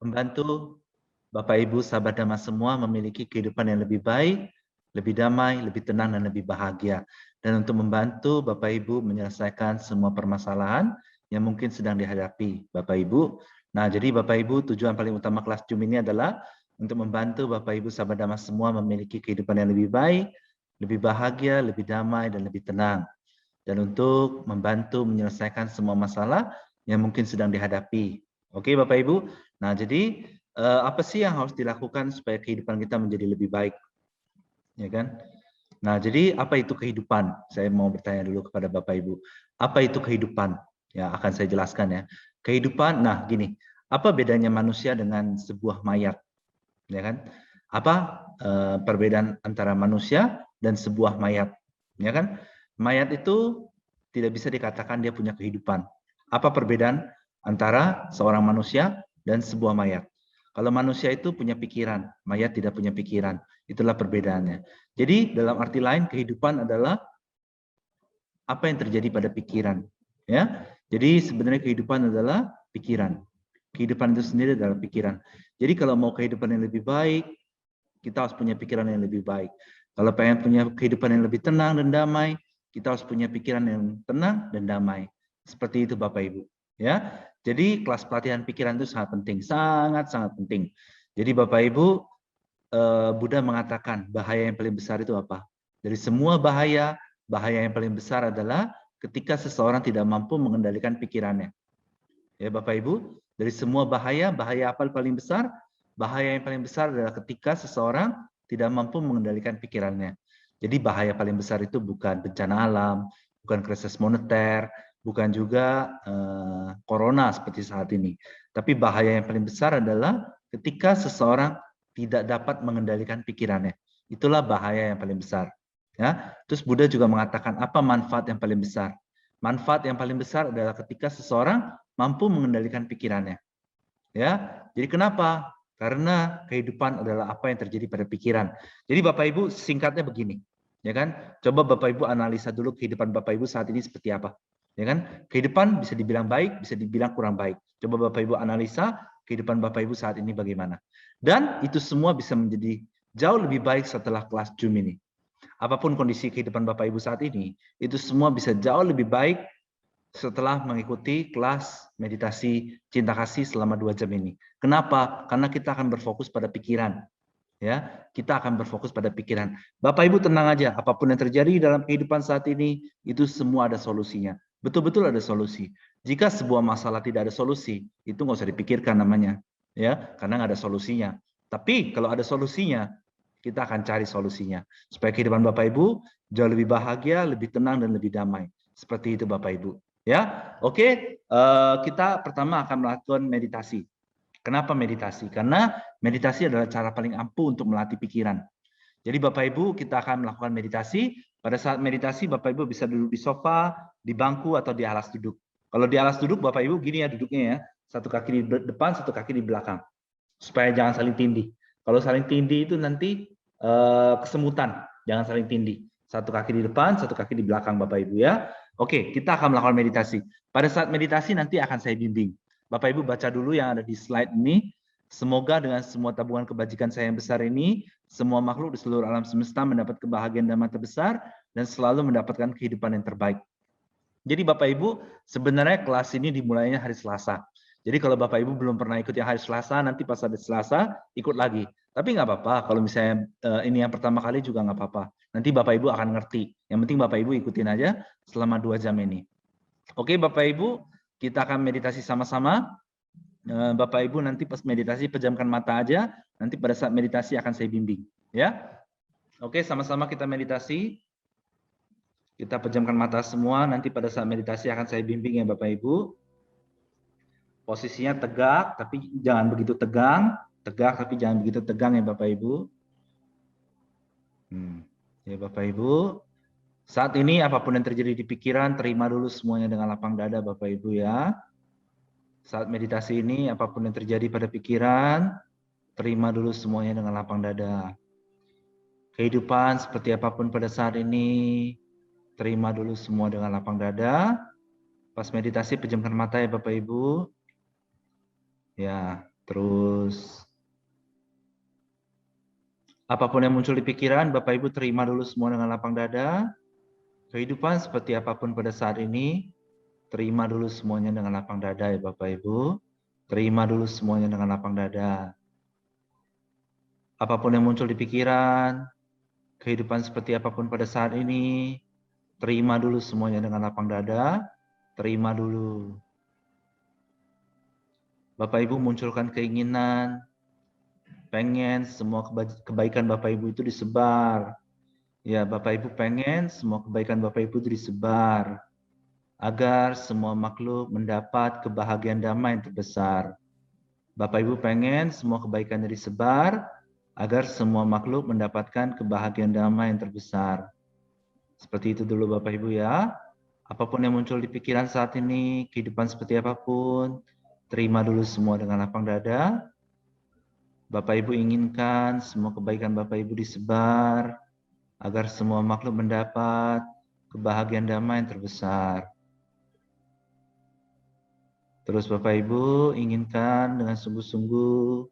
membantu Bapak Ibu sahabat Dhamma semua memiliki kehidupan yang lebih baik, lebih damai, lebih tenang, dan lebih bahagia. Dan untuk membantu Bapak Ibu menyelesaikan semua permasalahan yang mungkin sedang dihadapi Bapak Ibu. Nah, jadi Bapak Ibu tujuan paling utama kelas Zoom ini adalah untuk membantu Bapak Ibu sahabat Dhamma semua memiliki kehidupan yang lebih baik, lebih bahagia, lebih damai, dan lebih tenang. Dan untuk membantu menyelesaikan semua masalah yang mungkin sedang dihadapi. Oke Bapak Ibu? Nah, jadi apa sih yang harus dilakukan supaya kehidupan kita menjadi lebih baik, ya kan? Nah, jadi apa itu kehidupan? Saya mau bertanya dulu kepada Bapak Ibu. Apa itu kehidupan? Ya, akan saya jelaskan ya. Kehidupan, nah gini, apa bedanya manusia dengan sebuah mayat? Ya kan? Apa perbedaan antara manusia dan sebuah mayat? Ya kan? Mayat itu tidak bisa dikatakan dia punya kehidupan. Apa perbedaan antara seorang manusia dan sebuah mayat? Kalau manusia itu punya pikiran, mayat tidak punya pikiran. Itulah perbedaannya. Jadi dalam arti lain kehidupan adalah apa yang terjadi pada pikiran. Ya, jadi sebenarnya kehidupan adalah pikiran. Kehidupan itu sendiri adalah pikiran. Jadi kalau mau kehidupan yang lebih baik, kita harus punya pikiran yang lebih baik. Kalau pengen punya kehidupan yang lebih tenang dan damai, kita harus punya pikiran yang tenang dan damai. Seperti itu Bapak Ibu. Ya, jadi kelas pelatihan pikiran itu sangat penting, sangat penting. Jadi Bapak Ibu, Buddha mengatakan bahaya yang paling besar itu apa? Dari semua bahaya, bahaya yang paling besar adalah ketika seseorang tidak mampu mengendalikan pikirannya. Ya Bapak Ibu, dari semua bahaya, bahaya apa paling besar? Bahaya yang paling besar adalah ketika seseorang tidak mampu mengendalikan pikirannya. Jadi bahaya paling besar itu bukan bencana alam, bukan krisis moneter, bukan juga corona seperti saat ini. Tapi bahaya yang paling besar adalah ketika seseorang tidak dapat mengendalikan pikirannya. Itulah bahaya yang paling besar. Ya, terus Buddha juga mengatakan apa manfaat yang paling besar? Manfaat yang paling besar adalah ketika seseorang mampu mengendalikan pikirannya. Ya, jadi kenapa? Karena kehidupan adalah apa yang terjadi pada pikiran. Jadi Bapak Ibu singkatnya begini, ya kan? Coba Bapak Ibu analisa dulu kehidupan Bapak Ibu saat ini seperti apa, ya kan? Kehidupan bisa dibilang baik, bisa dibilang kurang baik. Coba Bapak Ibu analisa kehidupan Bapak Ibu saat ini bagaimana. Dan itu semua bisa menjadi jauh lebih baik setelah kelas Zoom ini. Apapun kondisi kehidupan Bapak Ibu saat ini, itu semua bisa jauh lebih baik setelah mengikuti kelas meditasi cinta kasih selama 2 jam ini. Kenapa? Karena kita akan berfokus pada pikiran. Ya, kita akan berfokus pada pikiran. Bapak Ibu tenang aja, apapun yang terjadi dalam kehidupan saat ini, itu semua ada solusinya. Betul-betul ada solusi. Jika sebuah masalah tidak ada solusi, itu nggak usah dipikirkan namanya, ya, karena nggak ada solusinya. Tapi kalau ada solusinya, kita akan cari solusinya supaya kehidupan Bapak Ibu jauh lebih bahagia, lebih tenang dan lebih damai. Seperti itu Bapak Ibu. Ya, oke. Kita pertama akan melakukan meditasi. Kenapa meditasi? Karena meditasi adalah cara paling ampuh untuk melatih pikiran. Jadi Bapak Ibu kita akan melakukan meditasi. Pada saat meditasi Bapak Ibu bisa duduk di sofa, di bangku atau di alas duduk. Kalau di alas duduk Bapak Ibu gini ya duduknya ya. Satu kaki di depan, satu kaki di belakang. Supaya jangan saling tindih. Kalau saling tindih itu nanti kesemutan. Jangan saling tindih. Satu kaki di depan, satu kaki di belakang Bapak Ibu ya. Oke, kita akan melakukan meditasi. Pada saat meditasi nanti akan saya bimbing. Bapak Ibu baca dulu yang ada di slide ini. Semoga dengan semua tabungan kebajikan saya yang besar ini, semua makhluk di seluruh alam semesta mendapat kebahagiaan dan mata besar dan selalu mendapatkan kehidupan yang terbaik. Jadi Bapak Ibu, sebenarnya kelas ini dimulainya hari Selasa. Jadi kalau Bapak Ibu belum pernah ikut yang hari Selasa, nanti pas ada Selasa, ikut lagi. Tapi nggak apa-apa, kalau misalnya ini yang pertama kali juga nggak apa-apa. Nanti Bapak Ibu akan ngerti. Yang penting Bapak Ibu ikutin aja selama 2 jam ini. Oke Bapak Ibu, kita akan meditasi sama-sama. Bapak Ibu nanti pas meditasi pejamkan mata aja, nanti pada saat meditasi akan saya bimbing. Ya, oke sama-sama kita meditasi. Kita pejamkan mata semua, nanti pada saat meditasi akan saya bimbing ya Bapak Ibu. Posisinya tegak, tapi jangan begitu tegang. Tegak, tapi jangan begitu tegang ya Bapak Ibu. Ya Bapak Ibu. Saat ini apapun yang terjadi di pikiran, terima dulu semuanya dengan lapang dada Bapak Ibu ya. Saat meditasi ini, apapun yang terjadi pada pikiran, terima dulu semuanya dengan lapang dada. Kehidupan seperti apapun pada saat ini, terima dulu semua dengan lapang dada. Pas meditasi pejamkan mata ya Bapak Ibu. Ya, Terus apapun yang muncul di pikiran, Bapak Ibu terima dulu semua dengan lapang dada. Kehidupan seperti apapun pada saat ini, terima dulu semuanya dengan lapang dada ya Bapak Ibu. Terima dulu semuanya dengan lapang dada. Apapun yang muncul di pikiran, kehidupan seperti apapun pada saat ini, terima dulu semuanya dengan lapang dada. Terima dulu. Bapak Ibu munculkan keinginan, pengen semua kebaikan Bapak Ibu itu disebar. Ya, Bapak Ibu pengen semua kebaikan Bapak Ibu itu disebar. Agar semua makhluk mendapat kebahagiaan damai yang terbesar. Bapak Ibu pengen semua kebaikannya disebar, agar semua makhluk mendapatkan kebahagiaan damai yang terbesar. Seperti itu dulu Bapak Ibu ya. Apapun yang muncul di pikiran saat ini, kehidupan seperti apapun, terima dulu semua dengan lapang dada. Bapak Ibu inginkan semua kebaikan Bapak Ibu disebar, agar semua makhluk mendapat kebahagiaan damai yang terbesar. Terus Bapak Ibu inginkan dengan sungguh-sungguh,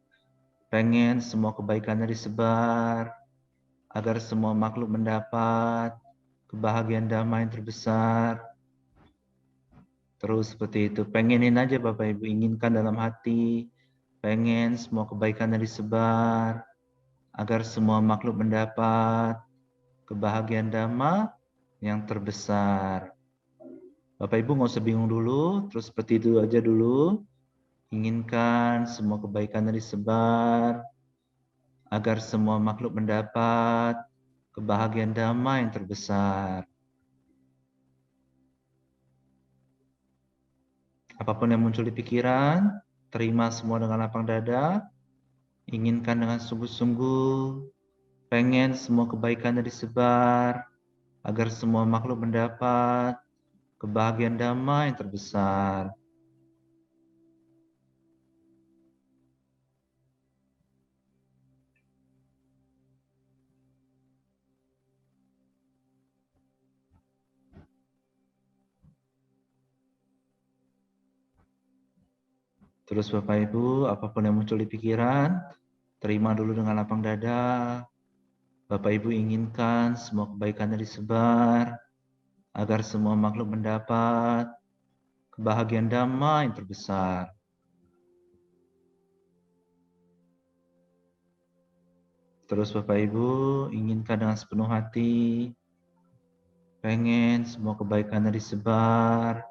pengen semua kebaikannya disebar, agar semua makhluk mendapat kebahagiaan damai yang terbesar. Terus seperti itu, pengenin aja Bapak Ibu, inginkan dalam hati, pengen semua kebaikannya disebar, agar semua makhluk mendapat kebahagiaan damai yang terbesar. Bapak Ibu nggak usah bingung dulu, terus seperti itu aja dulu. Inginkan semua kebaikannya disebar, agar semua makhluk mendapat kebahagiaan damai yang terbesar. Apapun yang muncul di pikiran, terima semua dengan lapang dada, inginkan dengan sungguh-sungguh, pengen semua kebaikannya disebar, agar semua makhluk mendapat kebahagiaan damai yang terbesar. Terus Bapak Ibu, apapun yang muncul di pikiran, terima dulu dengan lapang dada. Bapak Ibu inginkan semua kebaikannya disebar, agar semua makhluk mendapat kebahagiaan damai yang terbesar. Terus Bapak Ibu inginkan dengan sepenuh hati, pengen semua kebaikannya disebar,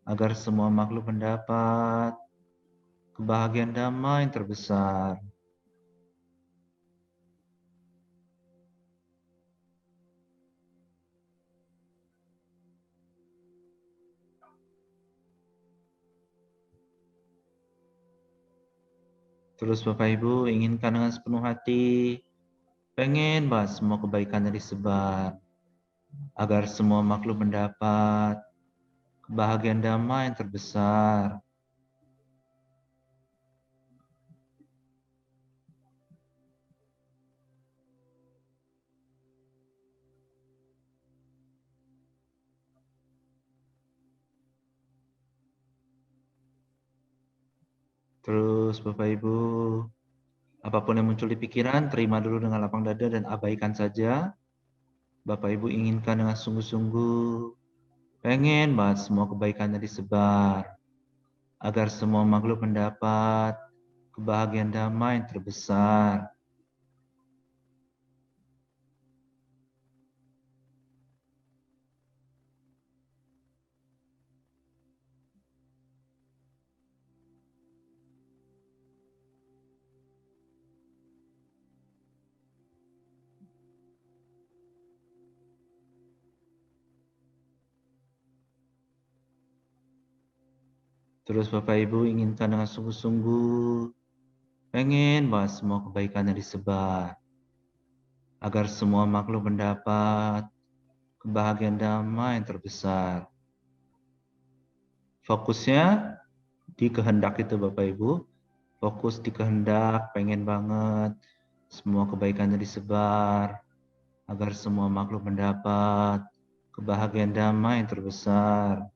agar semua makhluk mendapat kebahagiaan damai yang terbesar. Terus Bapak Ibu inginkan dengan sepenuh hati, pengen banget semua kebaikannya disebar, agar semua makhluk mendapat kebahagiaan damai yang terbesar. Terus Bapak Ibu, apapun yang muncul di pikiran, terima dulu dengan lapang dada dan abaikan saja. Bapak Ibu inginkan dengan sungguh-sungguh, pengen banget semua kebaikannya disebar, agar semua makhluk mendapat kebahagiaan damai yang terbesar. Terus Bapak Ibu inginkan dengan sungguh-sungguh, pengen banget semua kebaikannya disebar, agar semua makhluk mendapat kebahagiaan damai yang terbesar. Fokusnya di kehendak itu Bapak Ibu, fokus di kehendak, pengen banget semua kebaikannya disebar, agar semua makhluk mendapat kebahagiaan damai yang terbesar.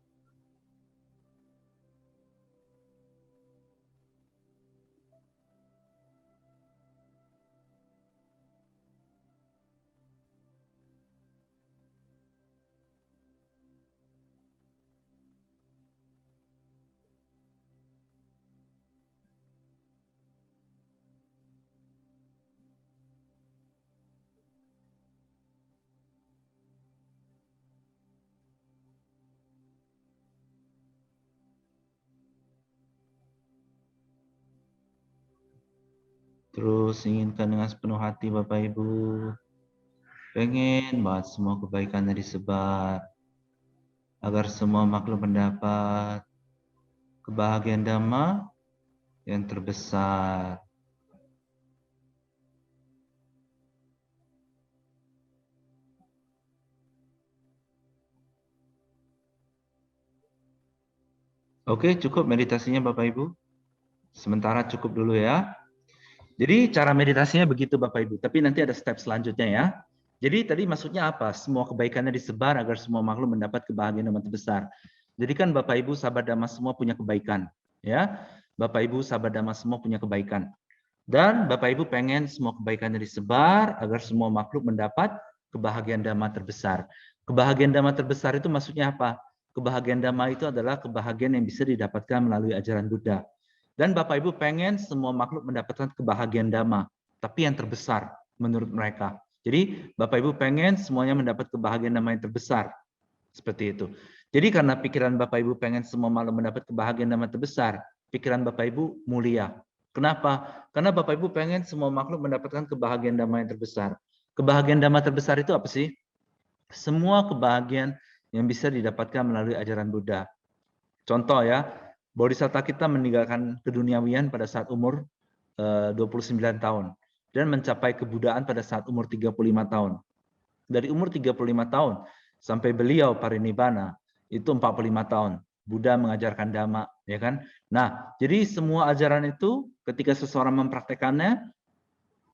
Terus inginkan dengan sepenuh hati Bapak Ibu. Pengen banget semua kebaikannya disebar. Agar semua makhluk mendapat kebahagiaan dhamma yang terbesar. Oke, cukup meditasinya Bapak Ibu. Sementara cukup dulu ya. Jadi cara meditasinya begitu Bapak Ibu, tapi nanti ada step selanjutnya ya. Jadi tadi maksudnya apa? Semua kebaikannya disebar agar semua makhluk mendapat kebahagiaan yang terbesar. Jadi kan Bapak Ibu sahabat Dhamma semua punya kebaikan, ya. Bapak Ibu sahabat Dhamma semua punya kebaikan. Dan Bapak Ibu pengen semua kebaikannya disebar agar semua makhluk mendapat kebahagiaan Dhamma terbesar. Kebahagiaan Dhamma terbesar itu maksudnya apa? Kebahagiaan Dhamma itu adalah kebahagiaan yang bisa didapatkan melalui ajaran Buddha. Dan Bapak Ibu pengen semua makhluk mendapatkan kebahagiaan dhamma, tapi yang terbesar menurut mereka. Jadi Bapak Ibu pengen semuanya mendapat kebahagiaan dhamma yang terbesar. Seperti itu. Jadi karena pikiran Bapak Ibu pengen semua makhluk mendapat kebahagiaan dhamma terbesar, pikiran Bapak Ibu mulia. Kenapa? Karena Bapak Ibu pengen semua makhluk mendapatkan kebahagiaan dhamma yang terbesar. Kebahagiaan dhamma terbesar itu apa sih? Semua kebahagiaan yang bisa didapatkan melalui ajaran Buddha. Contoh ya, Bodhisatta kita meninggalkan keduniawian pada saat umur 29 tahun dan mencapai kebudaan pada saat umur 35 tahun. Dari umur 35 tahun sampai beliau parinibbana itu 45 tahun. Buddha mengajarkan dhamma, ya kan? Nah, jadi semua ajaran itu ketika seseorang mempraktekannya,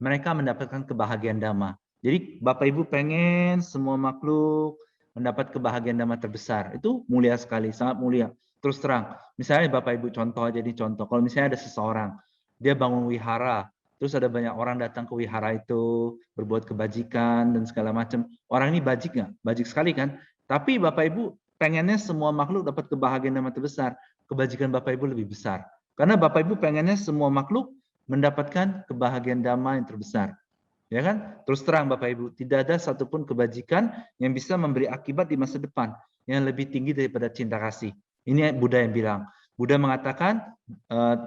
mereka mendapatkan kebahagiaan dhamma. Jadi Bapak Ibu pengen semua makhluk mendapat kebahagiaan dhamma terbesar. Itu mulia sekali, sangat mulia. Terus terang, misalnya Bapak Ibu contoh aja di contoh. Kalau misalnya ada seseorang, dia bangun wihara, terus ada banyak orang datang ke wihara itu, berbuat kebajikan dan segala macam. Orang ini bajik nggak? Bajik sekali kan? Tapi Bapak Ibu pengennya semua makhluk dapat kebahagiaan dhamma terbesar. Kebajikan Bapak Ibu lebih besar. Karena Bapak Ibu pengennya semua makhluk mendapatkan kebahagiaan dhamma yang terbesar. Ya kan? Terus terang Bapak Ibu, tidak ada satupun kebajikan yang bisa memberi akibat di masa depan yang lebih tinggi daripada cinta kasih. Ini Buddha yang bilang. Buddha mengatakan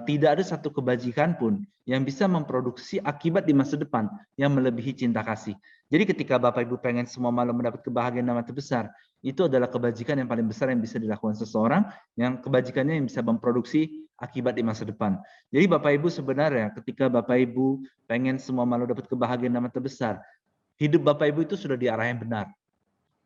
tidak ada satu kebajikan pun yang bisa memproduksi akibat di masa depan yang melebihi cinta kasih. Jadi ketika Bapak Ibu pengen semua malam mendapat kebahagiaan dhamma terbesar, itu adalah kebajikan yang paling besar yang bisa dilakukan seseorang, yang kebajikannya yang bisa memproduksi akibat di masa depan. Jadi Bapak Ibu sebenarnya ketika Bapak Ibu pengen semua makhluk dapat kebahagiaan dhamma terbesar, hidup Bapak Ibu itu sudah di arah yang benar.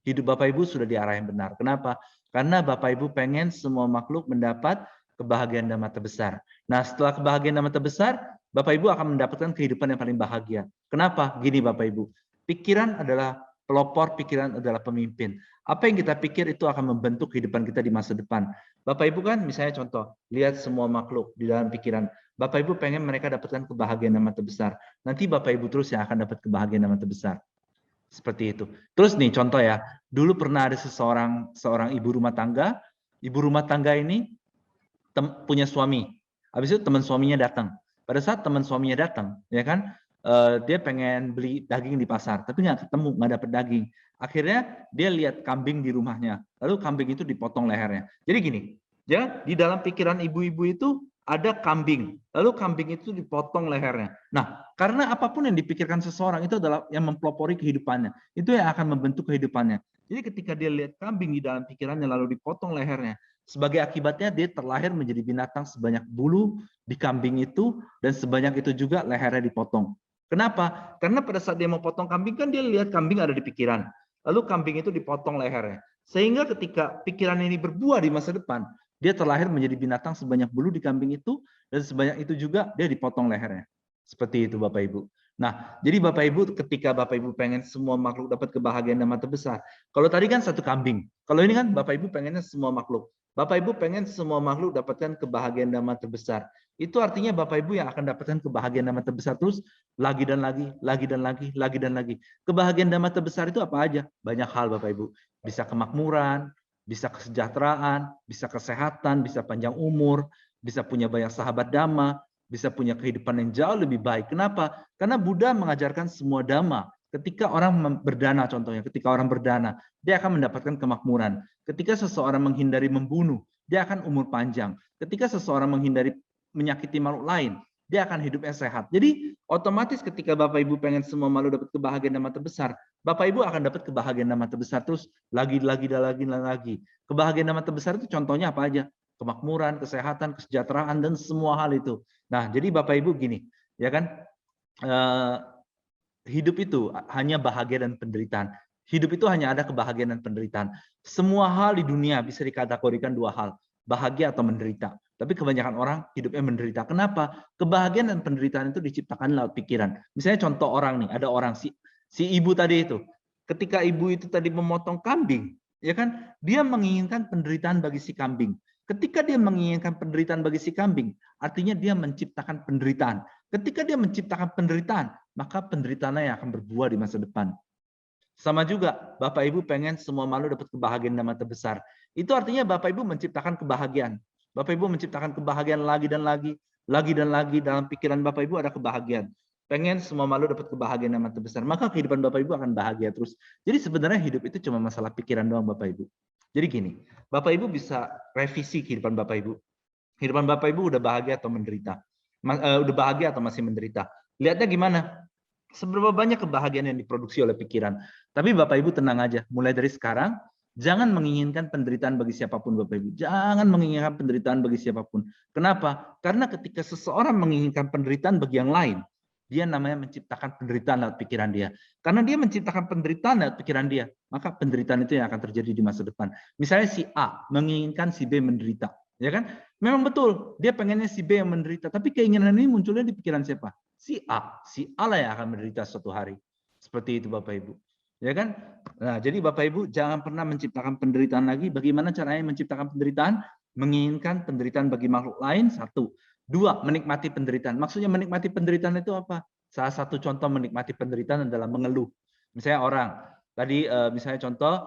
Hidup Bapak Ibu sudah di arah yang benar. Kenapa? Karena Bapak Ibu pengen semua makhluk mendapat kebahagiaan dhamma terbesar. Nah, setelah kebahagiaan dhamma terbesar, Bapak Ibu akan mendapatkan kehidupan yang paling bahagia. Kenapa? Gini Bapak Ibu, pikiran adalah pelopor, pikiran adalah pemimpin. Apa yang kita pikir itu akan membentuk kehidupan kita di masa depan. Bapak Ibu kan misalnya contoh, lihat semua makhluk di dalam pikiran. Bapak Ibu pengen mereka dapatkan kebahagiaan dhamma terbesar. Nanti Bapak Ibu terus yang akan dapat kebahagiaan dhamma terbesar. Seperti itu. Terus nih contoh ya, dulu pernah ada seorang ibu rumah tangga. Ibu rumah tangga ini punya suami. Habis itu teman suaminya datang. Pada saat teman suaminya datang, ya kan, dia pengen beli daging di pasar, tapi nggak ketemu, nggak dapet daging. Akhirnya dia lihat kambing di rumahnya, lalu kambing itu dipotong lehernya. Jadi gini, ya di dalam pikiran ibu-ibu itu ada kambing, lalu kambing itu dipotong lehernya. Nah, karena apapun yang dipikirkan seseorang itu adalah yang mempelopori kehidupannya, itu yang akan membentuk kehidupannya. Jadi ketika dia lihat kambing di dalam pikirannya lalu dipotong lehernya, sebagai akibatnya dia terlahir menjadi binatang sebanyak bulu di kambing itu dan sebanyak itu juga lehernya dipotong. Kenapa? Karena pada saat dia mau potong kambing kan dia lihat kambing ada di pikiran. Lalu kambing itu dipotong lehernya. Sehingga ketika pikiran ini berbuah di masa depan, dia terlahir menjadi binatang sebanyak bulu di kambing itu dan sebanyak itu juga dia dipotong lehernya. Seperti itu Bapak Ibu. Nah, jadi Bapak Ibu ketika Bapak Ibu pengen semua makhluk dapat kebahagiaan dhamma terbesar. Kalau tadi kan satu kambing. Kalau ini kan Bapak Ibu pengennya semua makhluk. Bapak Ibu pengen semua makhluk dapatkan kebahagiaan dhamma terbesar. Itu artinya Bapak Ibu yang akan dapatkan kebahagiaan dhamma terbesar terus lagi dan lagi, lagi dan lagi, lagi dan lagi. Kebahagiaan dhamma terbesar itu apa aja? Banyak hal Bapak Ibu. Bisa kemakmuran, bisa kesejahteraan, bisa kesehatan, bisa panjang umur, bisa punya banyak sahabat dhamma, bisa punya kehidupan yang jauh lebih baik. Kenapa? Karena Buddha mengajarkan semua dhamma. Ketika orang berdana contohnya, ketika orang berdana, dia akan mendapatkan kemakmuran. Ketika seseorang menghindari membunuh, dia akan umur panjang. Ketika seseorang menghindari menyakiti makhluk lain, dia akan hidupnya sehat. Jadi otomatis ketika Bapak Ibu pengen semua makhluk dapat kebahagiaan dan mata besar, Bapak Ibu akan dapat kebahagiaan dan mata besar terus lagi. Kebahagiaan dan mata besar itu contohnya apa aja? Kemakmuran, kesehatan, kesejahteraan, dan semua hal itu. Nah, jadi Bapak Ibu gini, ya kan? Hidup itu hanya bahagia dan penderitaan. Hidup itu hanya ada kebahagiaan dan penderitaan. Semua hal di dunia bisa dikategorikan dua hal, bahagia atau menderita. Tapi kebanyakan orang hidupnya menderita. Kenapa? Kebahagiaan dan penderitaan itu diciptakan lewat pikiran. Misalnya contoh orang nih, ada orang si ibu tadi itu. Ketika ibu itu tadi memotong kambing, ya kan? Dia menginginkan penderitaan bagi si kambing. Ketika dia menginginkan penderitaan bagi si kambing, artinya dia menciptakan penderitaan. Ketika dia menciptakan penderitaan, maka penderitaannya yang akan berbuah di masa depan. Sama juga, Bapak Ibu pengen semua makhluk dapat kebahagiaan dan mata besar. Itu artinya Bapak Ibu menciptakan kebahagiaan. Bapak Ibu menciptakan kebahagiaan lagi dan lagi dalam pikiran Bapak Ibu ada kebahagiaan. Pengen semua makhluk dapat kebahagiaan dan mata besar, maka kehidupan Bapak Ibu akan bahagia terus. Jadi sebenarnya hidup itu cuma masalah pikiran doang Bapak Ibu. Jadi gini, Bapak Ibu bisa revisi kehidupan Bapak Ibu. Kehidupan Bapak Ibu udah bahagia atau menderita? Udah bahagia atau masih menderita? Lihatnya gimana? Seberapa banyak kebahagiaan yang diproduksi oleh pikiran. Tapi Bapak Ibu tenang aja, mulai dari sekarang, jangan menginginkan penderitaan bagi siapapun Bapak Ibu. Jangan menginginkan penderitaan bagi siapapun. Kenapa? Karena ketika seseorang menginginkan penderitaan bagi yang lain, dia namanya menciptakan penderitaan lewat pikiran dia. Karena dia menciptakan penderitaan lewat pikiran dia, maka penderitaan itu yang akan terjadi di masa depan. Misalnya si A menginginkan si B menderita, ya kan? Memang betul, dia pengennya si B yang menderita, tapi keinginan ini munculnya di pikiran siapa? Si A lah yang akan menderita suatu hari. Seperti itu Bapak Ibu. Ya kan? Nah, jadi Bapak Ibu jangan pernah menciptakan penderitaan lagi. Bagaimana caranya menciptakan penderitaan? Menginginkan penderitaan bagi makhluk lain, satu. Dua, menikmati penderitaan. Maksudnya menikmati penderitaan itu apa? Salah satu contoh menikmati penderitaan adalah mengeluh. Misalnya orang, tadi misalnya contoh,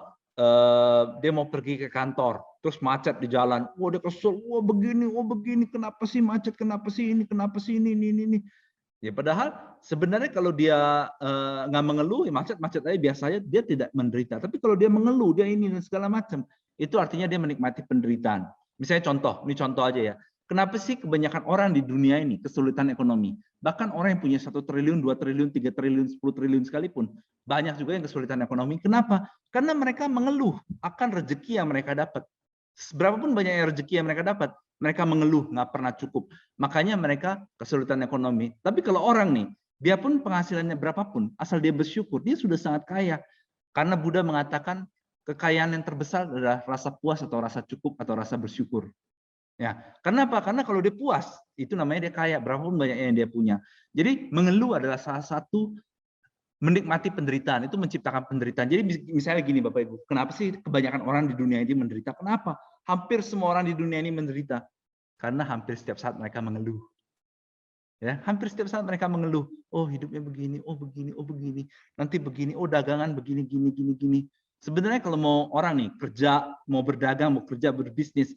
dia mau pergi ke kantor, terus macet di jalan. Wah, dia kesel, wah begini, kenapa sih macet, kenapa sih ini. Ya padahal sebenarnya kalau dia nggak mengeluh, ya macet-macet aja biasanya dia tidak menderita. Tapi kalau dia mengeluh, dia ini dan segala macam, itu artinya dia menikmati penderitaan. Misalnya ini contoh aja ya. Kenapa sih kebanyakan orang di dunia ini kesulitan ekonomi? Bahkan orang yang punya 1 triliun, 2 triliun, 3 triliun, 10 triliun sekalipun, banyak juga yang kesulitan ekonomi. Kenapa? Karena mereka mengeluh akan rezeki yang mereka dapat. Berapapun banyak rezeki yang mereka dapat, mereka mengeluh nggak pernah cukup. Makanya mereka kesulitan ekonomi. Tapi kalau orang nih, dia pun penghasilannya berapapun, asal dia bersyukur, dia sudah sangat kaya. Karena Buddha mengatakan kekayaan yang terbesar adalah rasa puas atau rasa cukup atau rasa bersyukur. Ya, karena apa? Karena kalau dia puas, itu namanya dia kaya, berapapun banyaknya yang dia punya. Jadi mengeluh adalah salah satu menikmati penderitaan, itu menciptakan penderitaan. Jadi misalnya gini Bapak Ibu, kenapa sih kebanyakan orang di dunia ini menderita? Kenapa? Hampir semua orang di dunia ini menderita. Karena hampir setiap saat mereka mengeluh. Ya, hampir setiap saat mereka mengeluh. Oh, hidupnya begini, oh begini. Nanti begini, oh dagangan begini, gini. Sebenarnya kalau mau orang nih kerja, mau berdagang, mau kerja berbisnis,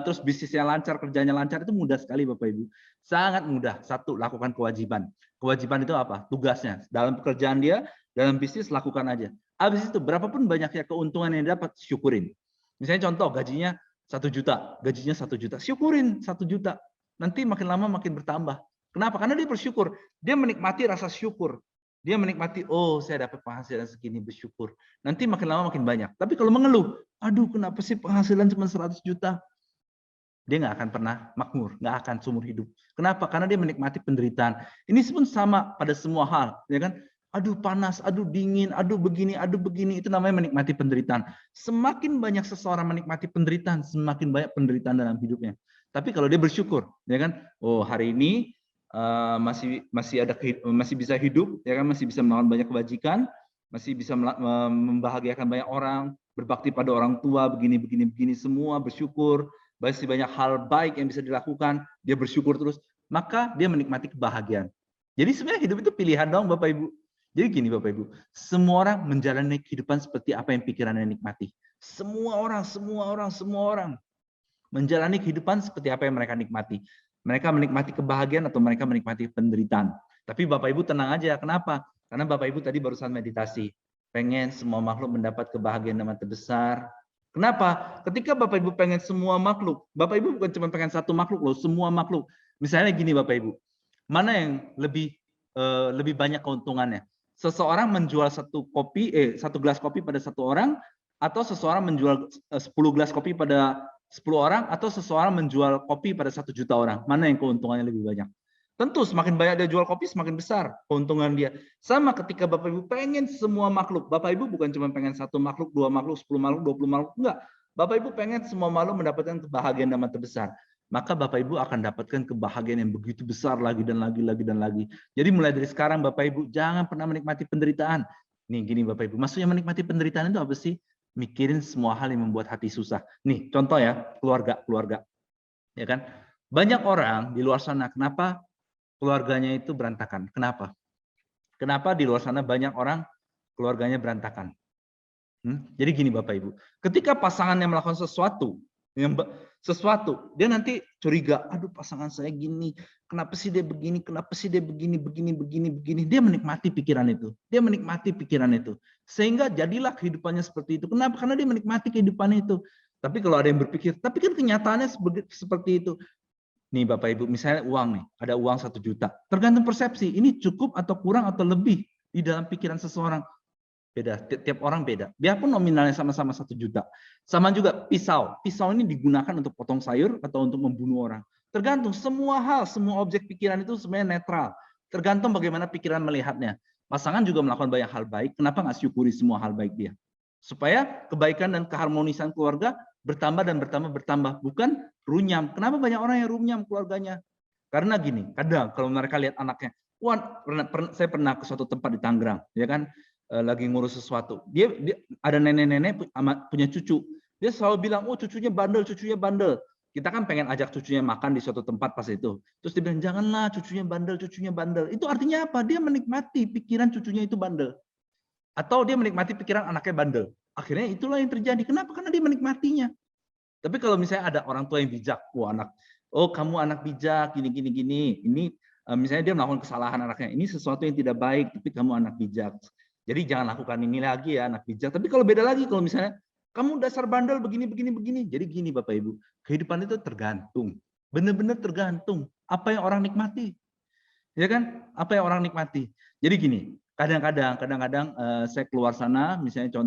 terus bisnisnya lancar, kerjanya lancar, itu mudah sekali Bapak Ibu. Sangat mudah. Satu, lakukan kewajiban. Kewajiban itu apa? Tugasnya. Dalam pekerjaan dia, dalam bisnis lakukan aja. Habis itu berapapun banyaknya keuntungan yang dapat, syukurin. Misalnya contoh gajinya 1 juta, syukurin 1 juta. Nanti makin lama makin bertambah. Kenapa? Karena dia bersyukur. Dia menikmati rasa syukur. Dia menikmati, oh saya dapat penghasilan segini, bersyukur. Nanti makin lama makin banyak. Tapi kalau mengeluh, aduh kenapa sih penghasilan cuma 100 juta? Dia nggak akan pernah makmur, nggak akan seumur hidup. Kenapa? Karena dia menikmati penderitaan. Ini pun sama pada semua hal, ya kan? Aduh panas, aduh dingin, aduh begini, itu namanya menikmati penderitaan. Semakin banyak seseorang menikmati penderitaan, semakin banyak penderitaan dalam hidupnya. Tapi kalau dia bersyukur, ya kan? Oh hari ini masih bisa hidup, ya kan? Masih bisa melakukan banyak kebajikan, masih bisa membahagiakan banyak orang, berbakti pada orang tua, begini, semua bersyukur. Masih banyak hal baik yang bisa dilakukan, dia bersyukur terus, maka dia menikmati kebahagiaan. Jadi sebenarnya hidup itu pilihan dong Bapak Ibu. Jadi gini Bapak Ibu, semua orang menjalani kehidupan seperti apa yang pikirannya nikmati. Semua orang menjalani kehidupan seperti apa yang mereka nikmati. Mereka menikmati kebahagiaan atau mereka menikmati penderitaan. Tapi Bapak Ibu tenang aja, kenapa? Karena Bapak Ibu tadi barusan meditasi. Pengen semua makhluk mendapat kebahagiaan dan mata besar. Kenapa? Ketika Bapak Ibu pengen semua makhluk, Bapak Ibu bukan cuma pengen satu makhluk loh, semua makhluk. Misalnya gini Bapak Ibu, Mana yang lebih banyak keuntungannya? Seseorang menjual satu gelas kopi pada satu orang, atau seseorang menjual 10 gelas kopi pada 10 orang, atau seseorang menjual kopi pada 1 juta orang? Mana yang keuntungannya lebih banyak? Tentu semakin banyak dia jual kopi, semakin besar keuntungan dia. Sama ketika Bapak Ibu pengen semua makhluk. Bapak Ibu bukan cuma pengen 1 makhluk, 2 makhluk, 10 makhluk, 20 makhluk. Enggak. Bapak Ibu pengen semua makhluk mendapatkan kebahagiaan dan terbesar. Maka Bapak Ibu akan dapatkan kebahagiaan yang begitu besar lagi dan lagi dan lagi. Jadi mulai dari sekarang Bapak Ibu jangan pernah menikmati penderitaan. Nih gini Bapak Ibu, maksudnya menikmati penderitaan itu apa sih? Mikirin semua hal yang membuat hati susah. Nih contoh ya, keluarga. Ya kan? Banyak orang di luar sana, kenapa keluarganya itu berantakan? Kenapa? Kenapa di luar sana banyak orang keluarganya berantakan? Jadi gini Bapak Ibu, ketika pasangannya melakukan sesuatu, dia nanti curiga, aduh pasangan saya gini, kenapa sih dia begini, begini. Dia menikmati pikiran itu. Sehingga jadilah kehidupannya seperti itu. Kenapa? Karena dia menikmati kehidupan itu. Tapi kalau ada yang berpikir, tapi kan kenyataannya seperti itu. Nih Bapak Ibu, misalnya uang nih, ada uang 1 juta. Tergantung persepsi, ini cukup atau kurang atau lebih di dalam pikiran seseorang. Beda, tiap orang beda. Biarpun nominalnya sama-sama 1 juta. Sama juga pisau. Pisau ini digunakan untuk potong sayur atau untuk membunuh orang. Tergantung semua hal, semua objek pikiran itu sebenarnya netral. Tergantung bagaimana pikiran melihatnya. Pasangan juga melakukan banyak hal baik, kenapa nggak syukuri semua hal baik dia? Supaya kebaikan dan keharmonisan keluarga bertambah dan bertambah. Bukan runyam. Kenapa banyak orang yang runyam keluarganya? Karena gini, kadang kalau mereka lihat anaknya, wah, saya pernah ke suatu tempat di Tangerang, ya kan? Lagi ngurus sesuatu. Dia ada nenek-nenek punya cucu. Dia selalu bilang, oh cucunya bandel. Kita kan pengen ajak cucunya makan di suatu tempat pas itu. Terus dia bilang, janganlah cucunya bandel. Itu artinya apa? Dia menikmati pikiran cucunya itu bandel. Atau dia menikmati pikiran anaknya bandel. Akhirnya itulah yang terjadi. Kenapa? Karena dia menikmatinya. Tapi kalau misalnya ada orang tua yang bijak, kamu anak bijak, gini. Ini misalnya dia melakukan kesalahan anaknya. Ini sesuatu yang tidak baik, tapi kamu anak bijak. Jadi jangan lakukan ini lagi ya anak bijak. Tapi kalau beda lagi, kalau misalnya kamu dasar bandel begini. Jadi gini Bapak Ibu, kehidupan itu tergantung. Benar-benar tergantung apa yang orang nikmati. Ya kan? Apa yang orang nikmati. Jadi gini, kadang-kadang saya keluar sana, misalnya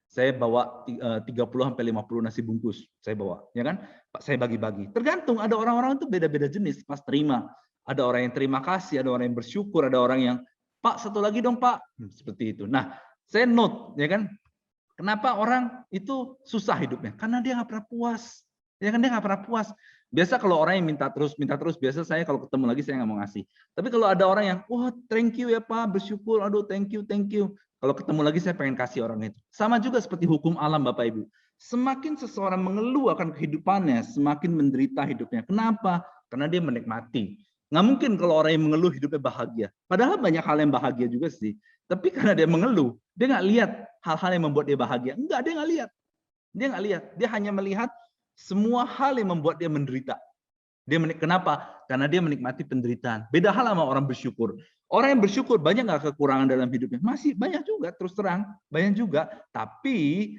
saya bawa 30 sampai 50 nasi bungkus, saya bawa, ya kan? Saya bagi-bagi. Tergantung, ada orang-orang itu beda-beda jenis pas terima. Ada orang yang terima kasih, ada orang yang bersyukur, ada orang yang Pak, satu lagi dong Pak. Seperti itu. Nah, saya note, ya kan? Kenapa orang itu susah hidupnya? Karena dia nggak pernah puas. Ya kan, dia nggak pernah puas. Biasa kalau orang yang minta terus, biasa saya kalau ketemu lagi saya nggak mau ngasih. Tapi kalau ada orang yang, wah thank you ya Pak, bersyukur, aduh thank you. Kalau ketemu lagi saya pengen kasih orang itu. Sama juga seperti hukum alam Bapak Ibu. Semakin seseorang mengeluh akan kehidupannya, semakin menderita hidupnya. Kenapa? Karena dia menikmati. Nggak mungkin kalau orang yang mengeluh hidupnya bahagia. Padahal banyak hal yang bahagia juga sih. Tapi karena dia mengeluh, dia nggak lihat hal-hal yang membuat dia bahagia. Enggak, dia nggak lihat. Dia hanya melihat semua hal yang membuat dia menderita. Kenapa? Karena dia menikmati penderitaan. Beda hal sama orang bersyukur. Orang yang bersyukur banyak nggak kekurangan dalam hidupnya? Masih banyak juga, terus terang. Banyak juga. Tapi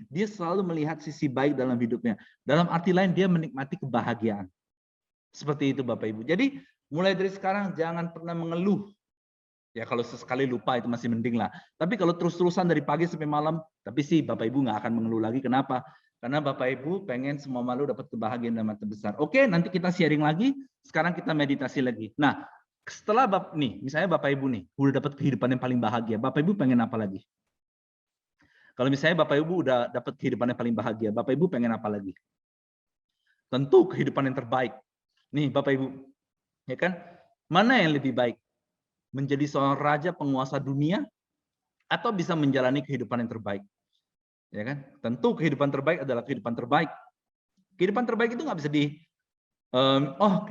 dia selalu melihat sisi baik dalam hidupnya. Dalam arti lain, dia menikmati kebahagiaan. Seperti itu Bapak Ibu. Jadi mulai dari sekarang jangan pernah mengeluh. Ya kalau sesekali lupa itu masih mending lah. Tapi kalau terus-terusan dari pagi sampai malam, tapi sih Bapak Ibu nggak akan mengeluh lagi. Kenapa? Karena Bapak Ibu pengen semua makhluk dapat kebahagiaan dan terbesar. Oke, nanti kita sharing lagi. Sekarang kita meditasi lagi. Nah, setelah misalnya Bapak Ibu nih, udah dapat kehidupan yang paling bahagia. Bapak Ibu pengen apa lagi? Kalau misalnya Bapak Ibu udah dapat kehidupan yang paling bahagia, Bapak Ibu pengen apa lagi? Tentu kehidupan yang terbaik. Nih Bapak Ibu, ya kan? Mana yang lebih baik? Menjadi seorang raja penguasa dunia atau bisa menjalani kehidupan yang terbaik? Ya kan? Tentu kehidupan terbaik adalah kehidupan terbaik. Kehidupan terbaik itu nggak bisa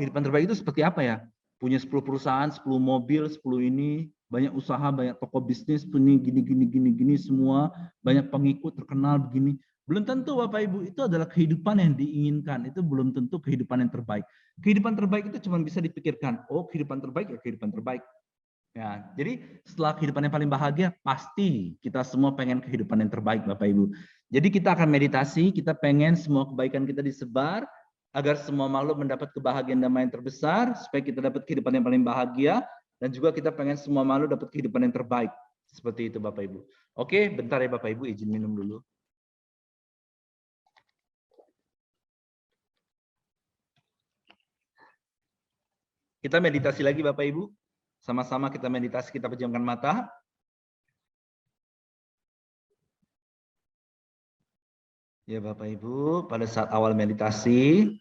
kehidupan terbaik itu seperti apa ya? Punya 10 perusahaan, 10 mobil, 10 ini, banyak usaha, banyak toko bisnis, punya gini semua, banyak pengikut, terkenal begini. Belum tentu Bapak Ibu, itu adalah kehidupan yang diinginkan. Itu belum tentu kehidupan yang terbaik. Kehidupan terbaik itu cuma bisa dipikirkan, oh kehidupan terbaik ya kehidupan terbaik. Ya, jadi setelah kehidupan yang paling bahagia, pasti kita semua pengen kehidupan yang terbaik Bapak Ibu. Jadi kita akan meditasi, kita pengen semua kebaikan kita disebar, agar semua makhluk mendapat kebahagiaan damai yang terbesar, supaya kita dapat kehidupan yang paling bahagia, dan juga kita pengen semua makhluk dapat kehidupan yang terbaik. Seperti itu Bapak Ibu. Oke, bentar ya Bapak Ibu, izin minum dulu. Kita meditasi lagi Bapak Ibu. Sama-sama kita meditasi, kita pejamkan mata. Ya Bapak Ibu, pada saat awal meditasi,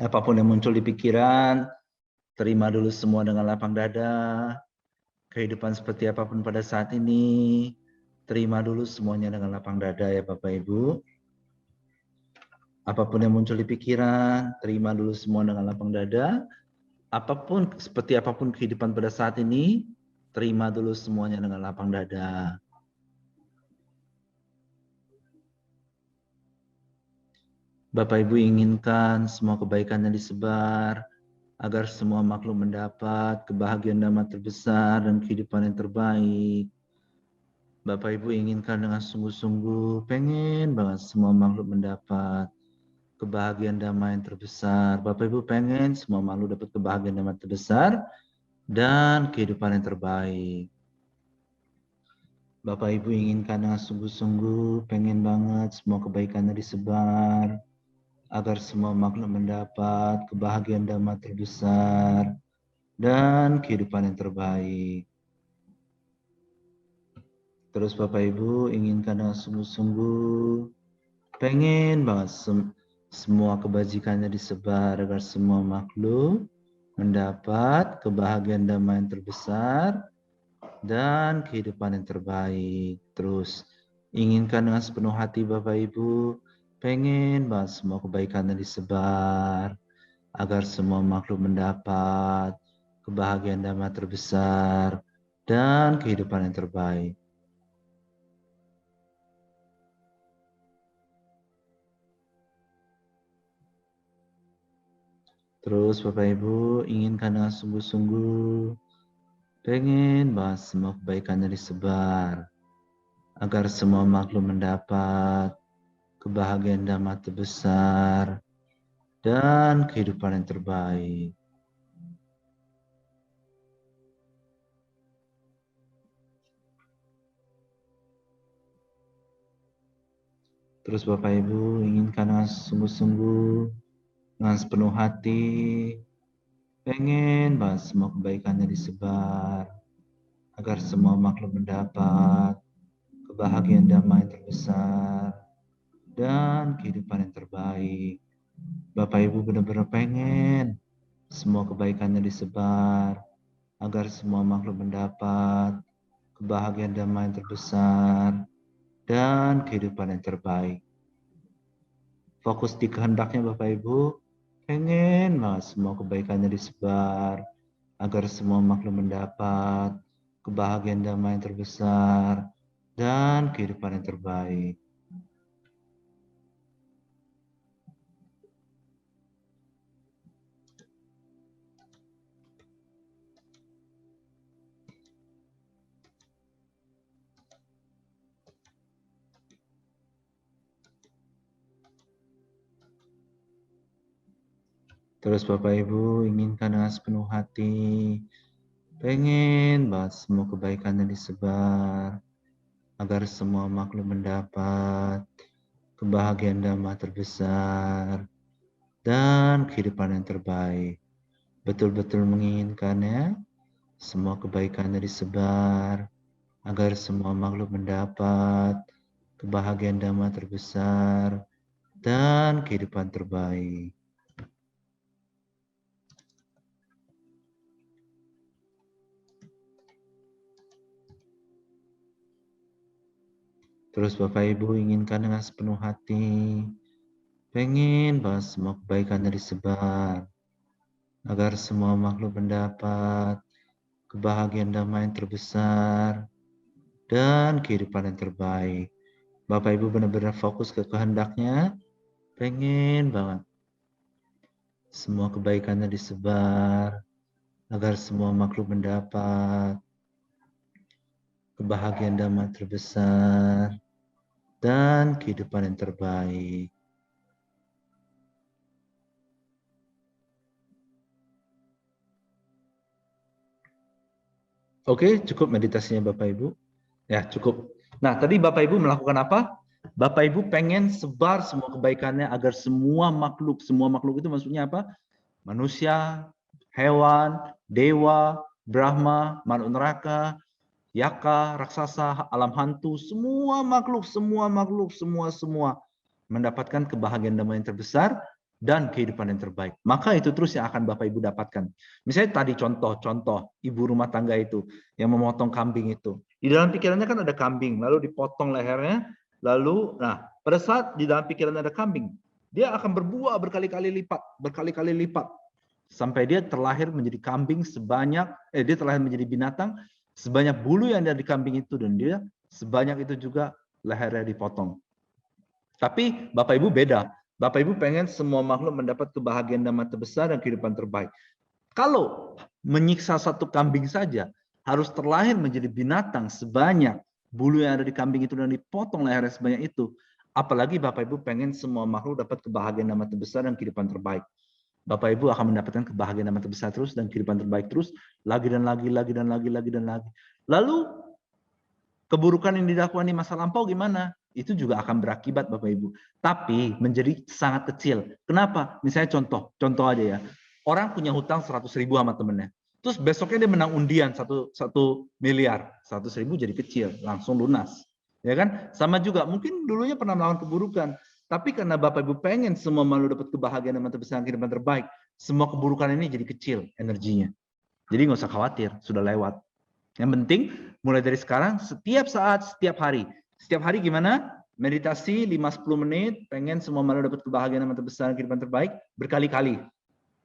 apapun yang muncul di pikiran, terima dulu semua dengan lapang dada. Kehidupan seperti apapun pada saat ini, terima dulu semuanya dengan lapang dada ya Bapak Ibu. Apapun yang muncul di pikiran, terima dulu semua dengan lapang dada. Apapun, seperti apapun kehidupan pada saat ini, terima dulu semuanya dengan lapang dada. Bapak Ibu inginkan semua kebaikannya disebar, agar semua makhluk mendapat kebahagiaan damai terbesar dan kehidupan yang terbaik. Bapak Ibu inginkan dengan sungguh-sungguh, pengen banget semua makhluk mendapat kebahagiaan damai yang terbesar. Bapak Ibu pengen semua makhluk dapat kebahagiaan damai terbesar dan kehidupan yang terbaik. Bapak Ibu inginkan dengan sungguh-sungguh, pengen banget semua kebaikannya disebar, agar semua makhluk mendapat kebahagiaan damai terbesar dan kehidupan yang terbaik. Terus Bapak Ibu inginkan dengan sungguh-sungguh, pengen banget semua kebajikannya disebar, agar semua makhluk mendapat kebahagiaan damai yang terbesar dan kehidupan yang terbaik. Terus inginkan dengan sepenuh hati Bapak Ibu, pengen banget semua kebaikannya disebar, agar semua makhluk mendapat kebahagiaan damai terbesar dan kehidupan yang terbaik. Terus Bapak Ibu inginkan dengan sungguh-sungguh, pengen banget semua kebaikannya disebar, agar semua makhluk mendapat kebahagiaan damai terbesar dan kehidupan yang terbaik. Terus Bapak Ibu inginkan dengan sungguh-sungguh, dengan sepenuh hati, pengen banget semua kebaikannya disebar, agar semua makhluk mendapat kebahagiaan damai terbesar dan kehidupan yang terbaik. Bapak Ibu benar-benar pengen semua kebaikannya disebar, agar semua makhluk mendapat kebahagiaan damai yang terbesar dan kehidupan yang terbaik. Fokus di kehendaknya Bapak Ibu, pengen banget semua kebaikannya disebar, agar semua makhluk mendapat kebahagiaan damai yang terbesar dan kehidupan yang terbaik. Terus Bapak Ibu inginkan dengan sepenuh hati, pengen banget semua kebaikannya disebar, agar semua makhluk mendapat kebahagiaan damai terbesar dan kehidupan yang terbaik. Betul-betul menginginkannya, semua kebaikannya disebar, agar semua makhluk mendapat kebahagiaan damai terbesar dan kehidupan terbaik. Terus Bapak Ibu inginkan dengan sepenuh hati, pengen banget semua kebaikannya disebar, agar semua makhluk mendapat kebahagiaan damai yang terbesar dan kehidupan yang terbaik. Bapak Ibu benar-benar fokus ke kehendaknya, pengen banget semua kebaikannya disebar, agar semua makhluk mendapat kebahagiaan damai terbesar dan kehidupan yang terbaik. Oke, cukup meditasinya Bapak Ibu. Ya, cukup. Nah, tadi Bapak Ibu melakukan apa? Bapak Ibu pengen sebar semua kebaikannya agar semua makhluk itu maksudnya apa? Manusia, hewan, dewa, Brahma, makhluk neraka, yaka, raksasa, alam hantu, semua mendapatkan kebahagiaan damai yang terbesar dan kehidupan yang terbaik. Maka itu terus yang akan Bapak Ibu dapatkan. Misalnya tadi contoh ibu rumah tangga itu yang memotong kambing itu. Di dalam pikirannya kan ada kambing, lalu dipotong lehernya, lalu pada saat di dalam pikiran ada kambing, dia akan berbuah berkali-kali lipat sampai dia terlahir menjadi kambing dia terlahir menjadi binatang sebanyak bulu yang ada di kambing itu, dan dia sebanyak itu juga lehernya dipotong. Tapi Bapak Ibu beda. Bapak Ibu pengen semua makhluk mendapat kebahagiaan damai terbesar dan kehidupan terbaik. Kalau menyiksa satu kambing saja, harus terlahir menjadi binatang sebanyak bulu yang ada di kambing itu dan dipotong lehernya sebanyak itu. Apalagi Bapak Ibu pengen semua makhluk dapat kebahagiaan damai terbesar dan kehidupan terbaik. Bapak Ibu akan mendapatkan kebahagiaan damai terbesar terus dan kehidupan terbaik terus, lagi dan lagi. Lalu keburukan yang dilakukan di masa lampau gimana? Itu juga akan berakibat Bapak Ibu. Tapi menjadi sangat kecil. Kenapa? Misalnya contoh aja ya. Orang punya hutang 100.000 sama temennya. Terus besoknya dia menang undian 1 miliar. 100.000 jadi kecil, langsung lunas. Ya kan? Sama juga, mungkin dulunya pernah melakukan keburukan. Tapi karena Bapak Ibu pengen semua makhluk dapat kebahagiaan dan terbesar kehidupan terbaik, semua keburukan ini jadi kecil energinya. Jadi nggak usah khawatir, sudah lewat. Yang penting mulai dari sekarang setiap saat, setiap hari. Setiap hari gimana? Meditasi 5-10 menit, pengen semua manusia dapat kebahagiaan dan terbesar kehidupan terbaik berkali-kali.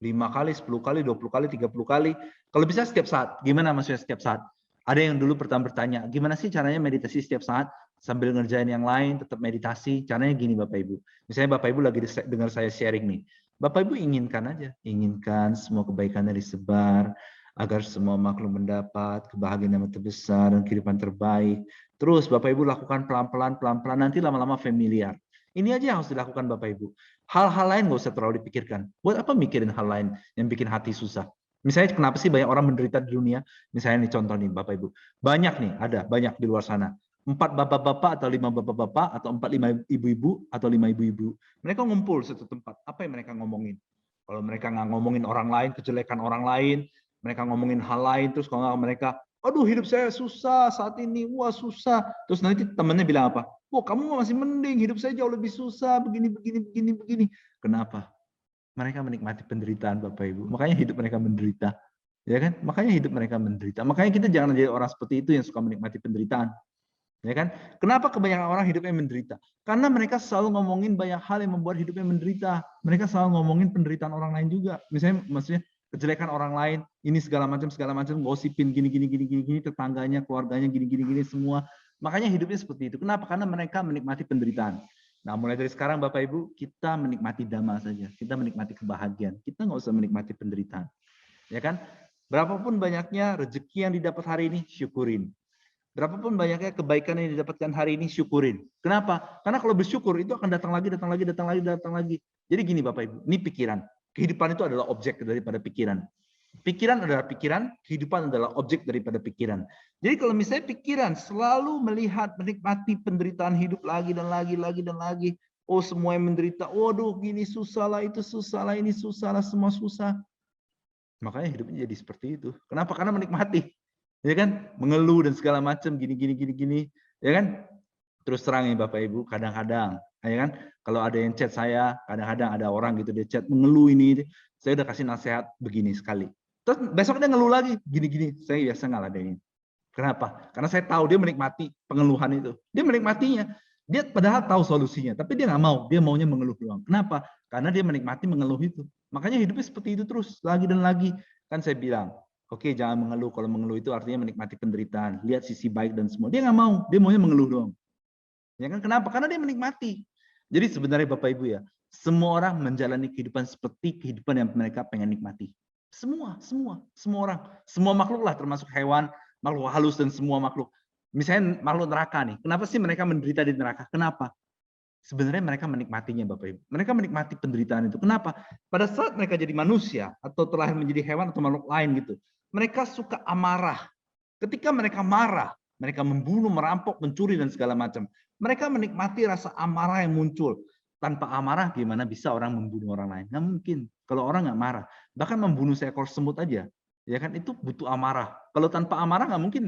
5 kali, 10 kali, 20 kali, 30 kali. Kalau bisa setiap saat. Gimana maksudnya setiap saat? Ada yang dulu pertama bertanya, gimana sih caranya meditasi setiap saat sambil ngerjain yang lain, tetap meditasi? Caranya gini Bapak Ibu. Misalnya Bapak Ibu lagi dengar saya sharing nih. Bapak Ibu inginkan aja, inginkan semua kebaikannya disebar, agar semua makhluk mendapat kebahagiaan yang terbesar dan kehidupan terbaik. Terus Bapak Ibu lakukan pelan-pelan, nanti lama-lama familiar. Ini aja yang harus dilakukan Bapak Ibu. Hal-hal lain nggak usah terlalu dipikirkan. Buat apa mikirin hal lain yang bikin hati susah? Misalnya kenapa sih banyak orang menderita di dunia? Misalnya nih contoh nih Bapak Ibu. Banyak di luar sana. 4 bapak-bapak atau 5 bapak-bapak atau 4-5 ibu-ibu atau 5 ibu-ibu. Mereka ngumpul satu tempat. Apa yang mereka ngomongin? Kalau mereka nggak ngomongin orang lain, kejelekan orang lain, mereka ngomongin hal lain, terus kalau nggak mereka, aduh hidup saya susah saat ini, wah susah. Terus nanti temennya bilang apa? Wah kamu masih mending, hidup saya jauh lebih susah, begini. Kenapa? Mereka menikmati penderitaan Bapak Ibu. Makanya hidup mereka menderita. Ya kan? Makanya hidup mereka menderita. Makanya kita jangan jadi orang seperti itu yang suka menikmati penderitaan. Ya kan? Kenapa kebanyakan orang hidupnya menderita? Karena mereka selalu ngomongin banyak hal yang membuat hidupnya menderita. Mereka selalu ngomongin penderitaan orang lain juga. Maksudnya kejelekan orang lain, ini segala macam, gosipin gini, tetangganya, keluarganya, gini, semua. Makanya hidupnya seperti itu. Kenapa? Karena mereka menikmati penderitaan. Nah, mulai dari sekarang Bapak Ibu, kita menikmati dhamma saja. Kita menikmati kebahagiaan. Kita nggak usah menikmati penderitaan. Ya kan? Berapapun banyaknya rezeki yang didapat hari ini, syukurin. Berapapun banyaknya kebaikan yang didapatkan hari ini, syukurin. Kenapa? Karena kalau bersyukur itu akan datang lagi. Jadi gini Bapak Ibu, ini pikiran. Kehidupan itu adalah objek daripada pikiran. Pikiran adalah pikiran, kehidupan adalah objek daripada pikiran. Jadi kalau misalnya pikiran selalu melihat, menikmati penderitaan hidup lagi dan lagi. Oh semua yang menderita, waduh gini susah lah, itu susah lah, ini susah lah, semua susah. Makanya hidupnya jadi seperti itu. Kenapa? Karena menikmati. Ya kan, mengeluh dan segala macam gini, ya kan? Terus terang ya Bapak Ibu, kadang-kadang, ya kan, kalau ada yang chat saya, kadang-kadang ada orang gitu dia chat mengeluh ini, saya udah kasih nasihat begini sekali. Terus besok dia ngeluh lagi, gini, saya biasa ngeladenin. Kenapa? Karena saya tahu dia menikmati pengeluhan itu. Dia menikmatinya. Dia padahal tahu solusinya, tapi dia nggak mau. Dia maunya mengeluh doang. Kenapa? Karena dia menikmati mengeluh itu. Makanya hidupnya seperti itu terus, lagi dan lagi. Kan saya bilang, oke, jangan mengeluh. Kalau mengeluh itu artinya menikmati penderitaan. Lihat sisi baik dan semua. Dia nggak mau. Dia maunya mengeluh doang. Ya kan? Kenapa? Karena dia menikmati. Jadi sebenarnya Bapak Ibu ya, semua orang menjalani kehidupan seperti kehidupan yang mereka pengen nikmati. Semua orang. Semua makhluk lah, termasuk hewan, makhluk halus dan semua makhluk. Misalnya makhluk neraka nih. Kenapa sih mereka menderita di neraka? Kenapa? Sebenarnya mereka menikmatinya Bapak Ibu. Mereka menikmati penderitaan itu. Kenapa? Pada saat mereka jadi manusia atau terlahir menjadi hewan atau makhluk lain gitu, mereka suka amarah. Ketika mereka marah, mereka membunuh, merampok, mencuri, dan segala macam. Mereka menikmati rasa amarah yang muncul. Tanpa amarah, gimana bisa orang membunuh orang lain? Nggak mungkin. Kalau orang nggak marah, bahkan membunuh seekor semut aja, ya kan itu butuh amarah. Kalau tanpa amarah nggak mungkin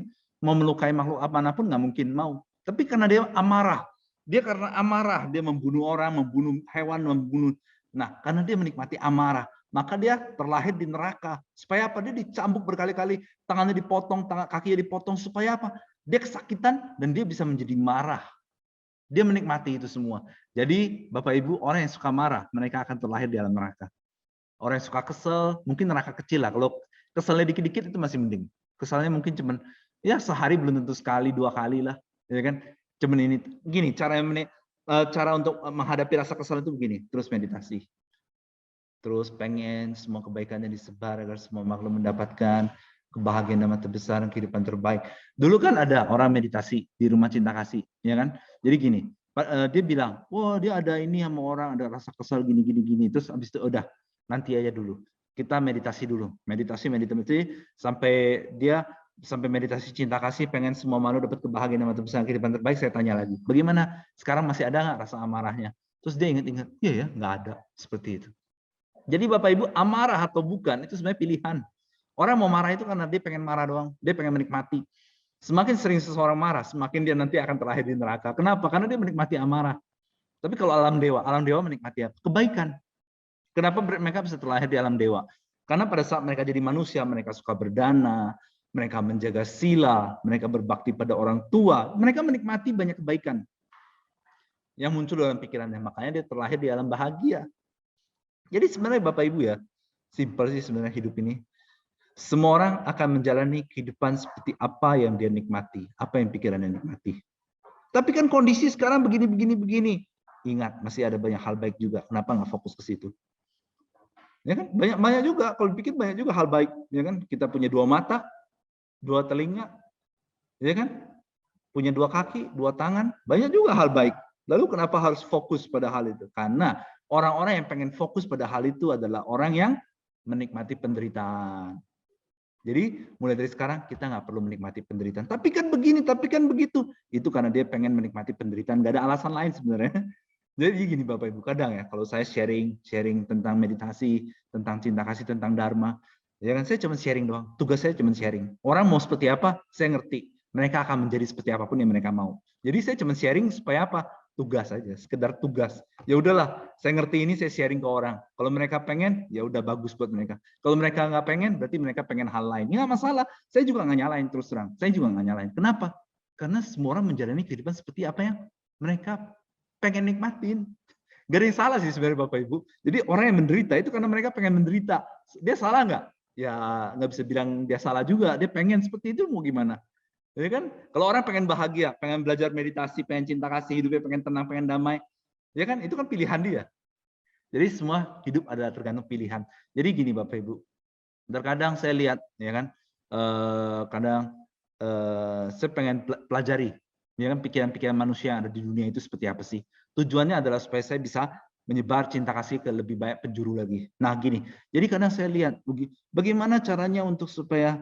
mau melukai makhluk apapun, nggak mungkin mau. Tapi karena dia amarah, dia karena amarah dia membunuh orang, membunuh hewan, membunuh. Nah, karena dia menikmati amarah, maka dia terlahir di neraka. Supaya apa? Dia dicambuk berkali-kali, tangannya dipotong, kakinya dipotong, supaya apa? Dia kesakitan dan dia bisa menjadi marah. Dia menikmati itu semua. Jadi Bapak Ibu, orang yang suka marah, mereka akan terlahir di alam neraka. Orang yang suka kesel, mungkin neraka kecil lah. Kalau keselnya dikit-dikit itu masih mending. Keselnya mungkin cuman ya sehari belum tentu sekali, 2 kali lah, ya kan? Cuman ini gini, cara untuk menghadapi rasa kesel itu begini, terus meditasi. Terus pengen semua kebaikannya disebar agar semua makhluk mendapatkan kebahagiaan dan terbesar dan kehidupan terbaik. Dulu kan ada orang meditasi di rumah cinta kasih, ya kan? Jadi gini, dia bilang, wah dia ada ini sama orang, ada rasa kesal gini. Terus habis itu udah, nanti aja dulu. Kita meditasi dulu. Meditasi sampai meditasi cinta kasih, pengen semua makhluk dapat kebahagiaan dan terbesar kehidupan terbaik. Saya tanya lagi, bagaimana? Sekarang masih ada nggak rasa amarahnya? Terus dia ingat-ingat, iya ya, nggak ada. Seperti itu. Jadi Bapak Ibu, amarah atau bukan itu sebenarnya pilihan. Orang mau marah itu karena dia pengen marah doang, dia pengen menikmati. Semakin sering seseorang marah, semakin dia nanti akan terlahir di neraka. Kenapa? Karena dia menikmati amarah. Tapi kalau alam dewa menikmati apa? Kebaikan. Kenapa mereka bisa terlahir di alam dewa? Karena pada saat mereka jadi manusia, mereka suka berdana, mereka menjaga sila, mereka berbakti pada orang tua, mereka menikmati banyak kebaikan yang muncul dalam pikirannya. Makanya dia terlahir di alam bahagia. Jadi sebenarnya Bapak Ibu ya, simpel sih sebenarnya hidup ini. Semua orang akan menjalani kehidupan seperti apa yang dia nikmati, apa yang pikirannya nikmati. Tapi kan kondisi sekarang begini. Ingat, masih ada banyak hal baik juga. Kenapa nggak fokus ke situ? Ya kan, banyak juga. Kalau dipikir banyak juga hal baik. Ya kan, kita punya 2 mata, 2 telinga, ya kan, punya 2 kaki, 2 tangan, banyak juga hal baik. Lalu kenapa harus fokus pada hal itu? Karena orang-orang yang pengen fokus pada hal itu adalah orang yang menikmati penderitaan. Jadi mulai dari sekarang kita nggak perlu menikmati penderitaan. Tapi kan begini, tapi kan begitu. Itu karena dia pengen menikmati penderitaan. Nggak ada alasan lain sebenarnya. Jadi gini Bapak Ibu, kadang ya kalau saya sharing tentang meditasi, tentang cinta kasih, tentang dharma, ya kan saya cuma sharing doang. Tugas saya cuma sharing. Orang mau seperti apa, saya ngerti. Mereka akan menjadi seperti apapun yang mereka mau. Jadi saya cuma sharing supaya apa? Tugas aja, sekedar tugas. Ya udahlah, saya ngerti ini, saya sharing ke orang. Kalau mereka pengen, ya udah bagus buat mereka. Kalau mereka nggak pengen, berarti mereka pengen hal lain. Ini nggak masalah. Saya juga nggak nyalain terus terang. Saya juga nggak nyalain. Kenapa? Karena semua orang menjalani kehidupan seperti apa yang mereka pengen nikmatin. Gak ada yang salah sih sebenarnya Bapak Ibu. Jadi orang yang menderita itu karena mereka pengen menderita. Dia salah nggak? Ya nggak bisa bilang dia salah juga. Dia pengen seperti itu mau gimana? Ya kan? Kalau orang pengen bahagia, pengen belajar meditasi, pengen cinta kasih, hidupnya pengen tenang, pengen damai, ya kan? Itu kan pilihan dia. Jadi semua hidup adalah tergantung pilihan. Jadi gini Bapak Ibu, terkadang saya lihat, ya kan? Kadang saya pengen pelajari, ya kan, pikiran-pikiran manusia yang ada di dunia itu seperti apa sih? Tujuannya adalah supaya saya bisa menyebar cinta kasih ke lebih banyak penjuru lagi. Nah gini, jadi kadang saya lihat bagaimana caranya untuk supaya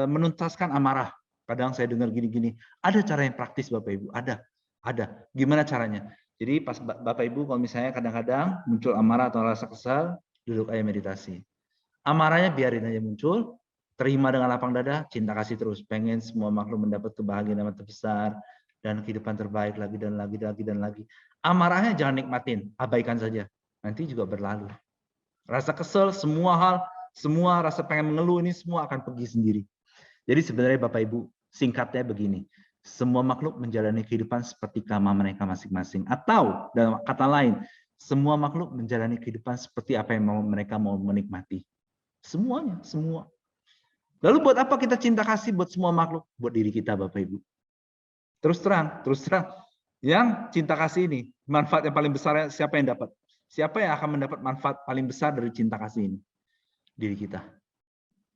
menuntaskan amarah. Kadang saya dengar gini-gini. Ada cara yang praktis Bapak Ibu? Ada. Gimana caranya? Jadi pas Bapak Ibu kalau misalnya kadang-kadang muncul amarah atau rasa kesal, duduk aja meditasi. Amarahnya biarin aja muncul, terima dengan lapang dada, cinta kasih terus. Pengen semua makhluk mendapat kebahagiaan yang terbesar dan kehidupan terbaik lagi dan lagi. Amarahnya jangan nikmatin, abaikan saja. Nanti juga berlalu. Rasa kesel, semua rasa pengen mengeluh ini semua akan pergi sendiri. Jadi sebenarnya Bapak Ibu, singkatnya begini. Semua makhluk menjalani kehidupan seperti karma mereka masing-masing. Atau dalam kata lain, semua makhluk menjalani kehidupan seperti apa yang mereka mau menikmati. Semuanya, semua. Lalu buat apa kita cinta kasih buat semua makhluk? Buat diri kita Bapak Ibu. Terus terang, yang cinta kasih ini, manfaat yang paling besar siapa yang dapat? Siapa yang akan mendapat manfaat paling besar dari cinta kasih ini? Diri kita.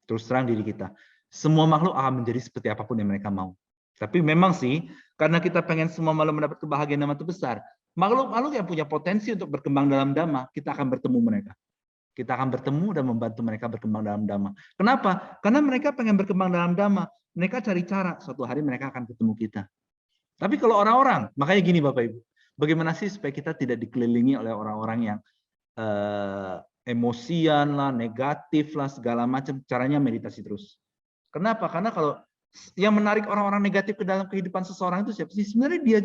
Terus terang diri kita. Semua makhluk akan menjadi seperti apapun yang mereka mau. Tapi memang sih, karena kita pengen semua makhluk mendapat kebahagiaan yang terbesar, makhluk-makhluk yang punya potensi untuk berkembang dalam dhamma, kita akan bertemu mereka. Kita akan bertemu dan membantu mereka berkembang dalam Dhamma. Kenapa? Karena mereka pengen berkembang dalam Dhamma. Mereka cari cara, suatu hari mereka akan ketemu kita. Tapi kalau orang-orang, makanya gini Bapak Ibu, bagaimana sih supaya kita tidak dikelilingi oleh orang-orang yang emosian lah, negatif lah, segala macam, caranya meditasi terus. Kenapa? Karena kalau yang menarik orang-orang negatif ke dalam kehidupan seseorang itu siapa sih? Sebenarnya dia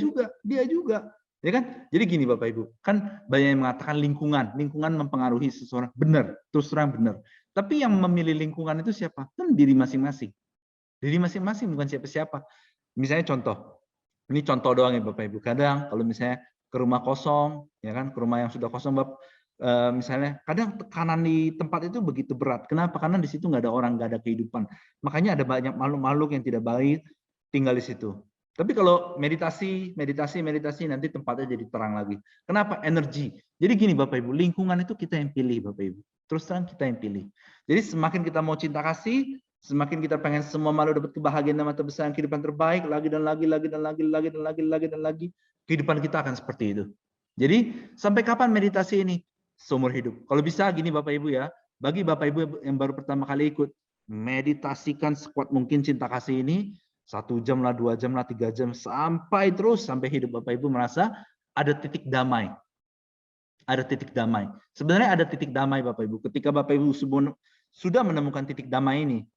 juga. Ya kan? Jadi gini Bapak Ibu, kan banyak yang mengatakan lingkungan mempengaruhi seseorang. Benar, terus terang benar. Tapi yang memilih lingkungan itu siapa? Kan diri masing-masing. Diri masing-masing, bukan siapa-siapa. Misalnya contoh, ini contoh doang ya Bapak Ibu. Kadang kalau misalnya ke rumah kosong, ya kan, ke rumah yang sudah kosong, misalnya kadang tekanan di tempat itu begitu berat. Kenapa? Karena di situ nggak ada orang, nggak ada kehidupan. Makanya ada banyak makhluk-makhluk yang tidak baik tinggal di situ. Tapi kalau meditasi nanti tempatnya jadi terang lagi. Kenapa? Energi. Jadi gini Bapak Ibu, lingkungan itu kita yang pilih Bapak Ibu. Terus terang kita yang pilih. Jadi semakin kita mau cinta kasih, semakin kita pengen semua makhluk dapat kebahagiaan dan terbesar, kehidupan terbaik, lagi dan lagi, kehidupan kita akan seperti itu. Jadi sampai kapan meditasi ini? Seumur hidup. Kalau bisa gini Bapak Ibu ya, bagi Bapak Ibu yang baru pertama kali ikut, meditasikan sekuat mungkin cinta kasih ini, 1 jam lah, 2 jam lah, 3 jam, sampai terus, sampai hidup Bapak Ibu merasa ada titik damai. Ada titik damai. Sebenarnya ada titik damai Bapak Ibu. Ketika Bapak Ibu sudah menemukan titik damai ini,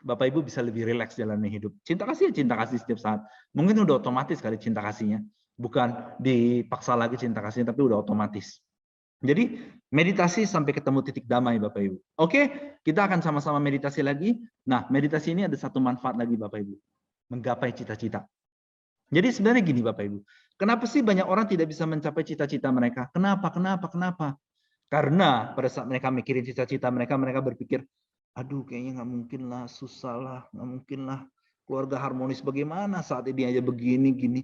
Bapak Ibu bisa lebih rileks jalannya hidup. Cinta kasih ya cinta kasih setiap saat. Mungkin udah otomatis kali cinta kasihnya. Bukan dipaksa lagi cinta kasihnya, tapi udah otomatis. Jadi meditasi sampai ketemu titik damai Bapak Ibu. Oke, kita akan sama-sama meditasi lagi. Nah, meditasi ini ada satu manfaat lagi Bapak Ibu. Menggapai cita-cita. Jadi sebenarnya gini Bapak Ibu. Kenapa sih banyak orang tidak bisa mencapai cita-cita mereka? Kenapa? Karena pada saat mereka mikirin cita-cita mereka, mereka berpikir, aduh kayaknya nggak mungkin lah, susah lah, nggak mungkin lah. Keluarga harmonis bagaimana saat ini aja begini, gini.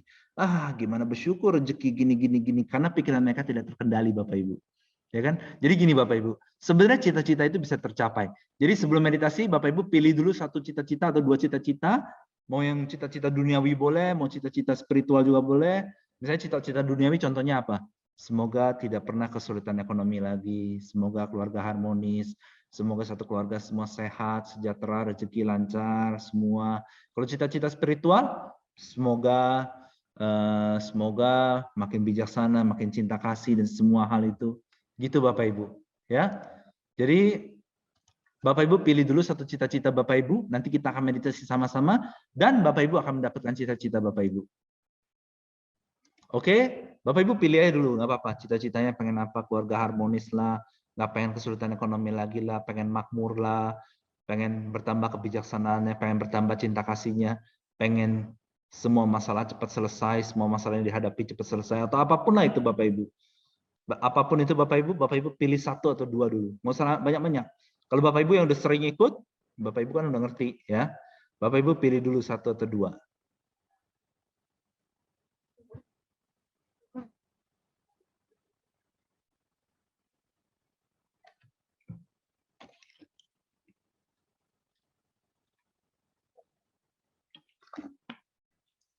Gimana bersyukur rezeki gini. Karena pikiran mereka tidak terkendali Bapak Ibu. Ya kan? Jadi gini Bapak Ibu, sebenarnya cita-cita itu bisa tercapai. Jadi sebelum meditasi, Bapak Ibu pilih dulu satu cita-cita atau 2 cita-cita. Mau yang cita-cita duniawi boleh, mau cita-cita spiritual juga boleh. Misalnya cita-cita duniawi contohnya apa? Semoga tidak pernah kesulitan ekonomi lagi, semoga keluarga harmonis, semoga satu keluarga semua sehat, sejahtera, rezeki lancar, semua. Kalau cita-cita spiritual, semoga makin bijaksana, makin cinta kasih dan semua hal itu. Gitu Bapak Ibu, ya. Jadi Bapak Ibu pilih dulu satu cita-cita Bapak Ibu, nanti kita akan meditasi sama-sama dan Bapak Ibu akan mendapatkan cita-cita Bapak Ibu. Oke, Bapak Ibu pilih aja dulu, nggak apa-apa. Cita-citanya pengen apa? Keluarga harmonis lah, nggak pengen kesulitan ekonomi lagi lah, pengen makmur lah, pengen bertambah kebijaksanaannya, pengen bertambah cinta kasihnya, pengen semua masalah cepat selesai, semua masalah yang dihadapi cepat selesai, atau apapun lah itu Bapak Ibu. Apapun itu Bapak Ibu pilih 1 atau 2 dulu. Mau banyak-banyak. Kalau Bapak Ibu yang udah sering ikut, Bapak Ibu kan udah ngerti ya. Bapak Ibu pilih dulu 1 atau 2.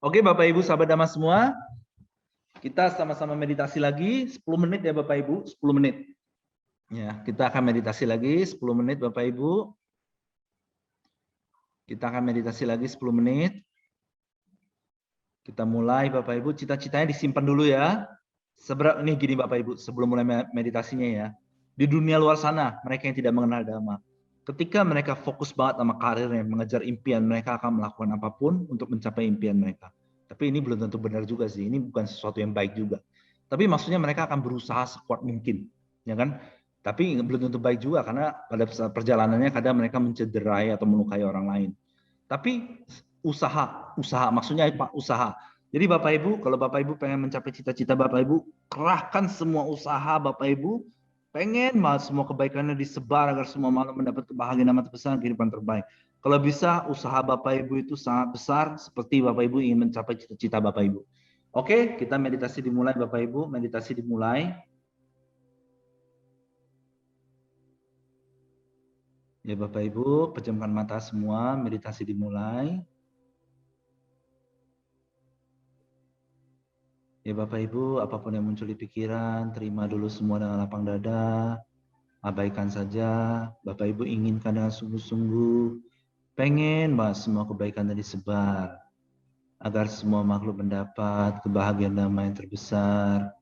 Oke Bapak Ibu sahabat Dhamma semua, kita sama-sama meditasi lagi 10 menit ya Bapak Ibu, 10 menit. Ya, kita akan meditasi lagi 10 menit Bapak Ibu. Kita akan meditasi lagi 10 menit. Kita mulai Bapak Ibu, cita-citanya disimpan dulu ya. Ini gini Bapak Ibu, sebelum mulai meditasinya ya. Di dunia luar sana, mereka yang tidak mengenal Dhamma, ketika mereka fokus banget sama karirnya, mengejar impian, mereka akan melakukan apapun untuk mencapai impian mereka. Tapi ini belum tentu benar juga sih, ini bukan sesuatu yang baik juga. Tapi maksudnya mereka akan berusaha sekuat mungkin, ya kan? Tapi belum tentu baik juga, karena pada saat perjalanannya kadang mereka mencederai atau melukai orang lain. Tapi usaha maksudnya usaha. Jadi Bapak Ibu, kalau Bapak Ibu pengen mencapai cita-cita Bapak Ibu, kerahkan semua usaha Bapak Ibu, pengen banget semua kebaikannya disebar agar semua makhluk mendapat kebahagiaan amat besar, kehidupan terbaik. Kalau bisa usaha Bapak Ibu itu sangat besar, seperti Bapak Ibu ingin mencapai cita-cita Bapak Ibu. Oke, kita meditasi dimulai Bapak Ibu, meditasi dimulai. Ya Bapak Ibu, pejamkan mata semua, meditasi dimulai. Ya Bapak Ibu, apapun yang muncul di pikiran, terima dulu semua dengan lapang dada. Abaikan saja. Bapak Ibu inginkan dengan sungguh-sungguh, pengen banget semua kebaikan tadi disebar, agar semua makhluk mendapat kebahagiaan damai yang terbesar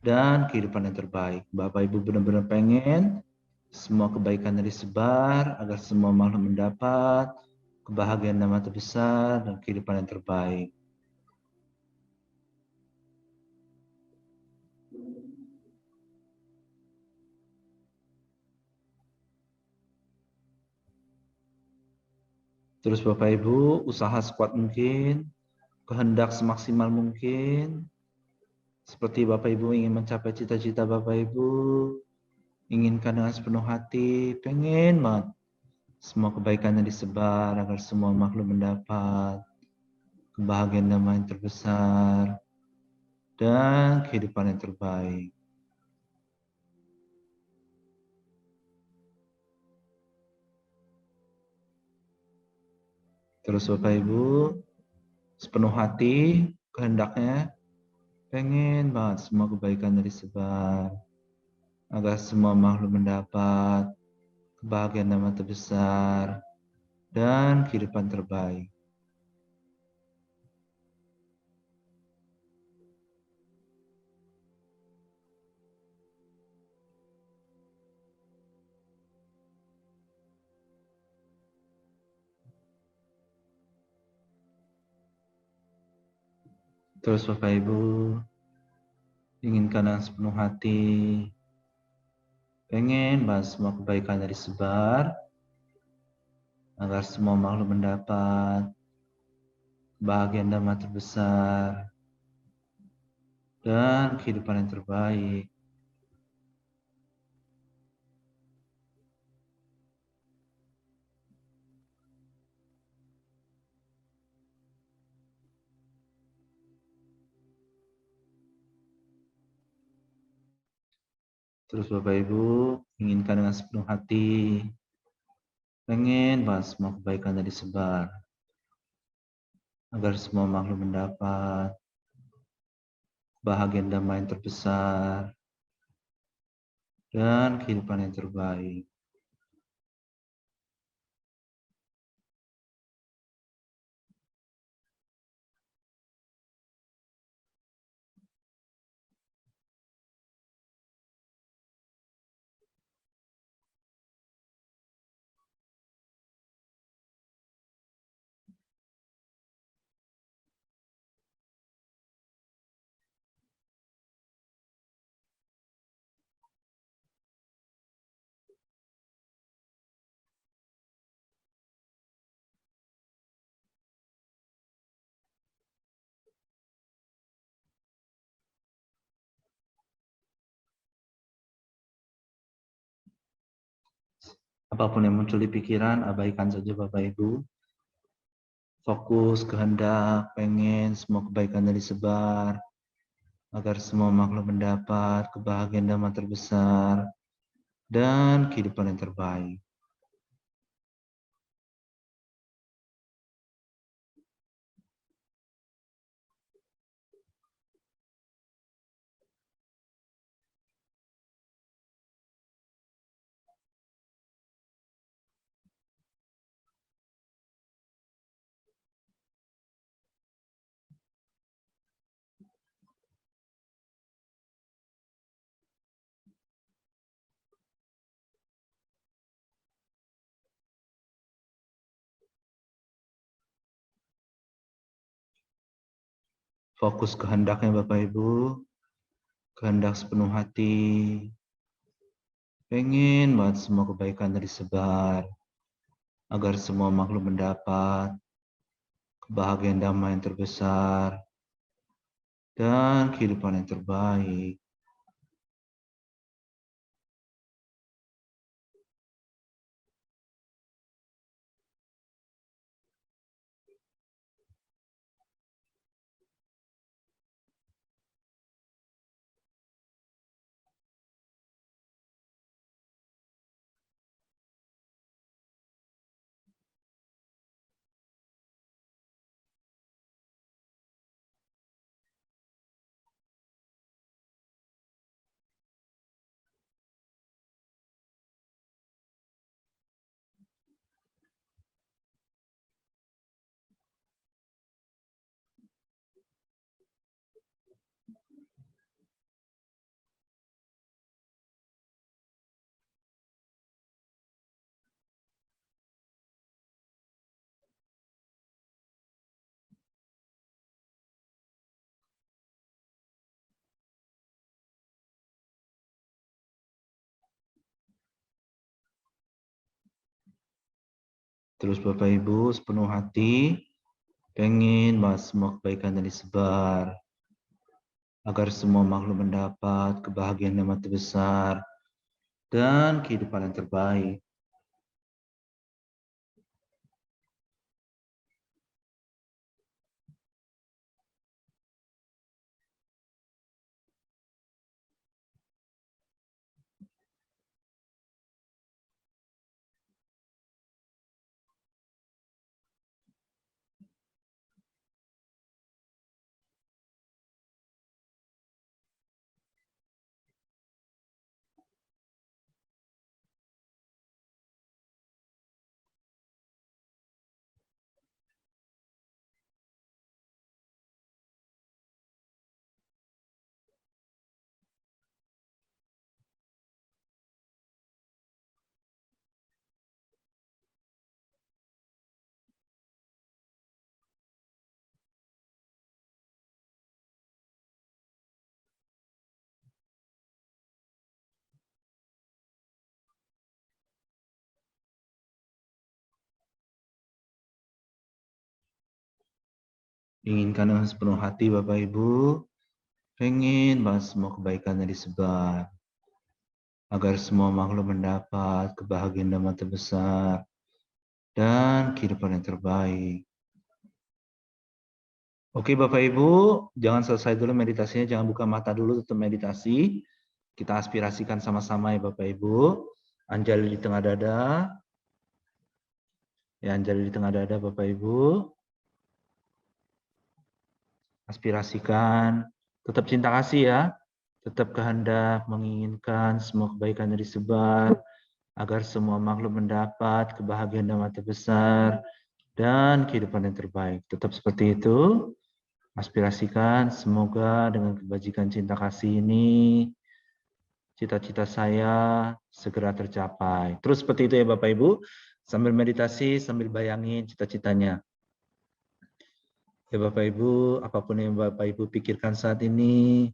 dan kehidupan yang terbaik. Bapak Ibu benar-benar pengen semua kebaikan tadi disebar, agar semua makhluk mendapat kebahagiaan damai terbesar dan kehidupan yang terbaik. Terus Bapak Ibu usaha sekuat mungkin, kehendak semaksimal mungkin, seperti Bapak Ibu ingin mencapai cita-cita Bapak Ibu, inginkan dengan sepenuh hati, pengen banget semua kebaikannya disebar agar semua makhluk mendapat kebahagiaan damai yang terbesar dan kehidupan yang terbaik. Terus Bapak Ibu sepenuh hati kehendaknya pengen banget semua kebaikan disebar agar semua makhluk mendapat kebahagiaan damai terbesar dan kehidupan terbaik. Terus Bapak Ibu inginkan dengan sepenuh hati, pengen banget semua kebaikan disebar agar semua makhluk mendapat kebahagiaan damai terbesar dan kehidupan yang terbaik. Terus Bapak Ibu inginkan dengan sepenuh hati, pengen banget semua kebaikan disebar agar semua makhluk mendapat kebahagiaan damai yang terbesar dan kehidupan yang terbaik. Apapun yang muncul di pikiran, abaikan saja Bapak Ibu. Fokus, kehendak, pengen semua kebaikan disebar agar semua makhluk mendapat kebahagiaan damai terbesar dan kehidupan yang terbaik. Fokus kehendaknya Bapak Ibu, kehendak sepenuh hati, pengen banget semua kebaikan disebar agar semua makhluk mendapat kebahagiaan damai yang terbesar dan kehidupan yang terbaik. Terus Bapak Ibu sepenuh hati pengen bahwa semua kebaikan yang disebar, agar semua makhluk mendapat kebahagiaan yang mati besar dan kehidupan yang terbaik. Inginkan dengan sepenuh hati Bapak Ibu, pengen bahwa semua kebaikan yang disebar, agar semua makhluk mendapat kebahagiaan yang mati besar dan kehidupan yang terbaik. Oke Bapak Ibu, jangan selesai dulu meditasinya, jangan buka mata dulu, tetap meditasi. Kita aspirasikan sama-sama ya Bapak Ibu. Anjali di tengah dada. Ya, Anjali di tengah dada Bapak Ibu. Aspirasikan, tetap cinta kasih ya. Tetap kehendak menginginkan semua kebaikan yang disebar, agar semua makhluk mendapat kebahagiaan dan mati besar dan kehidupan yang terbaik. Tetap seperti itu. Aspirasikan semoga dengan kebajikan cinta kasih ini cita-cita saya segera tercapai. Terus seperti itu ya Bapak Ibu, sambil meditasi, sambil bayangin cita-citanya. Ya Bapak Ibu, apapun yang Bapak Ibu pikirkan saat ini,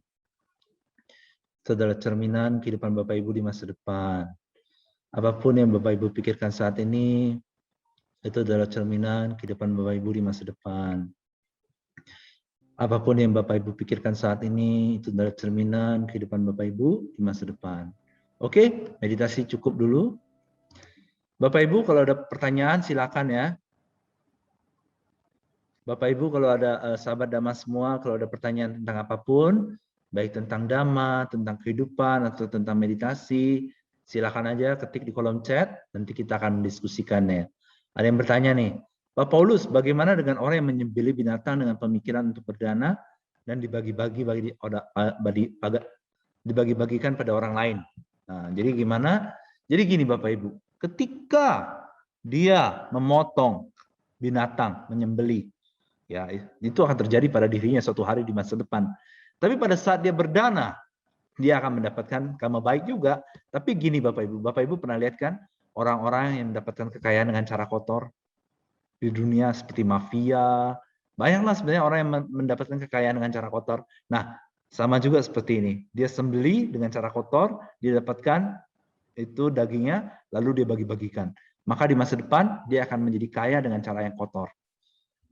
itu adalah cerminan kehidupan Bapak Ibu di masa depan. Apapun yang Bapak Ibu pikirkan saat ini, itu adalah cerminan kehidupan Bapak Ibu di masa depan. Apapun yang Bapak Ibu pikirkan saat ini, itu adalah cerminan kehidupan Bapak Ibu di masa depan. Oke, meditasi cukup dulu. Bapak Ibu kalau ada pertanyaan silakan ya. Bapak Ibu kalau ada sahabat Dhamma semua, kalau ada pertanyaan tentang apapun, baik tentang Dhamma, tentang kehidupan, atau tentang meditasi, silakan aja ketik di kolom chat, nanti kita akan mendiskusikannya. Ada yang bertanya nih, Pak Paulus, bagaimana dengan orang yang menyembelih binatang dengan pemikiran untuk berdana dan dibagi-bagikan pada orang lain? Nah, jadi gimana? Jadi gini Bapak Ibu, ketika dia memotong binatang, menyembelih, ya itu akan terjadi pada dirinya suatu hari di masa depan. Tapi pada saat dia berdana, dia akan mendapatkan karma baik juga. Tapi gini Bapak Ibu pernah lihat kan orang-orang yang mendapatkan kekayaan dengan cara kotor di dunia seperti mafia, banyaklah sebenarnya orang yang mendapatkan kekayaan dengan cara kotor. Nah, sama juga seperti ini. Dia sembeli dengan cara kotor, dia dapatkan itu dagingnya, lalu dia bagi-bagikan. Maka di masa depan dia akan menjadi kaya dengan cara yang kotor.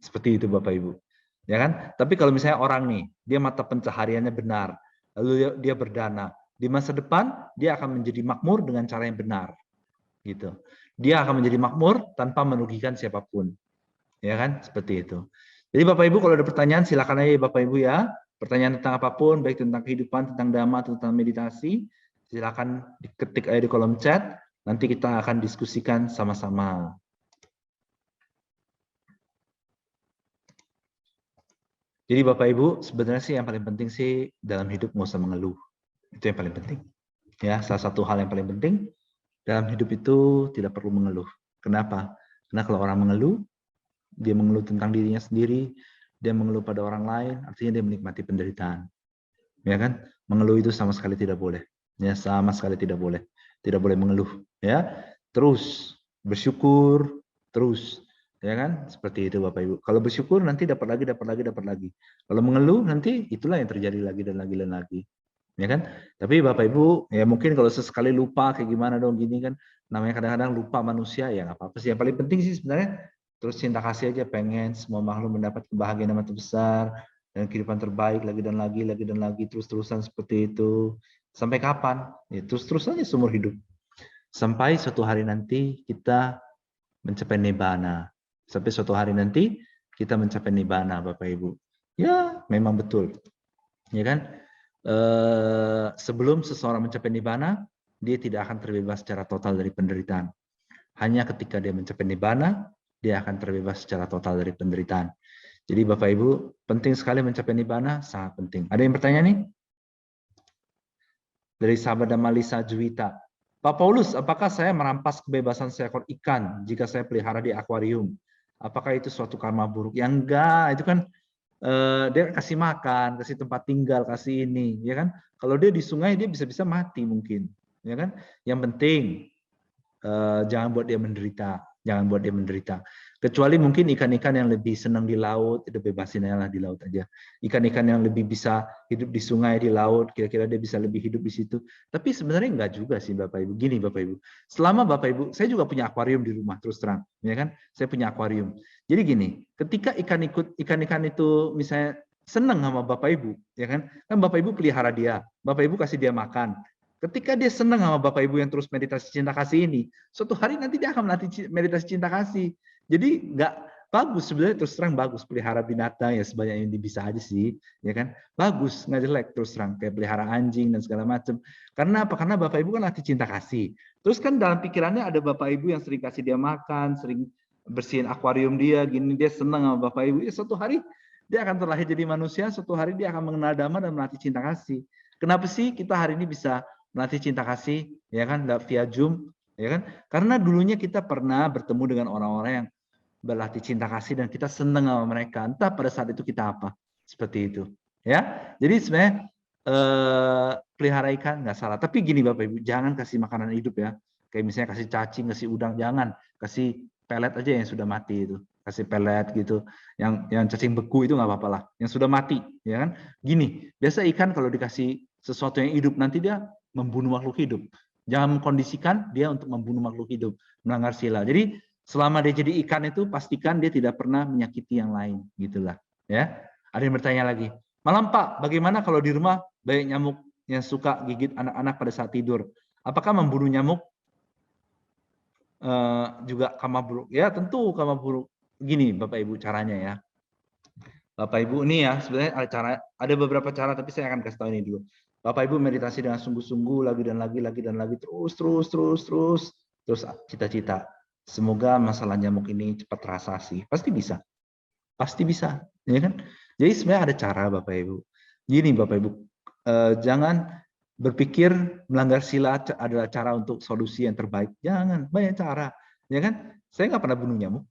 Seperti itu Bapak Ibu. Ya kan? Tapi kalau misalnya orang nih, dia mata pencahariannya benar, lalu dia berdana, di masa depan dia akan menjadi makmur dengan cara yang benar. Gitu. Dia akan menjadi makmur tanpa merugikan siapapun. Ya kan? Seperti itu. Jadi Bapak Ibu kalau ada pertanyaan silakan aja Bapak Ibu ya. Pertanyaan tentang apapun, baik tentang kehidupan, tentang dhamma, tentang meditasi, silakan diketik aja di kolom chat. Nanti kita akan diskusikan sama-sama. Jadi Bapak Ibu, sebenarnya sih yang paling penting sih dalam hidup nggak usah mengeluh. Itu yang paling penting. Ya, salah satu hal yang paling penting dalam hidup itu tidak perlu mengeluh. Kenapa? Karena kalau orang mengeluh, dia mengeluh tentang dirinya sendiri, dia mengeluh pada orang lain, artinya dia menikmati penderitaan. Ya kan? Mengeluh itu sama sekali tidak boleh. Ya, sama sekali tidak boleh. Tidak boleh mengeluh, ya. Terus bersyukur, terus ya kan? Seperti itu Bapak Ibu. Kalau bersyukur nanti dapat lagi. Kalau mengeluh nanti itulah yang terjadi lagi dan lagi dan lagi. Ya kan? Tapi Bapak Ibu, ya mungkin kalau sesekali lupa kayak gimana dong gini kan, namanya kadang-kadang lupa manusia, ya nggak apa-apa sih. Yang paling penting sih sebenarnya terus cinta kasih aja, pengen semua makhluk mendapat kebahagiaan yang terbesar dan kehidupan terbaik lagi dan lagi terus-terusan seperti itu. Sampai kapan? Ya, terus-terus aja seumur hidup. Sampai suatu hari nanti kita mencapai nibbana. Sampai suatu hari nanti kita mencapai nibbana, Bapak Ibu. Ya, memang betul. Ya kan? Sebelum seseorang mencapai nibbana, dia tidak akan terbebas secara total dari penderitaan. Hanya ketika dia mencapai nibbana, dia akan terbebas secara total dari penderitaan. Jadi Bapak Ibu, penting sekali mencapai nibbana, sangat penting. Ada yang bertanya nih? Dari sahabat Damalisa Juwita. Pak Paulus, apakah saya merampas kebebasan seekor ikan jika saya pelihara di akuarium? Apakah itu suatu karma buruk? Ya enggak, itu kan dia kasih makan, kasih tempat tinggal, kasih ini, ya kan? Kalau dia di sungai dia bisa-bisa mati mungkin, ya kan? Yang penting jangan buat dia menderita, jangan buat dia menderita. Kecuali mungkin ikan-ikan yang lebih senang di laut, itu bebasin aja lah di laut aja. Ikan-ikan yang lebih bisa hidup di sungai, di laut, kira-kira dia bisa lebih hidup di situ. Tapi sebenarnya enggak juga sih Bapak Ibu. Gini Bapak Ibu, selama Bapak Ibu, saya juga punya akuarium di rumah terus terang, ya kan? Saya punya akuarium. Jadi gini, ketika ikan-ikan itu misalnya senang sama Bapak Ibu, ya kan? Kan Bapak Ibu pelihara dia, Bapak Ibu kasih dia makan. Ketika dia senang sama Bapak Ibu yang terus meditasi cinta kasih ini, suatu hari nanti dia akan melatih meditasi cinta kasih. Jadi nggak bagus sebenarnya, terus terang bagus pelihara binatang ya sebanyak yang bisa aja sih, ya kan? Bagus, nggak jelek terus terang kayak pelihara anjing dan segala macam. Karena apa? Karena Bapak Ibu kan latih cinta kasih. Terus kan dalam pikirannya ada Bapak Ibu yang sering kasih dia makan, sering bersihin akuarium dia, gini dia senang sama Bapak Ibu. Ya suatu hari dia akan terlahir jadi manusia, suatu hari dia akan mengenal Dhamma dan melatih cinta kasih. Kenapa sih kita hari ini bisa melatih cinta kasih, ya kan, via Zoom, ya kan? Karena dulunya kita pernah bertemu dengan orang-orang yang berlatih cinta kasih dan kita senang sama mereka. Entah pada saat itu kita apa, seperti itu, ya. Jadi sebenarnya pelihara ikan nggak salah. Tapi gini Bapak Ibu, jangan kasih makanan hidup ya. Kayak misalnya kasih cacing, kasih udang, jangan. Kasih pelet aja yang sudah mati itu. Kasih pelet gitu. Yang cacing beku itu nggak apa-apa lah. Yang sudah mati, ya kan? Gini, biasa ikan kalau dikasih sesuatu yang hidup nanti dia membunuh makhluk hidup. Jangan mengkondisikan dia untuk membunuh makhluk hidup, melanggar sila. Jadi selama dia jadi ikan itu pastikan dia tidak pernah menyakiti yang lain, gitulah. Ya. Ada yang bertanya lagi. Malam Pak, bagaimana kalau di rumah banyak nyamuk yang suka gigit anak-anak pada saat tidur? Apakah membunuh nyamuk juga karma buruk? Ya tentu karma buruk. Gini Bapak Ibu caranya ya. Bapak Ibu ini ya sebenarnya ada beberapa cara tapi saya akan kasih tahu ini dulu. Bapak Ibu meditasi dengan sungguh-sungguh lagi dan lagi terus cita-cita. Semoga masalah nyamuk ini cepat terasasi. Pasti bisa. Pasti bisa, ya kan? Jadi sebenarnya ada cara Bapak Ibu. Gini Bapak Ibu, jangan berpikir melanggar sila adalah cara untuk solusi yang terbaik. Jangan, banyak cara. Ya kan? Saya nggak pernah bunuh nyamuk.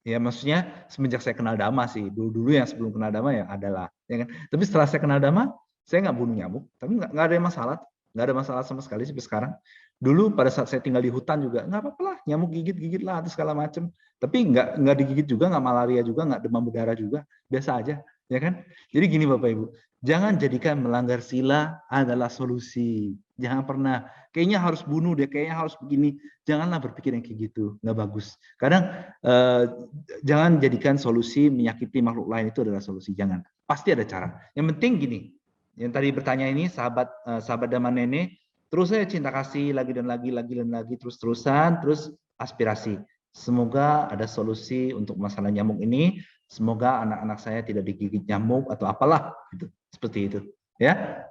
Ya maksudnya semenjak saya kenal Dhamma sih, dulu yang sebelum kenal Dhamma ya adalah, ya kan. Tapi setelah saya kenal Dhamma, saya nggak bunuh nyamuk, tapi nggak ada masalah, nggak ada masalah sama sekali sampai sekarang. Dulu pada saat saya tinggal di hutan juga nggak apa-apa lah, nyamuk gigit lah atau segala macam. Tapi nggak digigit juga, nggak malaria juga, nggak demam berdarah juga, biasa aja, ya kan. Jadi gini Bapak Ibu, jangan jadikan melanggar sila adalah solusi. Jangan pernah, kayaknya harus bunuh deh, kayaknya harus begini. Janganlah berpikir yang kayak gitu, nggak bagus. Kadang jangan jadikan solusi menyakiti makhluk lain itu adalah solusi, jangan. Pasti ada cara. Yang penting gini, yang tadi bertanya ini sahabat Dhamma Nene, terus saya cinta kasih lagi dan lagi terus-terusan, terus aspirasi. Semoga ada solusi untuk masalah nyamuk ini. Semoga anak-anak saya tidak digigit nyamuk atau apalah, gitu. Seperti itu, ya.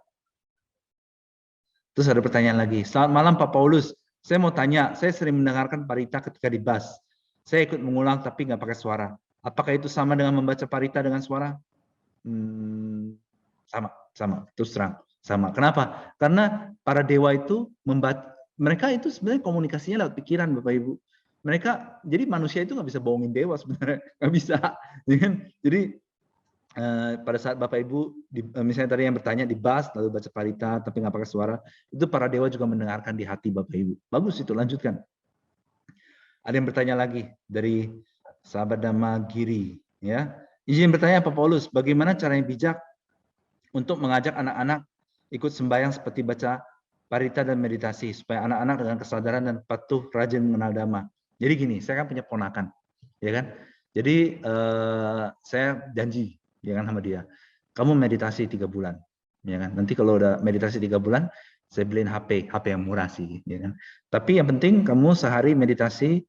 Terus ada pertanyaan lagi. Selamat malam Pak Paulus. Saya mau tanya, saya sering mendengarkan parita ketika di bus. Saya ikut mengulang tapi nggak pakai suara. Apakah itu sama dengan membaca parita dengan suara? Sama. Terus terang, sama. Kenapa? Karena para dewa itu mereka itu sebenarnya komunikasinya lewat pikiran, Bapak Ibu. Mereka, jadi manusia itu nggak bisa bohongin dewa sebenarnya, nggak bisa. Jadi pada saat Bapak Ibu misalnya tadi yang bertanya di bus lalu baca parita tapi nggak pakai suara, itu para dewa juga mendengarkan di hati Bapak Ibu. Bagus itu, lanjutkan. Ada yang bertanya lagi dari sahabat Dhamma Giri, ya. Izin bertanya Pak Paulus, bagaimana cara yang bijak untuk mengajak anak-anak ikut sembahyang seperti baca parita dan meditasi supaya anak-anak dengan kesadaran dan patuh rajin mengenal Dhamma. Jadi gini, saya kan punya ponakan, ya kan? Jadi saya janji, ya kan sama dia, kamu meditasi 3 bulan, ya kan? Nanti kalau udah meditasi 3 bulan, saya beliin HP yang murah sih, ya kan? Tapi yang penting kamu sehari meditasi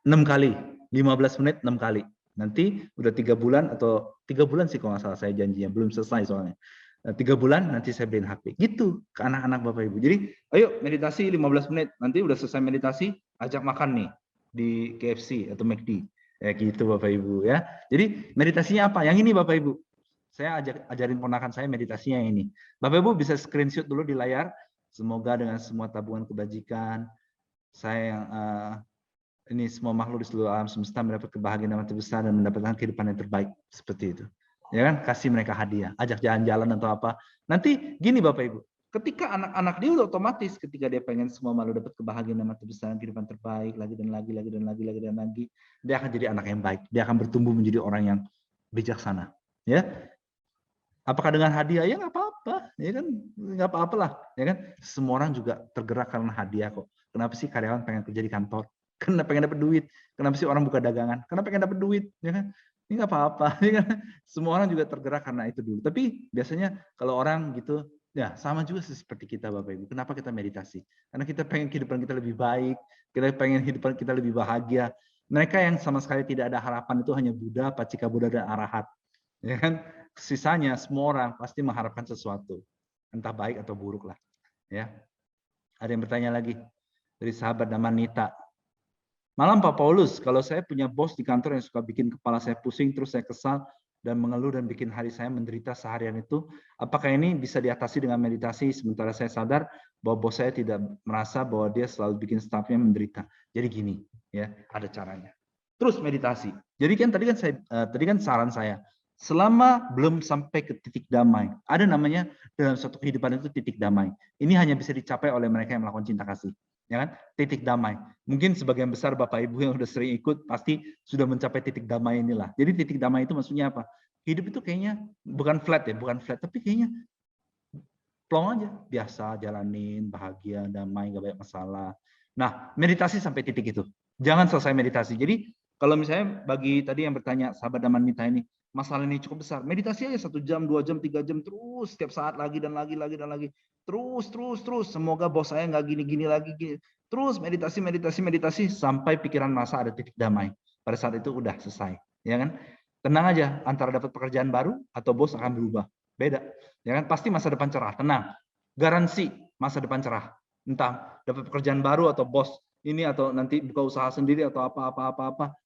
6 kali, 15 menit 6 kali. Nanti udah 3 bulan atau 3 bulan sih kalau nggak salah saya janjinya, belum selesai soalnya. 3 bulan nanti saya beliin HP. Gitu ke anak-anak Bapak Ibu. Jadi ayo meditasi 15 menit. Nanti udah selesai meditasi, ajak makan nih di KFC atau McD. Ya gitu Bapak Ibu ya. Jadi meditasinya apa? Yang ini Bapak Ibu. Saya ajarin ponakan saya meditasinya yang ini. Bapak Ibu bisa screenshot dulu di layar. Semoga dengan semua tabungan kebajikan, saya yang ini semua makhluk di seluruh alam semesta mendapat kebahagiaan yang terbesar dan mendapatkan kehidupan yang terbaik. Seperti itu. Ya kan? Kasih mereka hadiah. Ajak jalan-jalan atau apa. Nanti gini Bapak Ibu. Ketika anak-anak dia udah otomatis ketika dia pengen semua makhluk dapat kebahagiaan yang terbesar, kehidupan terbaik, lagi dan lagi, dia akan jadi anak yang baik. Dia akan bertumbuh menjadi orang yang bijaksana. Ya, apakah dengan hadiah? Ya nggak apa-apa, ya kan, nggak apa-apalah, ya kan. Semua orang juga tergerak karena hadiah kok. Kenapa sih karyawan pengen kerja di kantor? Karena pengen dapat duit. Kenapa sih orang buka dagangan? Karena pengen dapat duit, ya kan? Ini nggak apa-apa, ya kan. Semua orang juga tergerak karena itu dulu. Tapi biasanya kalau orang gitu, ya sama juga seperti kita Bapak Ibu. Kenapa kita meditasi? Karena kita pengen kehidupan kita lebih baik, kita pengen kehidupan kita lebih bahagia. Mereka yang sama sekali tidak ada harapan itu hanya Buddha, Pacika Buddha, dan Arahat. Ya kan? Sisanya semua orang pasti mengharapkan sesuatu, entah baik atau buruk lah. Ya, ada yang bertanya lagi dari sahabat nama Nita. Malam Pak Paulus, kalau saya punya bos di kantor yang suka bikin kepala saya pusing, terus saya kesal dan mengeluh dan bikin hari saya menderita seharian itu, apakah ini bisa diatasi dengan meditasi sementara saya sadar bahwa bos saya tidak merasa bahwa dia selalu bikin stafnya menderita. Jadi gini, ya, ada caranya. Terus meditasi. Jadi kan tadi kan saran saya, selama belum sampai ke titik damai, ada namanya dalam suatu kehidupan itu titik damai. Ini hanya bisa dicapai oleh mereka yang melakukan cinta kasih. Ya kan? Titik damai. Mungkin sebagian besar Bapak Ibu yang sudah sering ikut pasti sudah mencapai titik damai inilah. Jadi titik damai itu maksudnya apa? Hidup itu kayaknya bukan flat, tapi kayaknya plong aja, biasa jalanin, bahagia, damai, gak banyak masalah. Nah, meditasi sampai titik itu. Jangan selesai meditasi. Jadi kalau misalnya bagi tadi yang bertanya sahabat Daman Mita ini, masalah ini cukup besar. Meditasi aja 1 jam, 2 jam, 3 jam terus setiap saat lagi dan lagi. Terus. Semoga bos saya nggak gini-gini lagi. Terus meditasi sampai pikiran masa ada titik damai. Pada saat itu udah selesai, ya kan? Tenang aja, antara dapat pekerjaan baru atau bos akan berubah. Beda, ya kan? Pasti masa depan cerah, tenang. Garansi masa depan cerah. Entah dapat pekerjaan baru atau bos ini atau nanti buka usaha sendiri atau apa,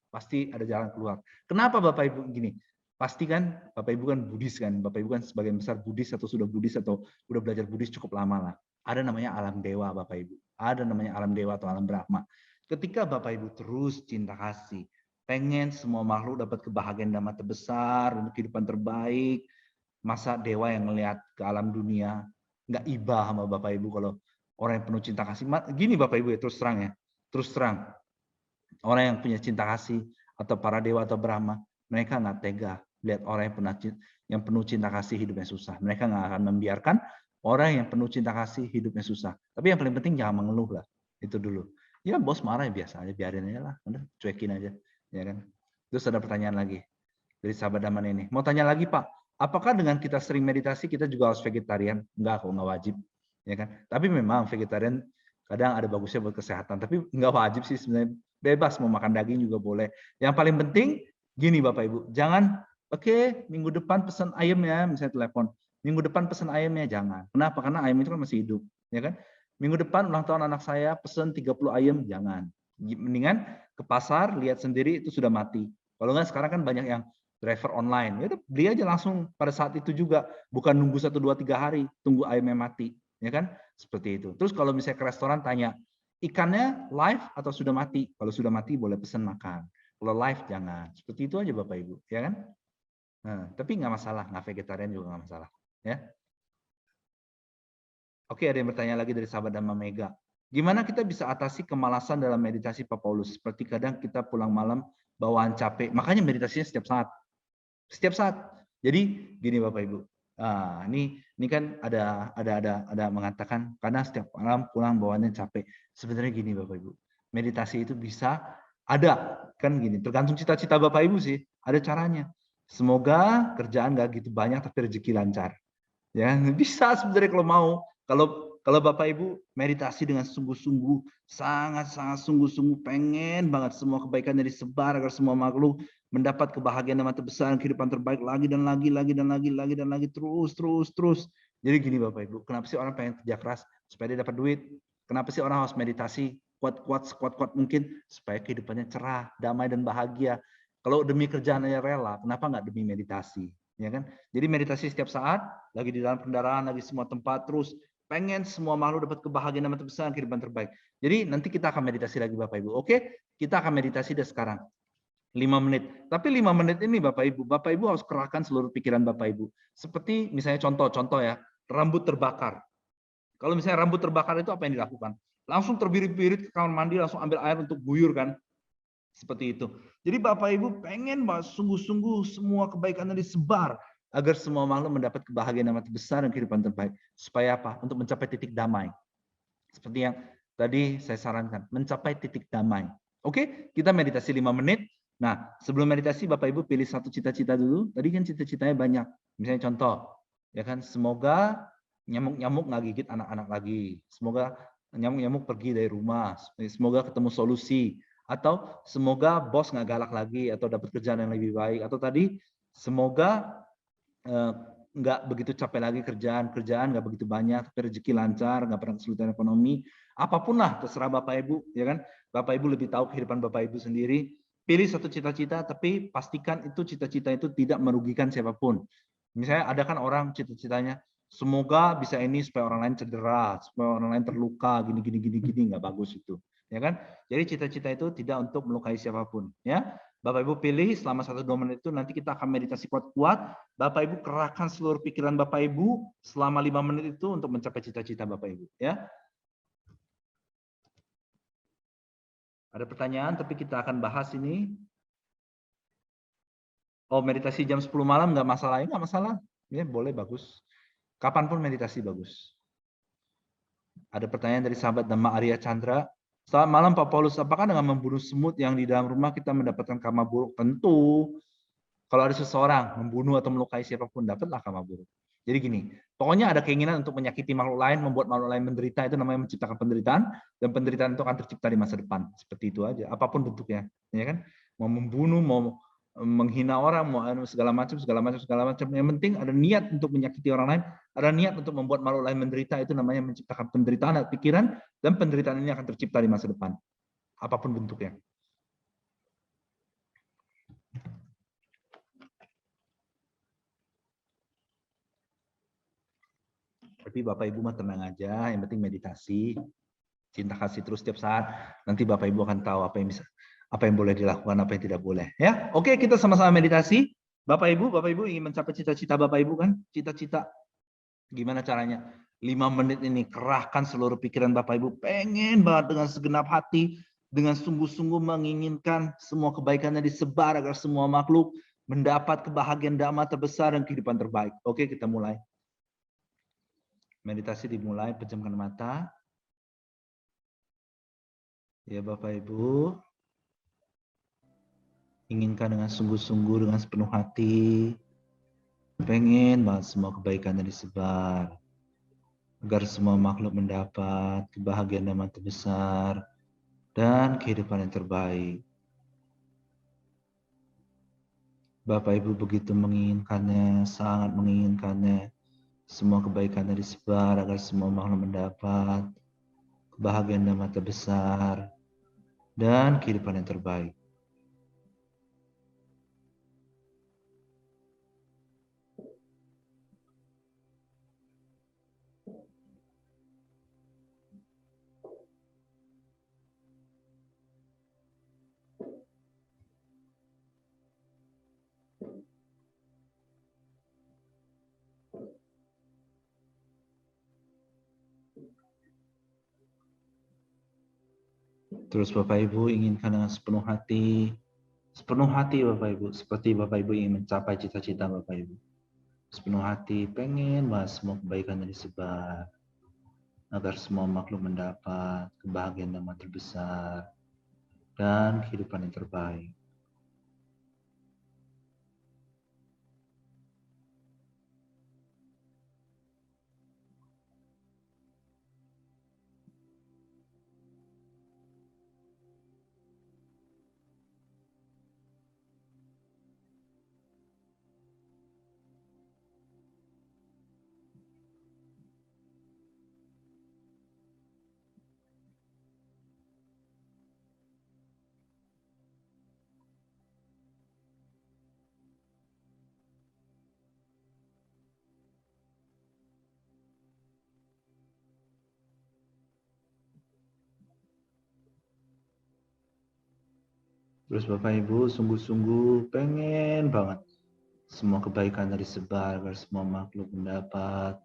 pasti ada jalan keluar. Kenapa Bapak Ibu gini? Pasti kan Bapak Ibu kan Buddhis kan, Bapak Ibu kan sebagian besar Buddhis atau sudah Buddhis atau udah belajar Buddhis cukup lama lah. Ada namanya alam dewa Bapak Ibu. Ada namanya alam dewa atau alam Brahma. Ketika Bapak Ibu terus cinta kasih, pengen semua makhluk dapat kebahagiaan Dhamma terbesar, untuk kehidupan terbaik, masa dewa yang melihat ke alam dunia nggak iba sama Bapak Ibu kalau orang yang penuh cinta kasih. Gini Bapak Ibu ya, terus terang. Orang yang punya cinta kasih atau para dewa atau Brahma, mereka nggak tega lihat orang yang penuh cinta kasih hidupnya susah. Mereka nggak akan membiarkan orang yang penuh cinta kasih hidupnya susah. Tapi yang paling penting jangan mengeluh lah. Itu dulu. Ya bos marah ya biasa aja, biarin aja lah. Udah cuekin aja. Ya kan? Terus ada pertanyaan lagi dari sahabat Daman ini. Mau tanya lagi Pak, apakah dengan kita sering meditasi kita juga harus vegetarian? Enggak kok, nggak wajib. Ya kan? Tapi memang vegetarian kadang ada bagusnya buat kesehatan. Tapi nggak wajib sih sebenarnya. Bebas mau makan daging juga boleh. Yang paling penting gini Bapak Ibu, jangan minggu depan pesan ayam ya, misalnya telepon. Minggu depan pesan ayamnya jangan. Kenapa? Karena ayam itu kan masih hidup, ya kan? Minggu depan ulang tahun anak saya pesan 30 ayam, jangan. Mendingan ke pasar lihat sendiri itu sudah mati. Kalau nggak sekarang kan banyak yang driver online. Ya udah beli aja langsung pada saat itu juga, bukan nunggu 1 2 3 hari tunggu ayamnya mati, ya kan? Seperti itu. Terus kalau misalnya ke restoran tanya, ikannya live atau sudah mati? Kalau sudah mati boleh pesan makan. Kalau live jangan. Seperti itu aja Bapak Ibu, ya kan? Nah, tapi nggak masalah, nggak vegetarian juga nggak masalah, ya. Oke, ada yang bertanya lagi dari sahabat Dhamma Mega. Gimana kita bisa atasi kemalasan dalam meditasi Pak Paulus? Seperti kadang kita pulang malam bawaan capek, makanya meditasinya setiap saat. Setiap saat. Jadi gini Bapak Ibu, Ini kan ada mengatakan karena setiap malam pulang bawaannya capek. Sebenarnya gini Bapak Ibu, meditasi itu bisa ada kan gini, tergantung cita-cita Bapak Ibu sih, ada caranya. Semoga kerjaan nggak gitu banyak tapi rezeki lancar. Ya, bisa sebenarnya kalau mau. Kalau Bapak Ibu meditasi dengan sungguh-sungguh, sangat-sangat sungguh-sungguh pengen banget semua kebaikannya disebar agar semua makhluk mendapat kebahagiaan dan mata besar, kehidupan terbaik lagi dan lagi dan lagi terus. Jadi gini Bapak Ibu, kenapa sih orang pengen kerja keras supaya dia dapat duit? Kenapa sih orang harus meditasi kuat mungkin supaya kehidupannya cerah, damai dan bahagia? Kalau demi kerjaannya rela, kenapa nggak demi meditasi? Ya kan? Jadi meditasi setiap saat, lagi di dalam kendaraan, lagi semua tempat, terus pengen semua makhluk dapat kebahagiaan dan mata besar, kehidupan terbaik. Jadi nanti kita akan meditasi lagi Bapak Ibu. Oke, kita akan meditasi dari sekarang. 5 menit. Tapi 5 menit ini Bapak Ibu harus kerahkan seluruh pikiran Bapak Ibu. Seperti misalnya contoh ya, rambut terbakar. Kalau misalnya rambut terbakar itu apa yang dilakukan? Langsung terbirit-birit ke kamar mandi, langsung ambil air untuk guyur kan? Seperti itu. Jadi Bapak Ibu pengen sungguh-sungguh semua kebaikannya disebar agar semua makhluk mendapat kebahagiaan yang besar dan kehidupan terbaik. Supaya apa? Untuk mencapai titik damai. Seperti yang tadi saya sarankan, mencapai titik damai. Oke, kita meditasi 5 menit. Nah, sebelum meditasi Bapak Ibu pilih satu cita-cita dulu. Tadi kan cita-citanya banyak. Misalnya contoh, ya kan, semoga nyamuk-nyamuk nggak gigit anak-anak lagi. Semoga nyamuk-nyamuk pergi dari rumah. Semoga ketemu solusi. Atau semoga bos nggak galak lagi atau dapat kerjaan yang lebih baik. Atau tadi semoga nggak begitu capek lagi kerjaan nggak begitu banyak, tapi rezeki lancar, nggak pernah kesulitan ekonomi. Apapun lah, terserah Bapak Ibu, ya kan? Bapak Ibu lebih tahu kehidupan Bapak Ibu sendiri. Pilih satu cita-cita, tapi pastikan itu cita-cita itu tidak merugikan siapapun. Misalnya ada kan orang cita-citanya, semoga bisa ini supaya orang lain cedera, supaya orang lain terluka, gini, nggak bagus itu, ya kan? Jadi cita-cita itu tidak untuk melukai siapapun, ya. Bapak Ibu pilih selama 1-2 menit itu, nanti kita akan meditasi kuat-kuat. Bapak Ibu kerahkan seluruh pikiran Bapak Ibu selama 5 menit itu untuk mencapai cita-cita Bapak Ibu, ya. Ada pertanyaan tapi kita akan bahas ini. Oh, meditasi jam 10 malam nggak masalah, nggak masalah. Ya, boleh, bagus. Kapanpun meditasi bagus. Ada pertanyaan dari sahabat nama Arya Chandra. Selamat malam Pak Paulus, apakah dengan membunuh semut yang di dalam rumah kita mendapatkan karma buruk? Tentu. Kalau ada seseorang membunuh atau melukai siapapun, dapatlah karma buruk. Jadi gini, pokoknya ada keinginan untuk menyakiti makhluk lain, membuat makhluk lain menderita, itu namanya menciptakan penderitaan, dan penderitaan itu akan tercipta di masa depan. Seperti itu aja, apapun bentuknya, ya kan? Mau membunuh, mau menghina orang, mau segala macam. Yang penting ada niat untuk menyakiti orang lain, ada niat untuk membuat makhluk lain menderita, itu namanya menciptakan penderitaan dan pikiran, dan penderitaan ini akan tercipta di masa depan. Apapun bentuknya. Tapi Bapak Ibu mah tenang aja, yang penting meditasi, cinta kasih terus setiap saat. Nanti Bapak Ibu akan tahu apa yang boleh dilakukan, apa yang tidak boleh. Ya, oke, kita sama-sama meditasi. Bapak Ibu ingin mencapai cita-cita Bapak Ibu kan? Cita-cita. Gimana caranya? 5 menit ini kerahkan seluruh pikiran Bapak Ibu, pengen banget dengan segenap hati, dengan sungguh-sungguh menginginkan semua kebaikannya disebar agar semua makhluk mendapat kebahagiaan damai terbesar dan kehidupan terbaik. Oke, kita mulai. Meditasi dimulai, pejamkan mata. Ya Bapak Ibu, inginkan dengan sungguh-sungguh, dengan sepenuh hati, pengen banget semua kebaikannya disebar, agar semua makhluk mendapat kebahagiaan yang terbesar dan kehidupan yang terbaik. Bapak Ibu begitu menginginkannya, sangat menginginkannya, semua kebaikannya disebar agar semua makhluk mendapat kebahagiaan yang terbesar dan kehidupan yang terbaik. Terus Bapak Ibu inginkan dengan sepenuh hati Bapak Ibu, seperti Bapak Ibu ingin mencapai cita-cita Bapak Ibu. sepenuh hati pengen bahas semua kebaikan yang disebar, agar semua makhluk mendapat kebahagiaan yang terbesar dan kehidupan yang terbaik. Terus Bapak Ibu sungguh-sungguh pengen banget semua kebaikan dari disebar agar semua makhluk mendapat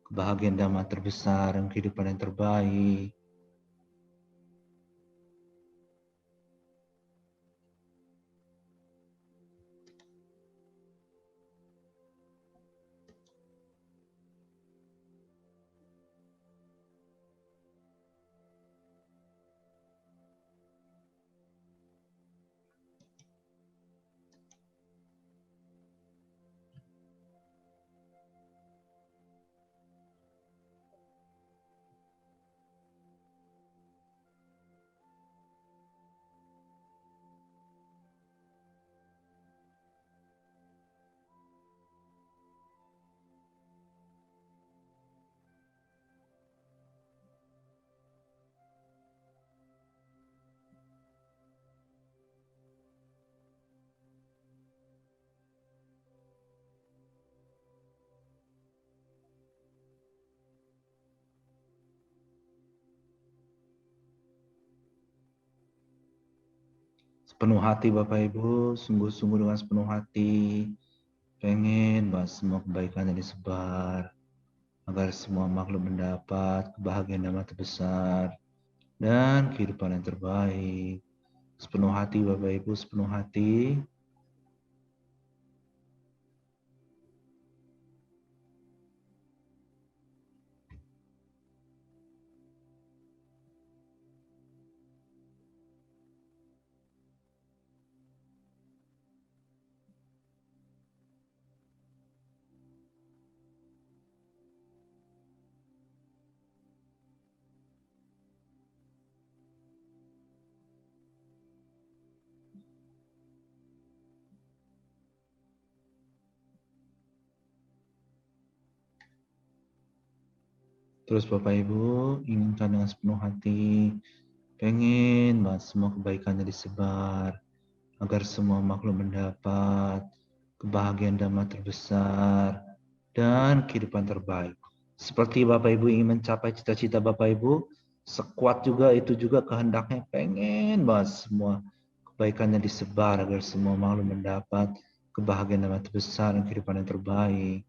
kebahagiaan damai terbesar dan kehidupan yang terbaik. Sepenuh hati Bapak Ibu, sungguh-sungguh dengan sepenuh hati, pengen bahwa semua kebaikan yang disebar, agar semua makhluk mendapat kebahagiaan damai terbesar dan kehidupan yang terbaik. Sepenuh hati Bapak Ibu, sepenuh hati. Terus Bapak Ibu inginkan dengan sepenuh hati, pengen banget semua kebaikannya disebar, agar semua makhluk mendapat kebahagiaan damai terbesar dan kehidupan terbaik. Seperti Bapak Ibu ingin mencapai cita-cita Bapak Ibu, sekuat juga itu juga kehendaknya pengen banget semua kebaikannya disebar agar semua makhluk mendapat kebahagiaan damai terbesar dan kehidupan yang terbaik.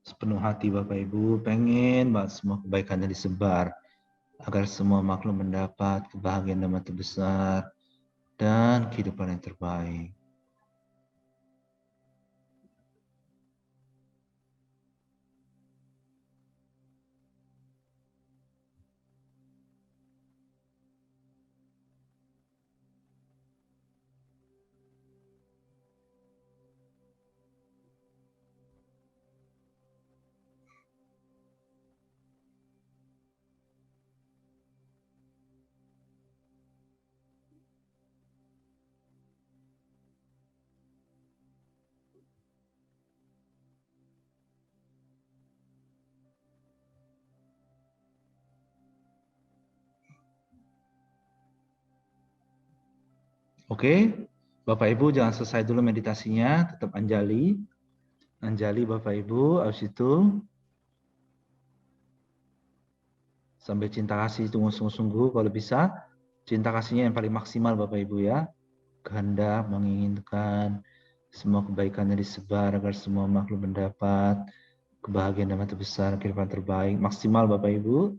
Sepenuh hati Bapak Ibu pengen banget semua kebaikannya disebar agar semua makhluk mendapat kebahagiaan damai terbesar dan kehidupan yang terbaik. Oke, Bapak Ibu jangan selesai dulu meditasinya, tetap Anjali. Anjali Bapak Ibu, habis itu sampai cinta kasih tunggu sungguh-sungguh kalau bisa. Cinta kasihnya yang paling maksimal Bapak Ibu ya. Kehendak menginginkan semua kebaikannya disebar agar semua makhluk mendapat kebahagiaan dan terbesar, kehidupan terbaik. Maksimal Bapak Ibu.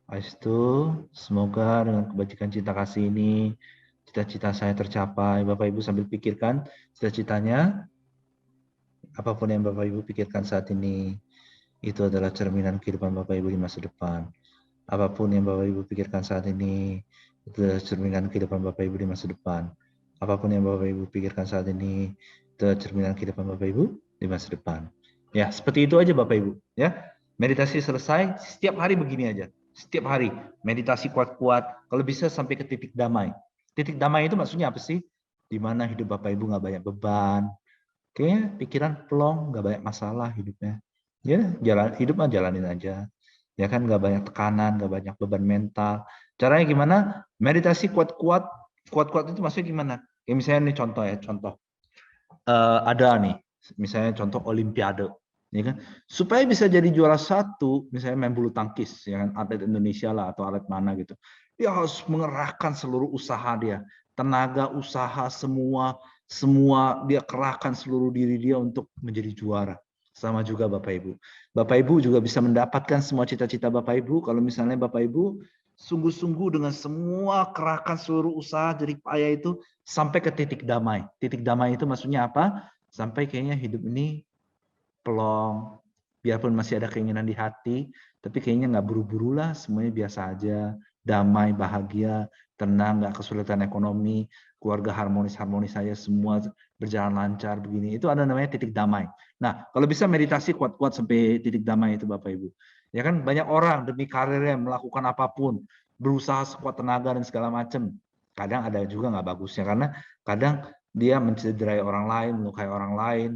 Habis itu semoga dengan kebajikan cinta kasih ini cita-cita saya tercapai. Bapak Ibu sambil pikirkan cita-citanya. Apapun yang Bapak Ibu pikirkan saat ini, itu adalah cerminan kehidupan Bapak Ibu di masa depan. Apapun yang Bapak Ibu pikirkan saat ini, itu adalah cerminan kehidupan Bapak Ibu di masa depan. Apapun yang Bapak Ibu pikirkan saat ini, itu adalah cerminan kehidupan Bapak Ibu di masa depan. Ya, seperti itu aja Bapak Ibu. Ya, meditasi selesai, setiap hari begini aja. Setiap hari, meditasi kuat-kuat, kalau bisa sampai ke titik damai. Titik damai itu maksudnya apa sih? Di mana hidup Bapak Ibu nggak banyak beban, kayaknya pikiran plong, nggak banyak masalah hidupnya. Ya, jalan hidup mah jalanin aja. Ya kan, nggak banyak tekanan, nggak banyak beban mental. Caranya gimana? Meditasi kuat-kuat. Kuat-kuat itu maksudnya gimana? Ya misalnya nih contoh ya, contoh. Ada nih, misalnya contoh Olimpiade. Ya kan? Supaya bisa jadi juara satu, misalnya main bulu tangkis, ya kan, atlet Indonesia lah atau atlet mana gitu. Dia harus mengerahkan seluruh usaha dia, tenaga usaha semua dia kerahkan seluruh diri dia untuk menjadi juara. Sama juga Bapak Ibu. Bapak Ibu juga bisa mendapatkan semua cita-cita Bapak Ibu kalau misalnya Bapak Ibu sungguh-sungguh dengan semua kerahkan seluruh usaha jerih payah itu sampai ke titik damai. Titik damai itu maksudnya apa? Sampai kayaknya hidup ini pelong, biarpun masih ada keinginan di hati, tapi kayaknya nggak buru-buru lah, semuanya biasa aja, damai, bahagia, tenang, nggak kesulitan ekonomi, keluarga harmonis-harmonis saja, semua berjalan lancar begini. Itu ada namanya titik damai. Nah, kalau bisa meditasi kuat-kuat sampai titik damai itu Bapak Ibu. Ya kan banyak orang demi karirnya melakukan apapun, berusaha sekuat tenaga dan segala macam. Kadang ada juga nggak bagusnya karena kadang dia mencederai orang lain, melukai orang lain,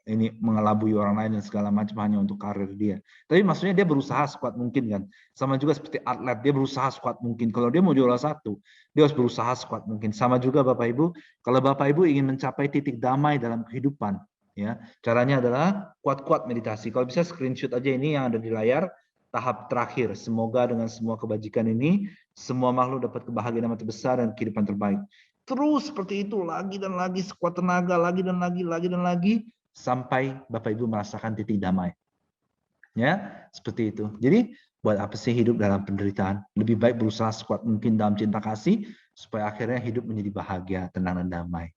ini mengelabui orang lain dan segala macam hanya untuk karir dia. Tapi maksudnya dia berusaha sekuat mungkin kan. Sama juga seperti atlet, dia berusaha sekuat mungkin. Kalau dia mau juara satu, dia harus berusaha sekuat mungkin. Sama juga Bapak Ibu, kalau Bapak Ibu ingin mencapai titik damai dalam kehidupan, ya caranya adalah kuat-kuat meditasi. Kalau bisa screenshot aja ini yang ada di layar, tahap terakhir. Semoga dengan semua kebajikan ini, semua makhluk dapat kebahagiaan yang terbesar dan kehidupan terbaik. Terus seperti itu lagi dan lagi sekuat tenaga, lagi dan lagi sampai Bapak Ibu merasakan titik damai. Ya, seperti itu. Jadi, buat apa sih hidup dalam penderitaan? Lebih baik berusaha sekuat mungkin dalam cinta kasih supaya akhirnya hidup menjadi bahagia, tenang dan damai.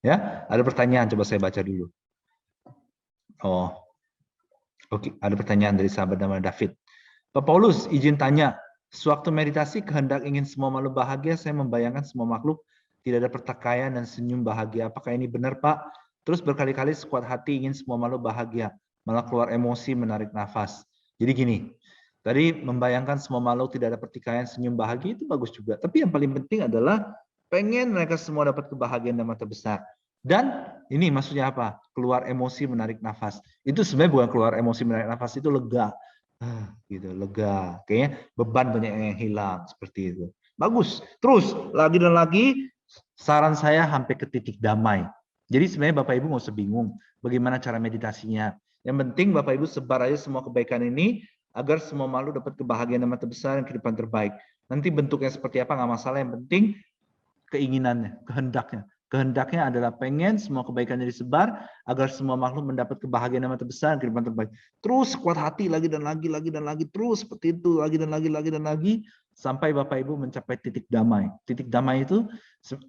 Ya, ada pertanyaan coba saya baca dulu. Oh. Oke, ada pertanyaan dari sahabat namanya David. Pak Paulus, izin tanya. Sewaktu meditasi kehendak ingin semua makhluk bahagia, saya membayangkan semua makhluk tidak ada pertikaian dan senyum bahagia. Apakah ini benar, Pak? Terus berkali-kali sekuat hati ingin semua makhluk bahagia, malah keluar emosi menarik nafas. Jadi gini, tadi membayangkan semua makhluk tidak ada pertikaian, senyum bahagia itu bagus juga. Tapi yang paling penting adalah pengen mereka semua dapat kebahagiaan dan mata besar. Dan ini maksudnya apa? Keluar emosi menarik nafas. Itu sebenarnya bukan keluar emosi menarik nafas, itu lega. Gitu, lega. Kayaknya beban banyak yang hilang seperti itu. Bagus. Terus lagi dan lagi saran saya sampai ke titik damai. Jadi sebenarnya Bapak Ibu nggak usah bingung bagaimana cara meditasinya. Yang penting Bapak Ibu sebar aja semua kebaikan ini agar semua makhluk dapat kebahagiaan dan mata besar dan kehidupan terbaik. Nanti bentuknya seperti apa nggak masalah. Yang penting keinginannya, kehendaknya. Kehendaknya adalah pengen semua kebaikannya disebar agar semua makhluk mendapat kebahagiaan yang terbesar, kehidupan terbaik. Terus kuat hati lagi dan lagi, terus seperti itu lagi dan lagi sampai Bapak Ibu mencapai titik damai. Titik damai itu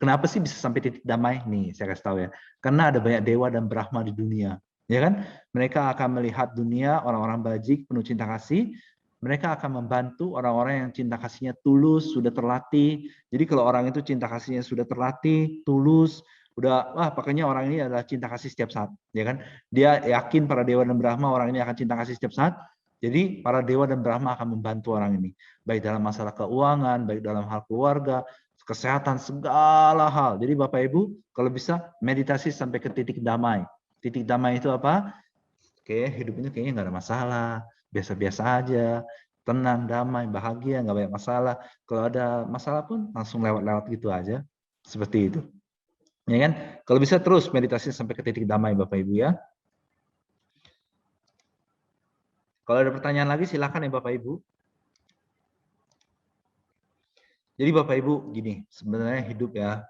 kenapa sih bisa sampai titik damai? Nih, saya kasih tahu ya. Karena ada banyak dewa dan Brahma di dunia, ya kan? Mereka akan melihat dunia orang-orang bajik penuh cinta kasih. Mereka akan membantu orang-orang yang cinta kasihnya tulus, sudah terlatih. Jadi kalau orang itu cinta kasihnya sudah terlatih, tulus, udah pokoknya orang ini adalah cinta kasih setiap saat, ya kan? Dia yakin para dewa dan Brahma orang ini akan cinta kasih setiap saat. Jadi para dewa dan Brahma akan membantu orang ini, baik dalam masalah keuangan, baik dalam hal keluarga, kesehatan, segala hal. Jadi Bapak Ibu, kalau bisa meditasi sampai ke titik damai. Titik damai itu apa? Kayak hidupnya kayaknya nggak ada masalah, biasa-biasa aja, tenang, damai, bahagia, nggak banyak masalah. Kalau ada masalah pun langsung lewat-lewat gitu aja. Seperti itu. Ya kan? Kalau bisa terus meditasi sampai ke titik damai Bapak Ibu ya. Kalau ada pertanyaan lagi silakan ya Bapak Ibu. Jadi Bapak Ibu gini, sebenarnya hidup ya,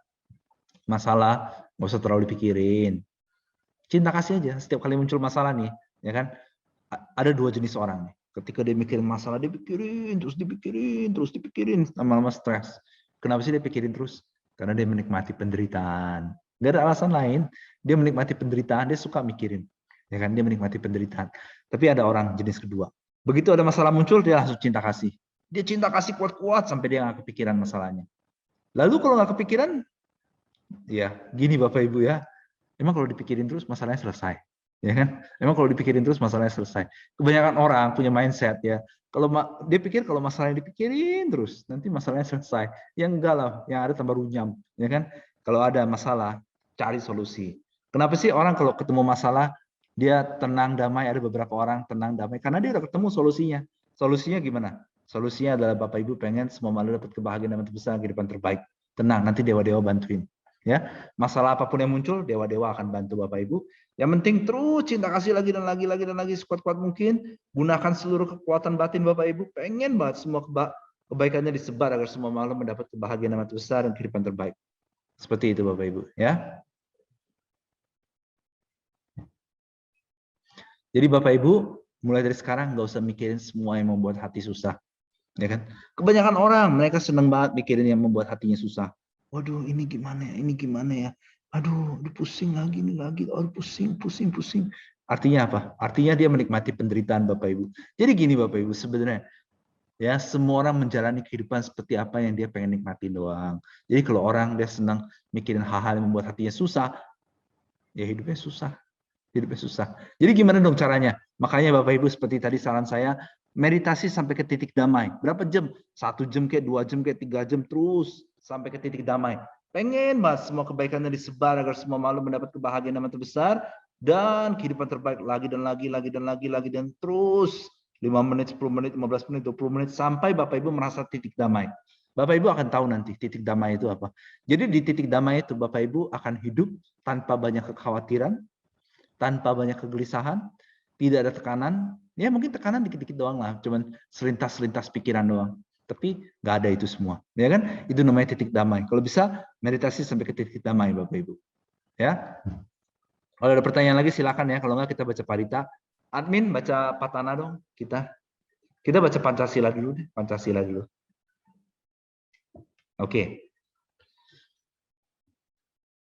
masalah nggak usah terlalu dipikirin. Cinta kasih aja. Setiap kali muncul masalah nih, ya kan? Ada dua jenis orang nih. Ketika dia mikirin masalah, dia pikirin, terus dipikirin, lama-lama stres. Kenapa sih dia pikirin terus? Karena dia menikmati penderitaan. Gak ada alasan lain. Dia menikmati penderitaan, dia suka mikirin. Ya kan? Dia menikmati penderitaan. Tapi ada orang jenis kedua. Begitu ada masalah muncul, dia langsung cinta kasih. Dia cinta kasih kuat-kuat sampai dia nggak kepikiran masalahnya. Lalu kalau nggak kepikiran, ya gini Bapak Ibu ya, emang kalau dipikirin terus masalahnya selesai, ya kan? Emang kalau dipikirin terus masalahnya selesai. Kebanyakan orang punya mindset ya, kalau dia pikir kalau masalahnya dipikirin terus, nanti masalahnya selesai. Yang enggak lah, yang ada tambah runyam, ya kan? Kalau ada masalah, cari solusi. Kenapa sih orang kalau ketemu masalah dia tenang damai? Ada beberapa orang tenang damai karena dia udah ketemu solusinya. Solusinya gimana? Solusinya adalah Bapak Ibu pengen semua makhluk dapat kebahagiaan dan terbesar, kehidupan terbaik. Tenang, nanti dewa-dewa bantuin. Ya, masalah apapun yang muncul, dewa-dewa akan bantu Bapak Ibu. Yang penting terus cinta kasih lagi dan lagi sekuat-kuat mungkin. Gunakan seluruh kekuatan batin Bapak Ibu. Pengen banget semua kebaikannya disebar agar semua makhluk mendapat kebahagiaan yang besar dan kehidupan terbaik. Seperti itu Bapak Ibu, ya. Jadi Bapak Ibu, mulai dari sekarang nggak usah mikirin semua yang membuat hati susah. Ya kan? Kebanyakan orang mereka senang banget mikirin yang membuat hatinya susah. Waduh, ini gimana ya? Ini gimana ya? Aduh, pusing lagi nih lagi. Aduh, pusing. Artinya apa? Artinya dia menikmati penderitaan Bapak Ibu. Jadi gini Bapak Ibu, sebenarnya ya semua orang menjalani kehidupan seperti apa yang dia pengen nikmatin doang. Jadi kalau orang dia senang mikirin hal-hal yang membuat hatinya susah, ya hidupnya susah. Hidupnya susah. Jadi gimana dong caranya? Makanya Bapak Ibu seperti tadi saran saya, meditasi sampai ke titik damai. Berapa jam? 1 jam kayak 2 jam kayak 3 jam terus sampai ke titik damai. Pengen mas semua kebaikannya disebar agar semua makhluk mendapat kebahagiaan yang terbesar dan kehidupan terbaik lagi dan terus 5 menit, 10 menit, 15 menit, 20 menit sampai Bapak Ibu merasa titik damai. Bapak Ibu akan tahu nanti titik damai itu apa. Jadi di titik damai itu Bapak Ibu akan hidup tanpa banyak kekhawatiran, tanpa banyak kegelisahan, tidak ada tekanan. Ya mungkin tekanan dikit-dikit doang lah, cuman selintas-selintas pikiran doang. Tapi nggak ada itu semua, ya kan? Itu namanya titik damai. Kalau bisa meditasi sampai ke titik damai, Bapak Ibu. Ya. Kalau ada pertanyaan lagi silakan ya. Kalau nggak kita baca parita. Admin baca Patana dong kita. Kita baca Pancasila dulu deh, Pancasila dulu. Oke.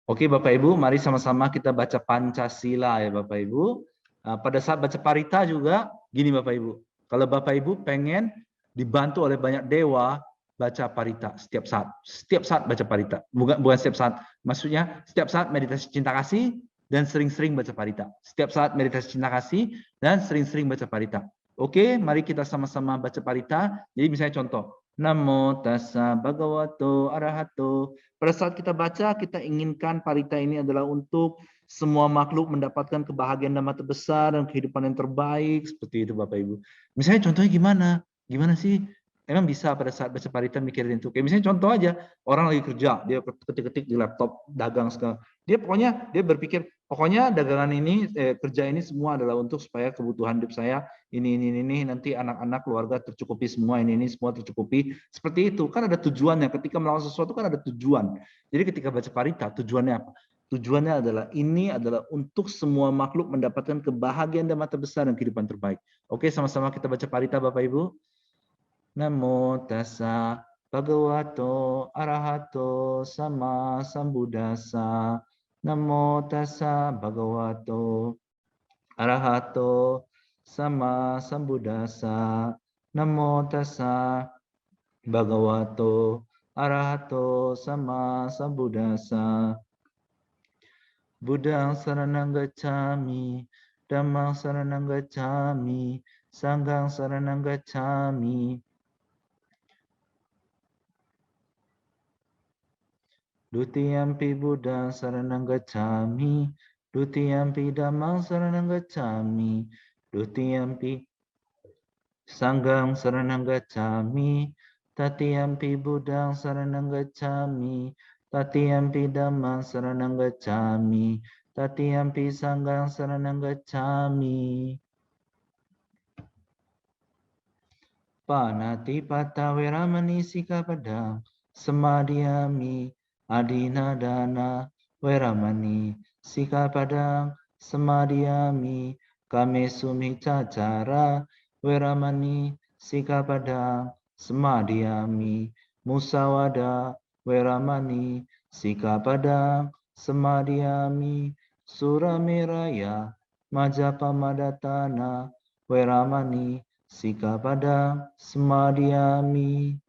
Oke Bapak Ibu, mari sama-sama kita baca Pancasila ya Bapak Ibu. Pada saat baca parita juga, gini Bapak Ibu. Kalau Bapak Ibu pengen dibantu oleh banyak dewa, baca parita setiap saat. Setiap saat baca parita. Bukan setiap saat. Maksudnya setiap saat meditasi cinta kasih dan sering-sering baca parita. Setiap saat meditasi cinta kasih dan sering-sering baca parita. Oke, mari kita sama-sama baca parita. Jadi misalnya contoh. Namo tassa bhagavato arahato. Pada saat kita baca, kita inginkan parita ini adalah untuk semua makhluk mendapatkan kebahagiaan dan terbesar dan kehidupan yang terbaik. Seperti itu Bapak Ibu. Misalnya contohnya gimana? Gimana sih? Emang bisa pada saat baca parita mikirin itu? Kayak misalnya contoh aja, orang lagi kerja, dia ketik-ketik di laptop, dagang segala. Dia pokoknya dia berpikir, pokoknya dagangan ini, kerja ini semua adalah untuk supaya kebutuhan hidup saya ini nanti anak-anak keluarga tercukupi semua, ini semua tercukupi. Seperti itu. Kan ada tujuannya. Ketika melakukan sesuatu kan ada tujuan. Jadi ketika baca parita, tujuannya apa? Tujuannya adalah ini adalah untuk semua makhluk mendapatkan kebahagiaan dan terbesar dan kehidupan terbaik. Oke, sama-sama kita baca parita Bapak Ibu. Namo tassa bhagavato arahato sama sambuddhassa. Namo tassa bhagavato arahato sama sambuddhassa. Namo tassa bhagavato arahato sama sambuddhassa. Buddhang saranang gacchami, dhammang saranang gacchami, sanghang saranang gacchami. Dutiyampi Buddhang saranang gacchami, dutiyampi dhammang saranang gacchami, dutiyampi sanghang saranang gacchami, tatiyampi Buddhang saranang gacchami, Tatiyampi dhammang saranang gacchami. Tatiyampi sanghang saranang gacchami. Panatipata weramani sikapadang samadhiyami. Adinadana weramani sikapadang samadhiyami. Kame sumicacara weramani sikapadang samadhiyami. Musawada weramani sikapadang samadhiyami. Surameraya majapamadhatana weramani sikapadang samadhiyami.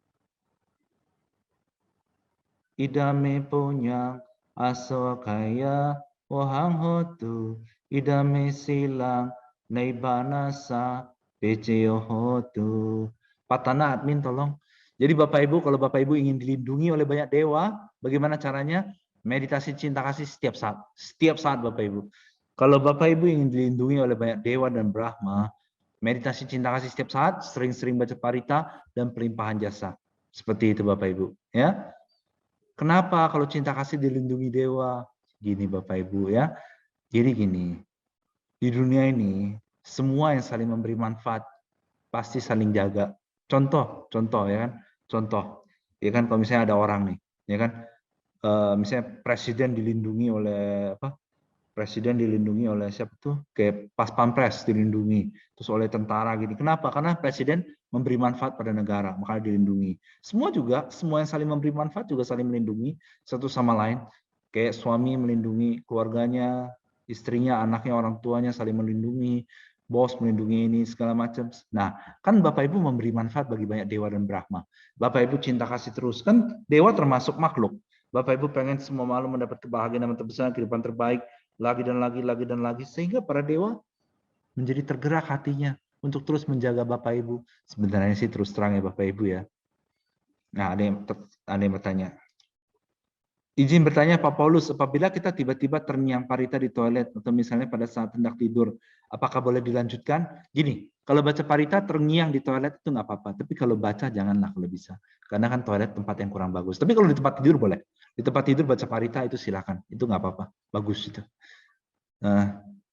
Idame punyang aswakaya wahang hotu. Idame silang naibanasa peceyo hotu. Patana admin tolong. Jadi Bapak Ibu, kalau Bapak Ibu ingin dilindungi oleh banyak dewa, bagaimana caranya? Meditasi cinta kasih setiap saat. Setiap saat Bapak Ibu. Kalau Bapak Ibu ingin dilindungi oleh banyak dewa dan Brahma, meditasi cinta kasih setiap saat, sering-sering baca parita, dan pelimpahan jasa. Seperti itu Bapak Ibu. Ya. Kenapa kalau cinta kasih dilindungi dewa? Gini Bapak Ibu ya. Jadi gini, di dunia ini semua yang saling memberi manfaat pasti saling jaga. Contoh ya kan. Contoh, ya kan kalau misalnya ada orang nih, ya kan, misalnya presiden dilindungi oleh apa? Presiden dilindungi oleh siapa tuh? Kayak pas pampres dilindungi, terus oleh tentara gini. Kenapa? Karena presiden memberi manfaat pada negara, makanya dilindungi. Semua juga, semua yang saling memberi manfaat juga saling melindungi satu sama lain. Kayak suami melindungi keluarganya, istrinya, anaknya, orang tuanya saling melindungi, bos melindungi ini segala macam. Nah, kan Bapak Ibu memberi manfaat bagi banyak dewa dan Brahma. Bapak Ibu cinta kasih terus, kan dewa termasuk makhluk. Bapak Ibu pengen semua makhluk mendapat kebahagiaan yang terbesar, kehidupan terbaik, lagi dan lagi, sehingga para dewa menjadi tergerak hatinya untuk terus menjaga Bapak Ibu. Sebenarnya sih terus terang ya Bapak Ibu ya. Nah, ada yang bertanya. Izin bertanya Pak Paulus, apabila kita tiba-tiba terngiang parita di toilet atau misalnya pada saat hendak tidur, apakah boleh dilanjutkan? Gini, kalau baca parita terngiang di toilet itu nggak apa-apa, tapi kalau baca janganlah kalau bisa. Karena kan toilet tempat yang kurang bagus. Tapi kalau di tempat tidur boleh. Di tempat tidur baca parita itu silakan, itu nggak apa-apa, bagus itu.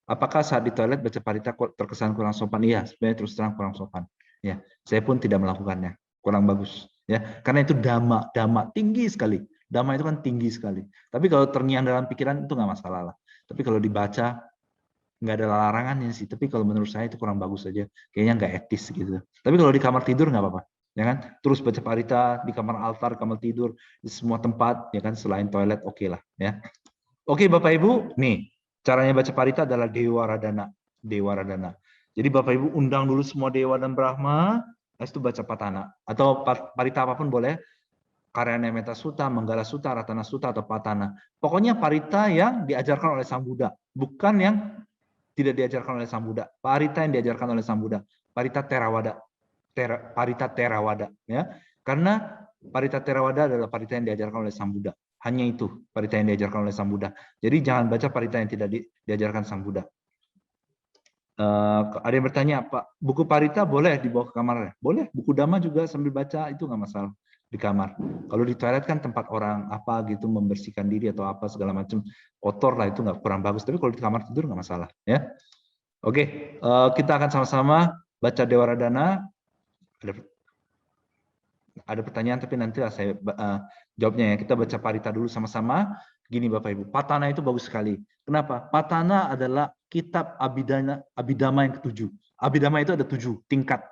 Apakah saat di toilet baca parita terkesan kurang sopan? Iya, sebenarnya terus terang kurang sopan. Ya, saya pun tidak melakukannya, kurang bagus. Ya, karena itu dhamma tinggi sekali. Dhamma itu kan tinggi sekali. Tapi kalau terngiang dalam pikiran itu nggak masalah lah. Tapi kalau dibaca nggak ada larangannya sih. Tapi kalau menurut saya itu kurang bagus saja. Kayaknya nggak etis gitu. Tapi kalau di kamar tidur nggak apa-apa. Ya kan? Terus baca parita di kamar altar, kamar tidur, di semua tempat, ya kan? Selain toilet, oke lah. Ya. Oke Bapak Ibu, nih caranya baca parita adalah Dewa Radana. Dewa Radana. Jadi Bapak Ibu undang dulu semua dewa dan Brahma, habis itu baca patana. Atau parita apapun boleh. Karyana Meta Sutta, Manggala Sutta, Ratana Sutta, atau Patana. Pokoknya parita yang diajarkan oleh Sang Buddha, bukan yang tidak diajarkan oleh Sang Buddha. Parita yang diajarkan oleh Sang Buddha. Parita Theravada. Parita Theravada. Ya. Karena parita Theravada adalah parita yang diajarkan oleh Sang Buddha. Hanya itu parita yang diajarkan oleh Sang Buddha. Jadi jangan baca parita yang tidak diajarkan Sang Buddha. Ada yang bertanya, Pak, buku parita boleh dibawa ke kamar? Boleh. Buku Dhamma juga sambil baca, itu nggak masalah di kamar. Kalau di toilet kan tempat orang apa gitu membersihkan diri atau apa segala macam kotor lah, itu nggak kurang bagus. Tapi kalau di kamar tidur nggak masalah, ya. Oke, kita akan sama-sama baca Dewa Radana. Ada pertanyaan tapi nanti lah saya jawabnya ya. Kita baca parita dulu sama-sama. Gini Bapak Ibu, Patana itu bagus sekali. Kenapa? Patana adalah kitab Abhidhamma yang ketujuh. Abhidhamma itu ada 7 tingkat.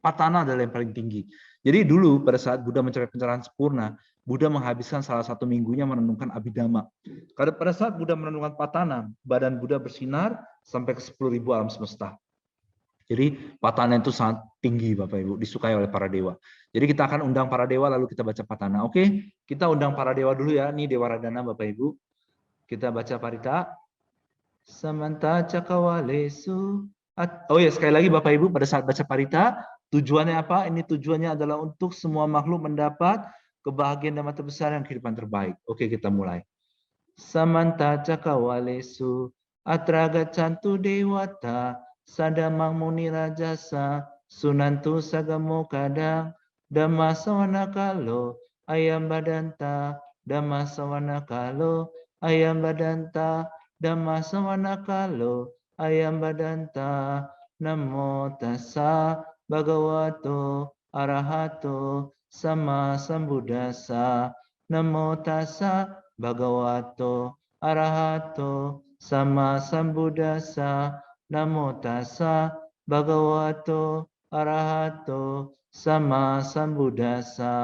Patana adalah yang paling tinggi. Jadi dulu pada saat Buddha mencapai pencerahan sempurna, Buddha menghabiskan salah satu minggunya merenungkan Abhidhamma. Karena pada saat Buddha merenungkan Patana, badan Buddha bersinar sampai ke 10.000 alam semesta. Jadi Patana itu sangat tinggi Bapak Ibu, disukai oleh para dewa. Jadi kita akan undang para dewa lalu kita baca Patana. Oke, kita undang para dewa dulu ya. Ini Dewa Radana Bapak Ibu. Kita baca parita. Samanta cakawalesu. Oh ya, sekali lagi Bapak Ibu, pada saat baca parita, tujuannya apa? Ini tujuannya adalah untuk semua makhluk mendapat kebahagiaan dan mata besar yang kehidupan terbaik. Oke, kita mulai. Samanta cakawalesu atraga cantu dewata sadamang muni rajasa sunantu sagamo kadang dhamma sawana kalo ayam badanta Dhamma sawana kalo ayam badanta. Dhamma sawana kalo ayam badanta. Namo tassa bhagavato arahato sama sambuddhassa. Namo tassa bhagavato arahato sama sambuddhassa. Namo tassa bhagavato arahato sama sambuddhassa.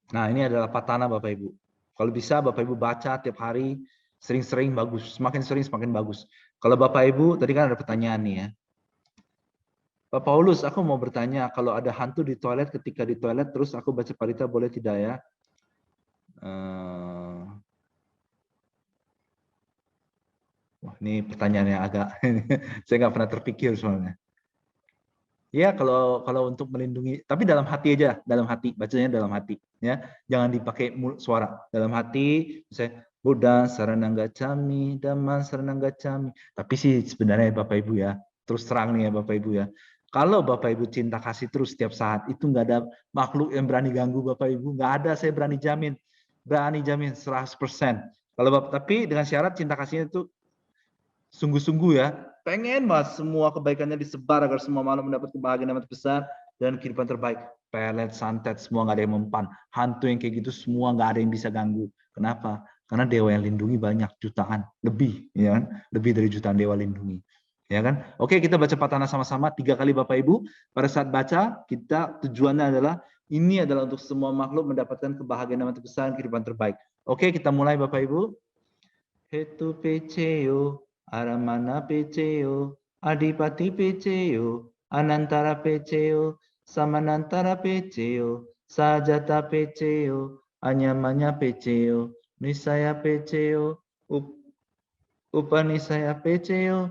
Nah, ini adalah patana Bapak Ibu. Kalau bisa Bapak Ibu baca tiap hari, sering-sering bagus. Semakin sering semakin bagus. Kalau Bapak Ibu, tadi kan ada pertanyaan nih ya. Pak Paulus, aku mau bertanya, kalau ada hantu di toilet, ketika di toilet, terus aku baca parita boleh tidak ya? Wah, ini pertanyaan yang agak, saya nggak pernah terpikir soalnya. Ya, kalau untuk melindungi, tapi dalam hati aja, dalam hati, bacanya dalam hati, ya, jangan dipakai suara, dalam hati, misalnya Buddha Saranang Gacchami, Dhamma Saranang Gacchami. Tapi sih sebenarnya Bapak Ibu ya, terus terang nih ya Bapak Ibu ya, kalau Bapak Ibu cinta kasih terus setiap saat, itu nggak ada makhluk yang berani ganggu Bapak Ibu, nggak ada, saya berani jamin 100%. Kalau Bapak, tapi dengan syarat cinta kasihnya itu sungguh-sungguh ya, pengen mas semua kebaikannya disebar agar semua makhluk mendapat kebahagiaan yang besar dan kehidupan terbaik. Pelet, santet, semua nggak ada yang mempan. Hantu yang kayak gitu semua nggak ada yang bisa ganggu. Kenapa? Karena dewa yang lindungi banyak, jutaan, lebih, ya kan? Lebih dari jutaan dewa lindungi. Ya kan? Oke, kita baca patana sama-sama 3 kali Bapak Ibu. Pada saat baca, kita tujuannya adalah ini adalah untuk semua makhluk mendapatkan kebahagiaan yang besar dan kehidupan terbaik. Oke, kita mulai Bapak Ibu. Hetu peceyo, aramana peceyo, adipati peceyo, anantara peceyo, samanantara peceyo, sajata peceyo, anyamanya peceyo, nisaya peceyo, upanisaya peceyo,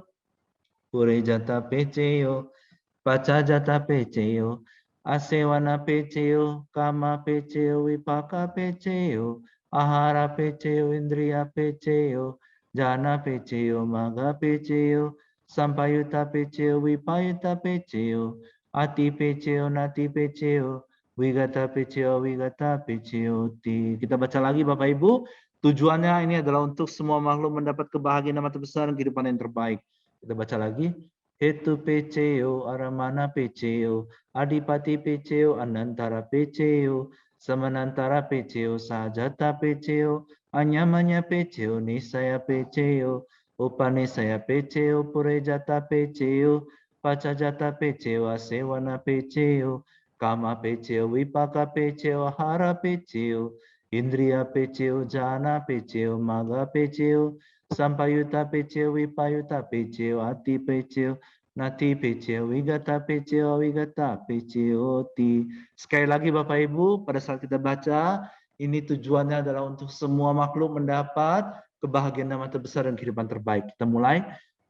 purejata peceyo, pacajata peceyo, asewana peceyo, kama peceyo, vipaka peceyo, ahara peceyo, indriya peceyo, jana peceyo, maga peceyo, sampayuta peceyo, vipayuta peceyo, ati peceyo, nati peceyo, wigata peceyo, wigata peceyo. Kita baca lagi Bapak Ibu. Tujuannya ini adalah untuk semua makhluk mendapat kebahagiaan yang terbesar dan kehidupan yang terbaik. Kita baca lagi. Hetu peceo, aramana peceo, adipati peceo, anantara peceo, samanantara peceo, sajata peceo, anyamanya peceo, nisaya peceo, upanisaya peceo, purejata peceo, pacajata peceo, asewana peceo, kama peceo, vipaka peceo, hara peceo, indriya peceo, jana peceo, maga peceo, sampayuta peceo, vipayuta peceo, ati peceo, nati peceo, wigata peceo, wigata peceo, ti. Sekali lagi Bapak Ibu, pada saat kita baca, ini tujuannya adalah untuk semua makhluk mendapat kebahagiaan yang terbesar dan kehidupan terbaik. Kita mulai.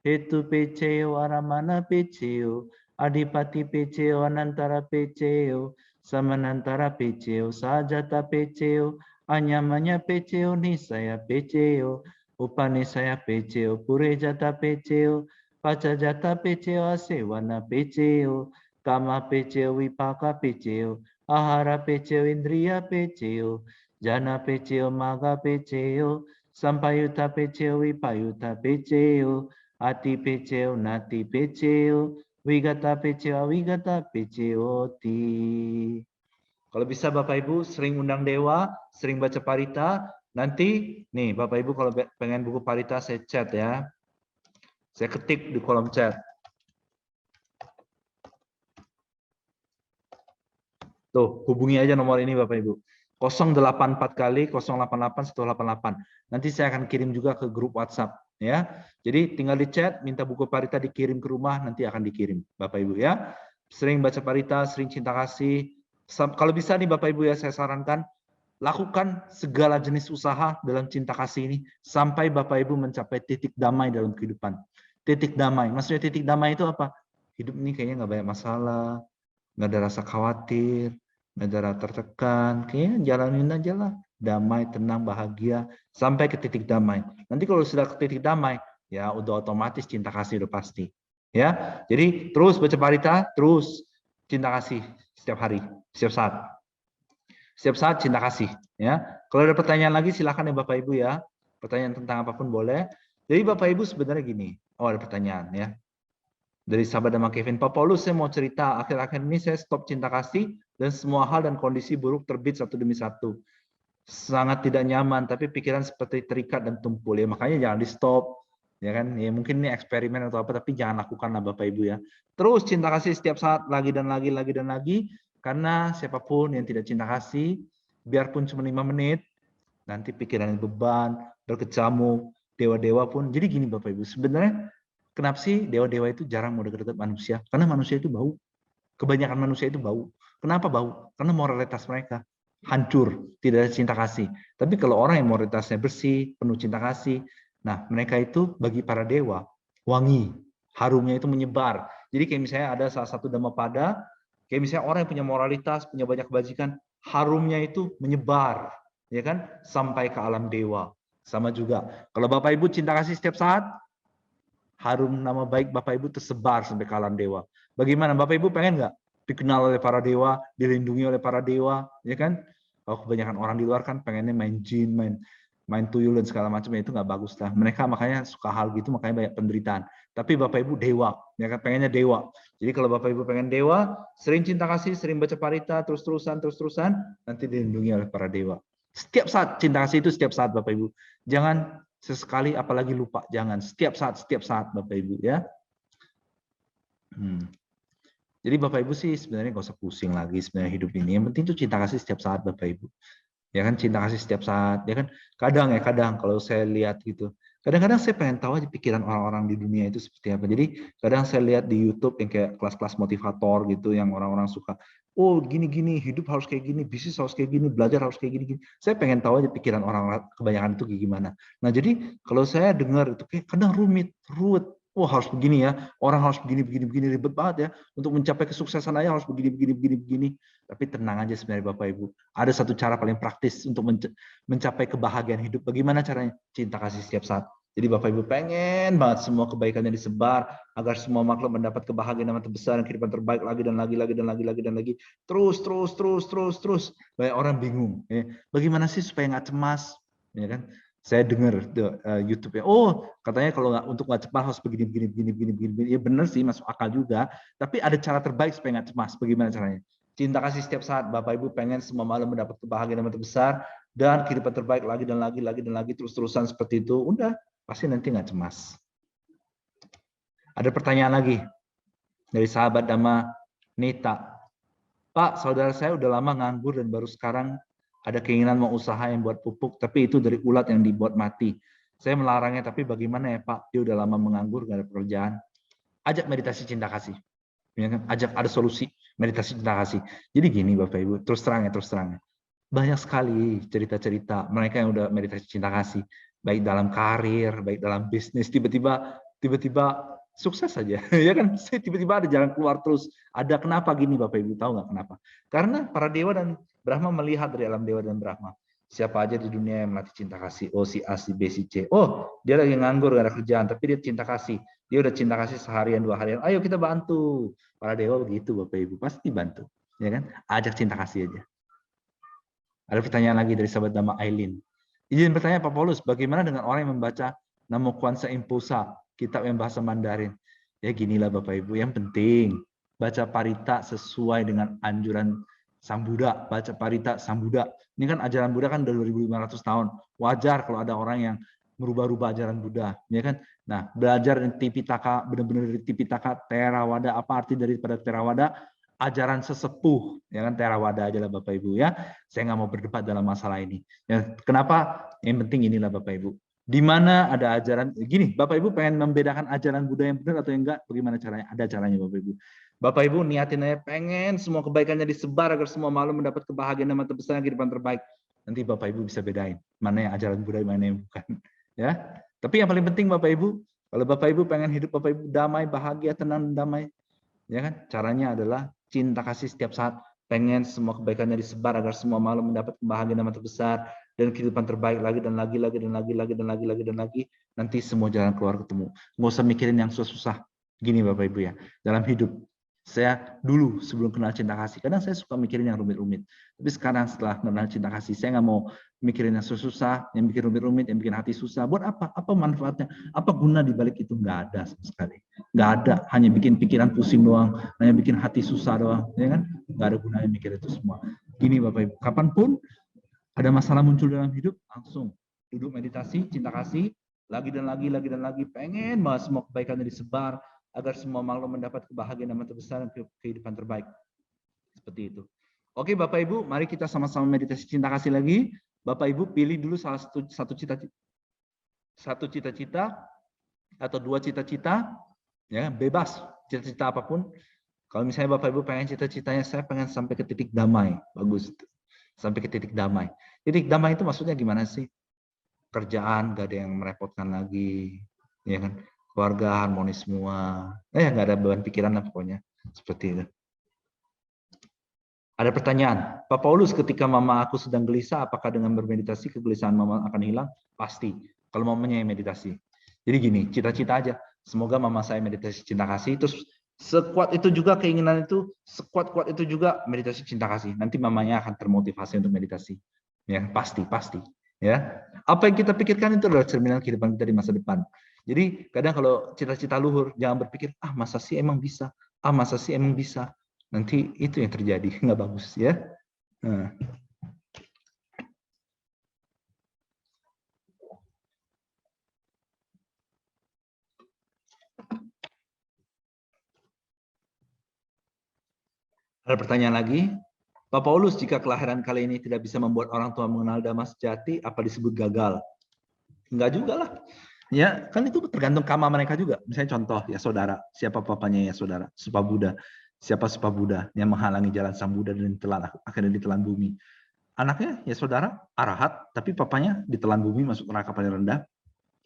Hetu peceo, aramana peceo, adipati peceo, anantara peceo, samanantara peceo, sajata peceo, anyamanya peceo, nisaya peceo, upanisaya peceo, purejata peceo, pacajata peceo, asewana peceo, kama peceo, vipaka peceo, ahara peceo, indriya peceo, jana peceo, maga peceo, sampayuta peceo, vipayuta peceo, ati peceo, nati peceo, wigata peceo, wigata peceo, ti. Kalau bisa Bapak Ibu sering undang dewa, sering baca parita, nanti nih Bapak Ibu kalau pengen buku parita saya chat ya. Saya ketik di kolom chat. Tuh, hubungi aja nomor ini Bapak Ibu. 084 kali 088 188. Nanti saya akan kirim juga ke grup WhatsApp ya. Jadi tinggal di chat, minta buku parita dikirim ke rumah, nanti akan dikirim Bapak Ibu ya. Sering baca parita, sering cinta kasih. Kalau bisa nih Bapak Ibu ya, saya sarankan lakukan segala jenis usaha dalam cinta kasih ini sampai Bapak Ibu mencapai titik damai dalam kehidupan. Titik damai, maksudnya titik damai itu apa? Hidup ini kayaknya nggak banyak masalah, nggak ada rasa khawatir, nggak ada rasa tertekan, kayaknya jalanin aja lah, damai, tenang, bahagia, sampai ke titik damai. Nanti kalau sudah ke titik damai, ya udah otomatis cinta kasih udah pasti. Ya, jadi terus baca parita, terus cinta kasih setiap hari, setiap saat. Setiap saat cinta kasih. Ya, kalau ada pertanyaan lagi silakan ya Bapak Ibu ya. Pertanyaan tentang apapun boleh. Jadi Bapak Ibu sebenarnya gini. Oh ada pertanyaan ya. Dari sahabat nama Kevin, Pak Paulus saya mau cerita. Akhir-akhir ini saya stop cinta kasih dan semua hal dan kondisi buruk terbit satu demi satu. Sangat tidak nyaman, tapi pikiran seperti terikat dan tumpul. Ya makanya jangan di stop. Ya kan, ya mungkin ini eksperimen atau apa, tapi jangan lakukanlah Bapak Ibu ya. Terus cinta kasih setiap saat lagi dan lagi, karena siapapun yang tidak cinta kasih, biarpun cuma 5 menit, nanti pikiran beban, berkecamuk, dewa-dewa pun. Jadi gini Bapak Ibu, sebenarnya kenapa sih dewa-dewa itu jarang mau dekat-dekat manusia? Karena manusia itu bau. Kebanyakan manusia itu bau. Kenapa bau? Karena moralitas mereka hancur, tidak ada cinta kasih. Tapi kalau orang yang moralitasnya bersih, penuh cinta kasih, nah mereka itu bagi para dewa wangi, harumnya itu menyebar. Jadi kayak misalnya ada salah satu Dhammapada, kayak misalnya orang yang punya moralitas, punya banyak kebajikan, harumnya itu menyebar, ya kan, sampai ke alam dewa. Sama juga, kalau Bapak Ibu cinta kasih setiap saat, harum nama baik Bapak Ibu tersebar sampai ke alam dewa. Bagaimana Bapak Ibu pengen nggak dikenal oleh para dewa, dilindungi oleh para dewa, ya kan? Kalau kebanyakan orang di luar kan pengennya main jin, main tuyul dan segala macam, itu nggak bagus lah. Mereka makanya suka hal gitu, makanya banyak penderitaan. Tapi Bapak Ibu dewa, ya kan, pengennya dewa. Jadi kalau Bapak Ibu pengen dewa, sering cinta kasih, sering baca parita, terus-terusan, nanti dilindungi oleh para dewa. Setiap saat cinta kasih itu setiap saat Bapak Ibu. Jangan sesekali apalagi lupa, jangan setiap saat Bapak Ibu ya. Jadi Bapak Ibu sih sebenarnya nggak usah pusing lagi sebenarnya hidup ini. Yang penting itu cinta kasih setiap saat Bapak Ibu. Ya kan, cinta kasih setiap saat. Ya kan, kadang kalau saya lihat gitu. Kadang-kadang saya pengen tahu aja pikiran orang-orang di dunia itu seperti apa. Jadi kadang saya lihat di YouTube yang kayak kelas-kelas motivator gitu, yang orang-orang suka, oh gini-gini, hidup harus kayak gini, bisnis harus kayak gini, belajar harus kayak gini-gini. Saya pengen tahu aja pikiran orang kebanyakan itu kayak gimana. Nah jadi kalau saya dengar itu kayak kadang ruwet. Oh harus begini ya, orang harus begini, ribet banget ya. Untuk mencapai kesuksesan aja harus begini. Tapi tenang aja sebenarnya Bapak Ibu. Ada satu cara paling praktis untuk mencapai kebahagiaan hidup. Bagaimana caranya? Cinta kasih setiap saat. Jadi Bapak Ibu pengen banget semua kebaikannya disebar agar semua makhluk mendapat kebahagiaan yang terbesar dan kehidupan terbaik lagi dan lagi. Terus. Banyak orang bingung. Ya. Bagaimana sih supaya nggak cemas? Ya kan? Saya dengar YouTube ya. Oh, katanya kalau untuk nggak cemas harus begini. Ya benar sih, masuk akal juga. Tapi ada cara terbaik supaya nggak cemas. Bagaimana caranya? Cinta kasih setiap saat. Bapak Ibu pengen semua malam mendapat kebahagiaan yang terbesar dan kehidupan terbaik lagi dan lagi terus-terusan seperti itu. Udah, pasti nanti nggak cemas. Ada pertanyaan lagi dari sahabat Dhamma Nita. Pak, saudara saya udah lama nganggur dan baru sekarang ada keinginan mau usaha yang buat pupuk, tapi itu dari ulat yang dibuat mati. Saya melarangnya, tapi bagaimana ya Pak? Dia udah lama menganggur, gak ada pekerjaan. Ajak meditasi cinta kasih. Ya kan? Ajak ada solusi meditasi cinta kasih. Jadi gini Bapak Ibu, terus terang ya. Banyak sekali cerita-cerita mereka yang udah meditasi cinta kasih, baik dalam karir, baik dalam bisnis, tiba-tiba sukses saja, ya kan? Tiba-tiba ada jalan keluar terus. Ada kenapa gini Bapak Ibu, tahu nggak kenapa? Karena para dewa dan Brahma melihat dari alam dewa dan Brahma. Siapa aja di dunia yang melatih cinta kasih? Oh si A, si B, si C. Oh dia lagi nganggur gak ada kerjaan, tapi dia cinta kasih. Dia udah cinta kasih seharian 2 harian. Ayo kita bantu. Para dewa begitu Bapak Ibu, pasti bantu, ya kan? Ajak cinta kasih aja. Ada pertanyaan lagi dari sahabat nama Aileen. Izin bertanya Pak Paulus, bagaimana dengan orang yang membaca Namo Kuansa Impusa, kitab yang bahasa Mandarin? Ya ginilah Bapak Ibu, yang penting baca parita sesuai dengan anjuran Sang Buddha, baca parita Sang Buddha. Ini kan ajaran Buddha kan udah 2500 tahun. Wajar kalau ada orang yang merubah-rubah ajaran Buddha, ya kan? Nah, belajar Tipitaka, benar-benar dari Tipitaka, Theravada, apa arti daripada Theravada? Ajaran sesepuh, ya kan, Theravada aja lah Bapak Ibu ya. Saya nggak mau berdebat dalam masalah ini. Ya, kenapa? Yang penting inilah Bapak Ibu. Di mana ada ajaran gini, Bapak Ibu pengen membedakan ajaran Buddha yang benar atau yang enggak? Bagaimana caranya? Ada caranya Bapak Ibu. Bapak Ibu niatin aja pengen semua kebaikannya disebar agar semua makhluk mendapat kebahagiaan dan terbesar kehidupan terbaik. Nanti Bapak Ibu bisa bedain mana yang ajaran Buddha, mana yang bukan. Ya. Tapi yang paling penting Bapak Ibu, kalau Bapak Ibu pengen hidup Bapak Ibu damai, bahagia, tenang, damai, ya kan? Caranya adalah cinta kasih setiap saat, pengen semua kebaikannya disebar agar semua makhluk mendapat kebahagiaan yang terbesar dan kehidupan terbaik lagi dan lagi. Nanti semua jalan keluar ketemu. Nggak usah mikirin yang susah-susah. Gini Bapak Ibu ya, dalam hidup Saya dulu sebelum kenal cinta kasih, kadang saya suka mikirin yang rumit-rumit. Tapi sekarang setelah kenal cinta kasih, saya nggak mau mikirin yang susah, yang bikin rumit-rumit, yang bikin hati susah. Buat apa? Apa manfaatnya? Apa guna di balik itu? Nggak ada sama sekali. Nggak ada. Hanya bikin pikiran pusing doang, hanya bikin hati susah doang, ya kan? Nggak ada gunanya mikir itu semua. Gini Bapak Ibu, kapanpun ada masalah muncul dalam hidup, langsung duduk meditasi, cinta kasih, lagi dan lagi, pengen banget semua kebaikannya disebar, agar semua makhluk mendapat kebahagiaan dan terbesar dan kehidupan terbaik. Seperti itu. Oke Bapak Ibu, mari kita sama-sama meditasi cinta kasih lagi. Bapak Ibu pilih dulu satu cita-cita atau dua cita-cita, ya bebas cita-cita apapun. Kalau misalnya Bapak Ibu pengen cita-citanya saya pengen sampai ke titik damai, bagus. Sampai ke titik damai. Titik damai itu maksudnya gimana sih? Kerjaan gak ada yang merepotkan lagi, ya kan? Keluarga harmonis semua, nggak ada beban pikiran lah pokoknya, seperti itu. Ada pertanyaan, Pak Paulus, ketika mama aku sedang gelisah, apakah dengan bermeditasi kegelisahan mama akan hilang? Pasti, kalau mamanya yang meditasi. Jadi gini, cita-cita aja, semoga mama saya meditasi cinta kasih, terus sekuat itu juga keinginan itu, sekuat-kuat itu juga meditasi cinta kasih. Nanti mamanya akan termotivasi untuk meditasi. Ya, pasti, pasti. Ya, apa yang kita pikirkan itu adalah cerminan kehidupan kita di masa depan. Jadi kadang kalau cita-cita luhur, jangan berpikir, masa sih emang bisa, masa sih emang bisa. Nanti itu yang terjadi, nggak bagus ya. Nah. Ada pertanyaan lagi? Pak Paulus, jika kelahiran kali ini tidak bisa membuat orang tua mengenal Dhamma sejati, apa disebut gagal? Enggak juga lah. Ya, kan itu tergantung karma mereka juga. Misalnya contoh, ya saudara, siapa papanya ya saudara? Supa Buddha. Siapa Supa Buddha yang menghalangi jalan sang Buddha dan akhirnya ditelan bumi? Anaknya ya saudara, arahat, tapi papanya ditelan bumi masuk neraka paling rendah.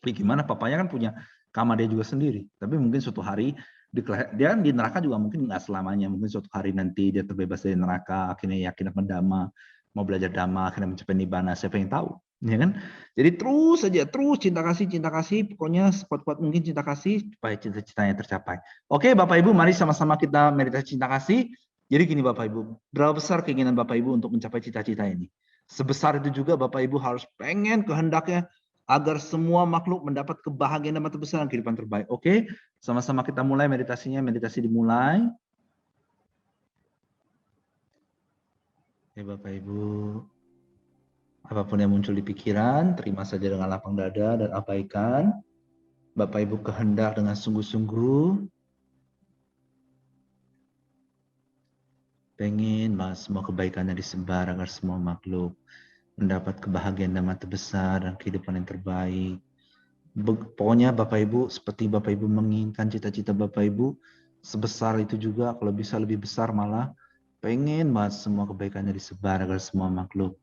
Tapi gimana papanya kan punya karma dia juga sendiri. Tapi mungkin suatu hari dia kan di neraka juga mungkin nggak selamanya. Mungkin suatu hari nanti dia terbebas dari neraka, akhirnya yakin akan dhamma, mau belajar dhamma, akhirnya mencapai nibbana. Siapa yang tahu? Ya kan? Jadi terus saja, terus cinta kasih, pokoknya sekuat-kuat mungkin cinta kasih supaya cita-citanya tercapai. Oke, Bapak Ibu, mari sama-sama kita meditasi cinta kasih. Jadi gini Bapak Ibu, berapa besar keinginan Bapak Ibu untuk mencapai cita-cita ini? Sebesar itu juga Bapak Ibu harus pengen kehendaknya agar semua makhluk mendapat kebahagiaan dan terbesar dan kehidupan terbaik. Oke, sama-sama kita mulai meditasinya. Meditasi dimulai. Ya Bapak Ibu, apapun yang muncul di pikiran, terima saja dengan lapang dada dan abaikan. Bapak Ibu kehendak dengan sungguh-sungguh. Pengen mas semua kebaikannya disebar agar semua makhluk mendapat kebahagiaan dan terbesar dan kehidupan yang terbaik. Pokoknya Bapak Ibu, seperti Bapak Ibu menginginkan cita-cita Bapak Ibu, sebesar itu juga, kalau bisa lebih besar malah, pengen banget semua kebaikannya disebar agar semua makhluk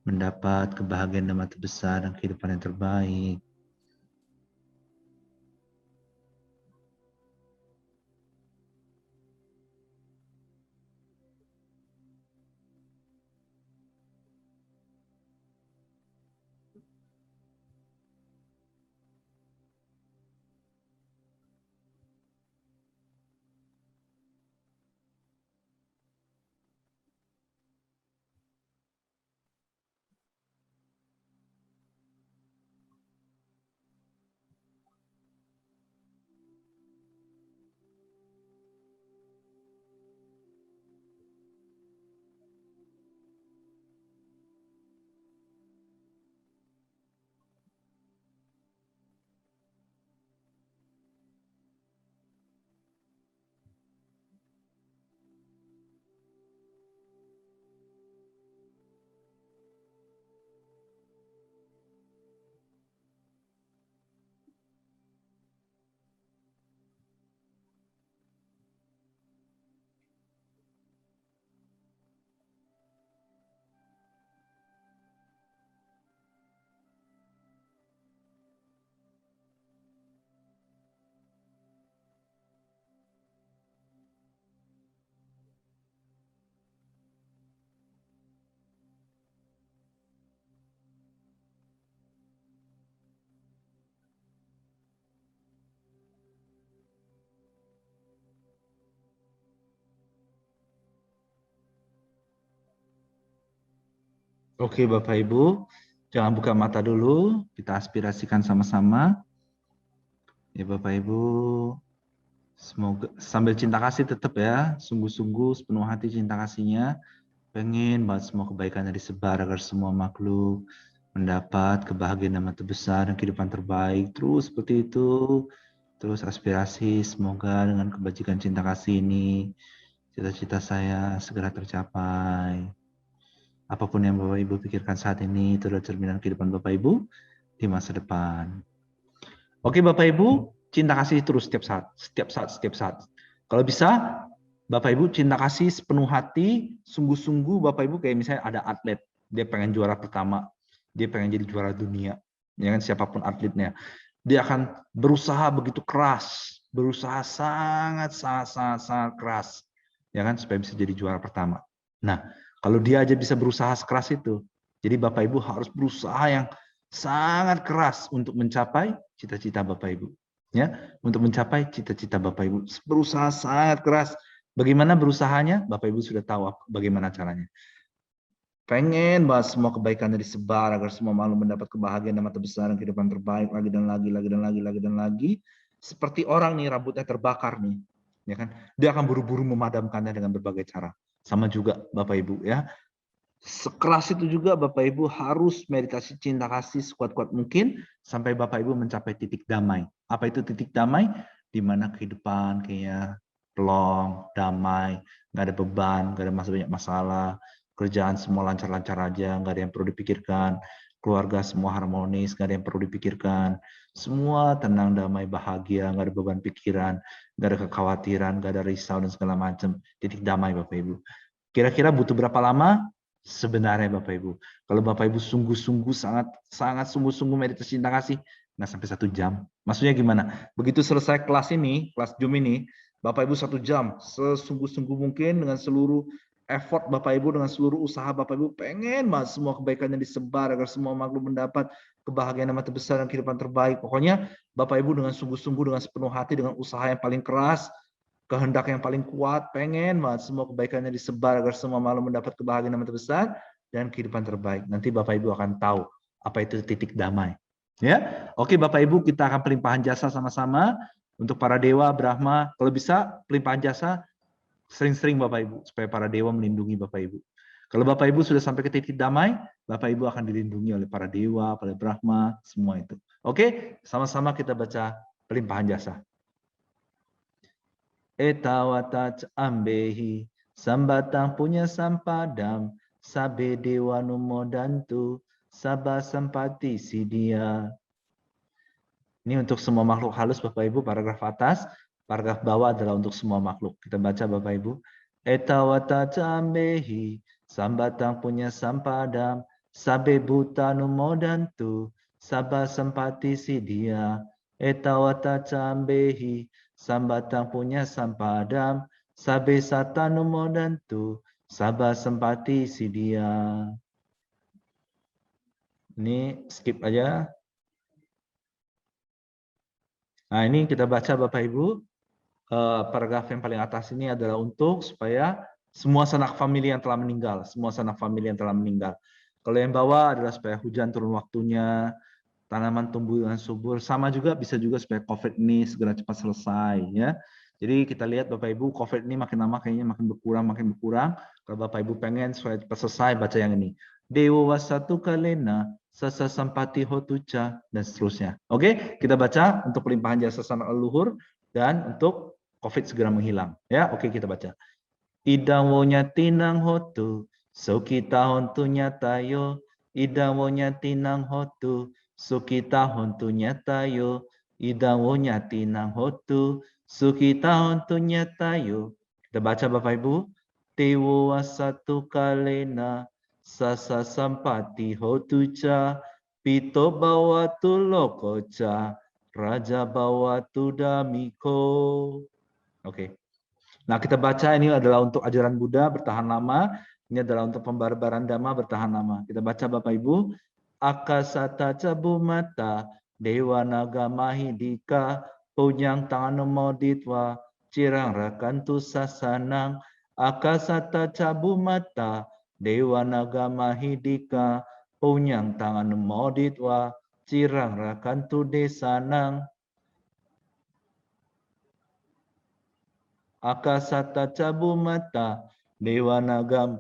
mendapat kebahagiaan dan terbesar dan kehidupan yang terbaik. Oke Bapak Ibu, jangan buka mata dulu, kita aspirasikan sama-sama. Ya Bapak Ibu, semoga sambil cinta kasih tetap ya, sungguh-sungguh sepenuh hati cinta kasihnya, pengen banget semua kebaikannya disebar agar semua makhluk mendapat kebahagiaan yang terbesar dan kehidupan terbaik. Terus seperti itu, terus aspirasi semoga dengan kebajikan cinta kasih ini, cita-cita saya segera tercapai. Apapun yang Bapak Ibu pikirkan saat ini, itu adalah cerminan kehidupan Bapak Ibu di masa depan. Oke Bapak Ibu, cinta kasih terus setiap saat, setiap saat, setiap saat. Kalau bisa, Bapak Ibu cinta kasih sepenuh hati, sungguh-sungguh Bapak Ibu kayak misalnya ada atlet, dia pengen juara pertama, dia pengen jadi juara dunia, ya kan siapapun atletnya. Dia akan berusaha begitu keras, berusaha sangat keras, ya kan supaya bisa jadi juara pertama. Nah, kalau dia aja bisa berusaha sekeras itu, jadi Bapak Ibu harus berusaha yang sangat keras untuk mencapai cita-cita Bapak Ibu. Ya, untuk mencapai cita-cita Bapak Ibu, berusaha sangat keras. Bagaimana berusahanya? Bapak Ibu sudah tahu bagaimana caranya. Pengen banget semua kebaikannya disebar agar semua makhluk mendapat kebahagiaan dan mata besar dan kehidupan terbaik lagi dan lagi. Seperti orang nih rambutnya terbakar nih, ya kan? Dia akan buru-buru memadamkannya dengan berbagai cara. Sama juga Bapak Ibu ya. Sekeras itu juga Bapak Ibu harus meditasi cinta kasih sekuat-kuat mungkin sampai Bapak Ibu mencapai titik damai. Apa itu titik damai? Di mana kehidupan kayak plong, damai, nggak ada beban, nggak ada banyak masalah, kerjaan semua lancar-lancar aja, nggak ada yang perlu dipikirkan, keluarga semua harmonis, nggak ada yang perlu dipikirkan, semua tenang, damai, bahagia, nggak ada beban pikiran, nggak ada kekhawatiran, nggak ada risau dan segala macam. Titik damai Bapak Ibu. Kira-kira butuh berapa lama? Sebenarnya Bapak Ibu, kalau Bapak Ibu sungguh-sungguh sangat sungguh-sungguh meditasi cinta kasih, nggak sampai 1 jam. Maksudnya gimana? Begitu selesai kelas ini, kelas Zoom ini, Bapak Ibu 1 jam, sesungguh-sungguh mungkin dengan seluruh effort Bapak Ibu, dengan seluruh usaha Bapak Ibu, pengen banget semua kebaikannya disebar agar semua makhluk mendapat kebahagiaan yang terbesar dan kehidupan terbaik. Pokoknya Bapak Ibu dengan sungguh-sungguh, dengan sepenuh hati, dengan usaha yang paling keras, kehendak yang paling kuat, pengen banget semua kebaikannya disebar agar semua makhluk mendapat kebahagiaan yang terbesar dan kehidupan terbaik. Nanti Bapak Ibu akan tahu apa itu titik damai. Ya, oke Bapak Ibu, kita akan pelimpahan jasa sama-sama untuk para dewa, Brahma. Kalau bisa pelimpahan jasa sering-sering Bapak Ibu supaya para dewa melindungi Bapak Ibu. Kalau Bapak Ibu sudah sampai ke titik damai, Bapak Ibu akan dilindungi oleh para dewa, oleh Brahma, semua itu. Oke, sama-sama kita baca pelimpahan jasa. Etawata ambehi sambatang punya sampadam sabe dewa numodantu sabah sampati sidia. Ini untuk semua makhluk halus Bapak Ibu, paragraf atas, paragraf bawah adalah untuk semua makhluk. Kita baca Bapak Ibu. Etawata ambehi sambatang punya sampadam sabe buta numodantu sabah sampati sidia. Etawata ambehi sambatang punya sampadam sabe satanu modantu sabah sempati si dia. Ini skip aja. Nah ini kita baca Bapak Ibu. Paragraf yang paling atas ini adalah untuk supaya semua sanak famili yang telah meninggal, semua sanak famili yang telah meninggal. Kalau yang bawah adalah supaya hujan turun waktunya, tanaman tumbuh dengan subur, sama juga bisa juga supaya COVID ini segera cepat selesai ya. Jadi kita lihat Bapak Ibu, COVID ini makin lama kayaknya makin berkurang. Kalau Bapak Ibu pengen supaya cepat selesai, baca yang ini. Dewa wasatu kalena, sasa sampati hotuca, dan seterusnya. Oke, kita baca untuk pelimpahan jasa sanak leluhur dan untuk COVID segera menghilang. Ya, oke kita baca. Idang wonya tinang hotu, so kita hontunya tayo. Idang wonya tinang hotu, sukita hontunya tayo, idang wonya tinang hotu, sukita hontunya tayo. Kita baca Bapak Ibu. Tewo wasatu kalena, sasa sampati hotuca, pito bawatu lokoca, raja bawatu damiko. Oke. Nah, kita baca ini adalah untuk ajaran Buddha bertahan lama. Ini adalah untuk pembarbaran Dhamma bertahan lama. Kita baca Bapak Ibu. Akasata cabumata dewa naga mahidika punyang tangan moditwa cirang rakantu sasanang akasata cabumata Dewa Naga Mahidika, Punyang Tangan Moditwa, Cirang Rakantu Desanang, Akasata Cabu Mata, Dewa Naga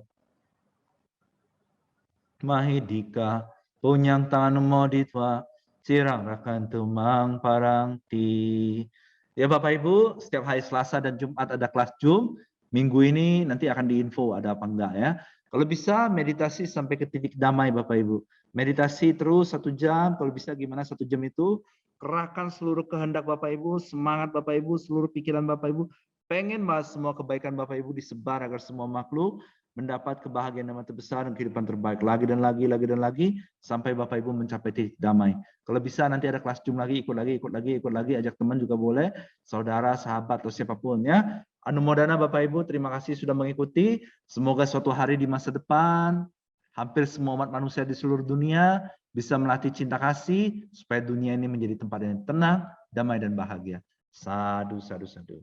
Mahidika, Punyang Tangan Moditwa, Cirang Rakantu Mang Parangti. Ya Bapak Ibu, setiap hari Selasa dan Jumat ada kelas Zoom. Minggu ini nanti akan diinfo ada apa enggak ya. Kalau bisa meditasi sampai ke titik damai Bapak Ibu. Meditasi terus 1 jam, kalau bisa gimana 1 jam itu. Kerahkan seluruh kehendak Bapak Ibu, semangat Bapak Ibu, seluruh pikiran Bapak Ibu. Pengen bahas semua kebaikan Bapak Ibu disebar agar semua makhluk mendapat kebahagiaan yang terbesar dan kehidupan terbaik lagi dan lagi sampai Bapak Ibu mencapai titik damai. Kalau bisa nanti ada kelas Zoom lagi, ikut lagi, ajak teman juga boleh, saudara, sahabat atau siapapun ya. Anumodana Bapak Ibu, terima kasih sudah mengikuti. Semoga suatu hari di masa depan hampir semua umat manusia di seluruh dunia bisa melatih cinta kasih supaya dunia ini menjadi tempat yang tenang, damai dan bahagia. Sadu, sadu, sadu.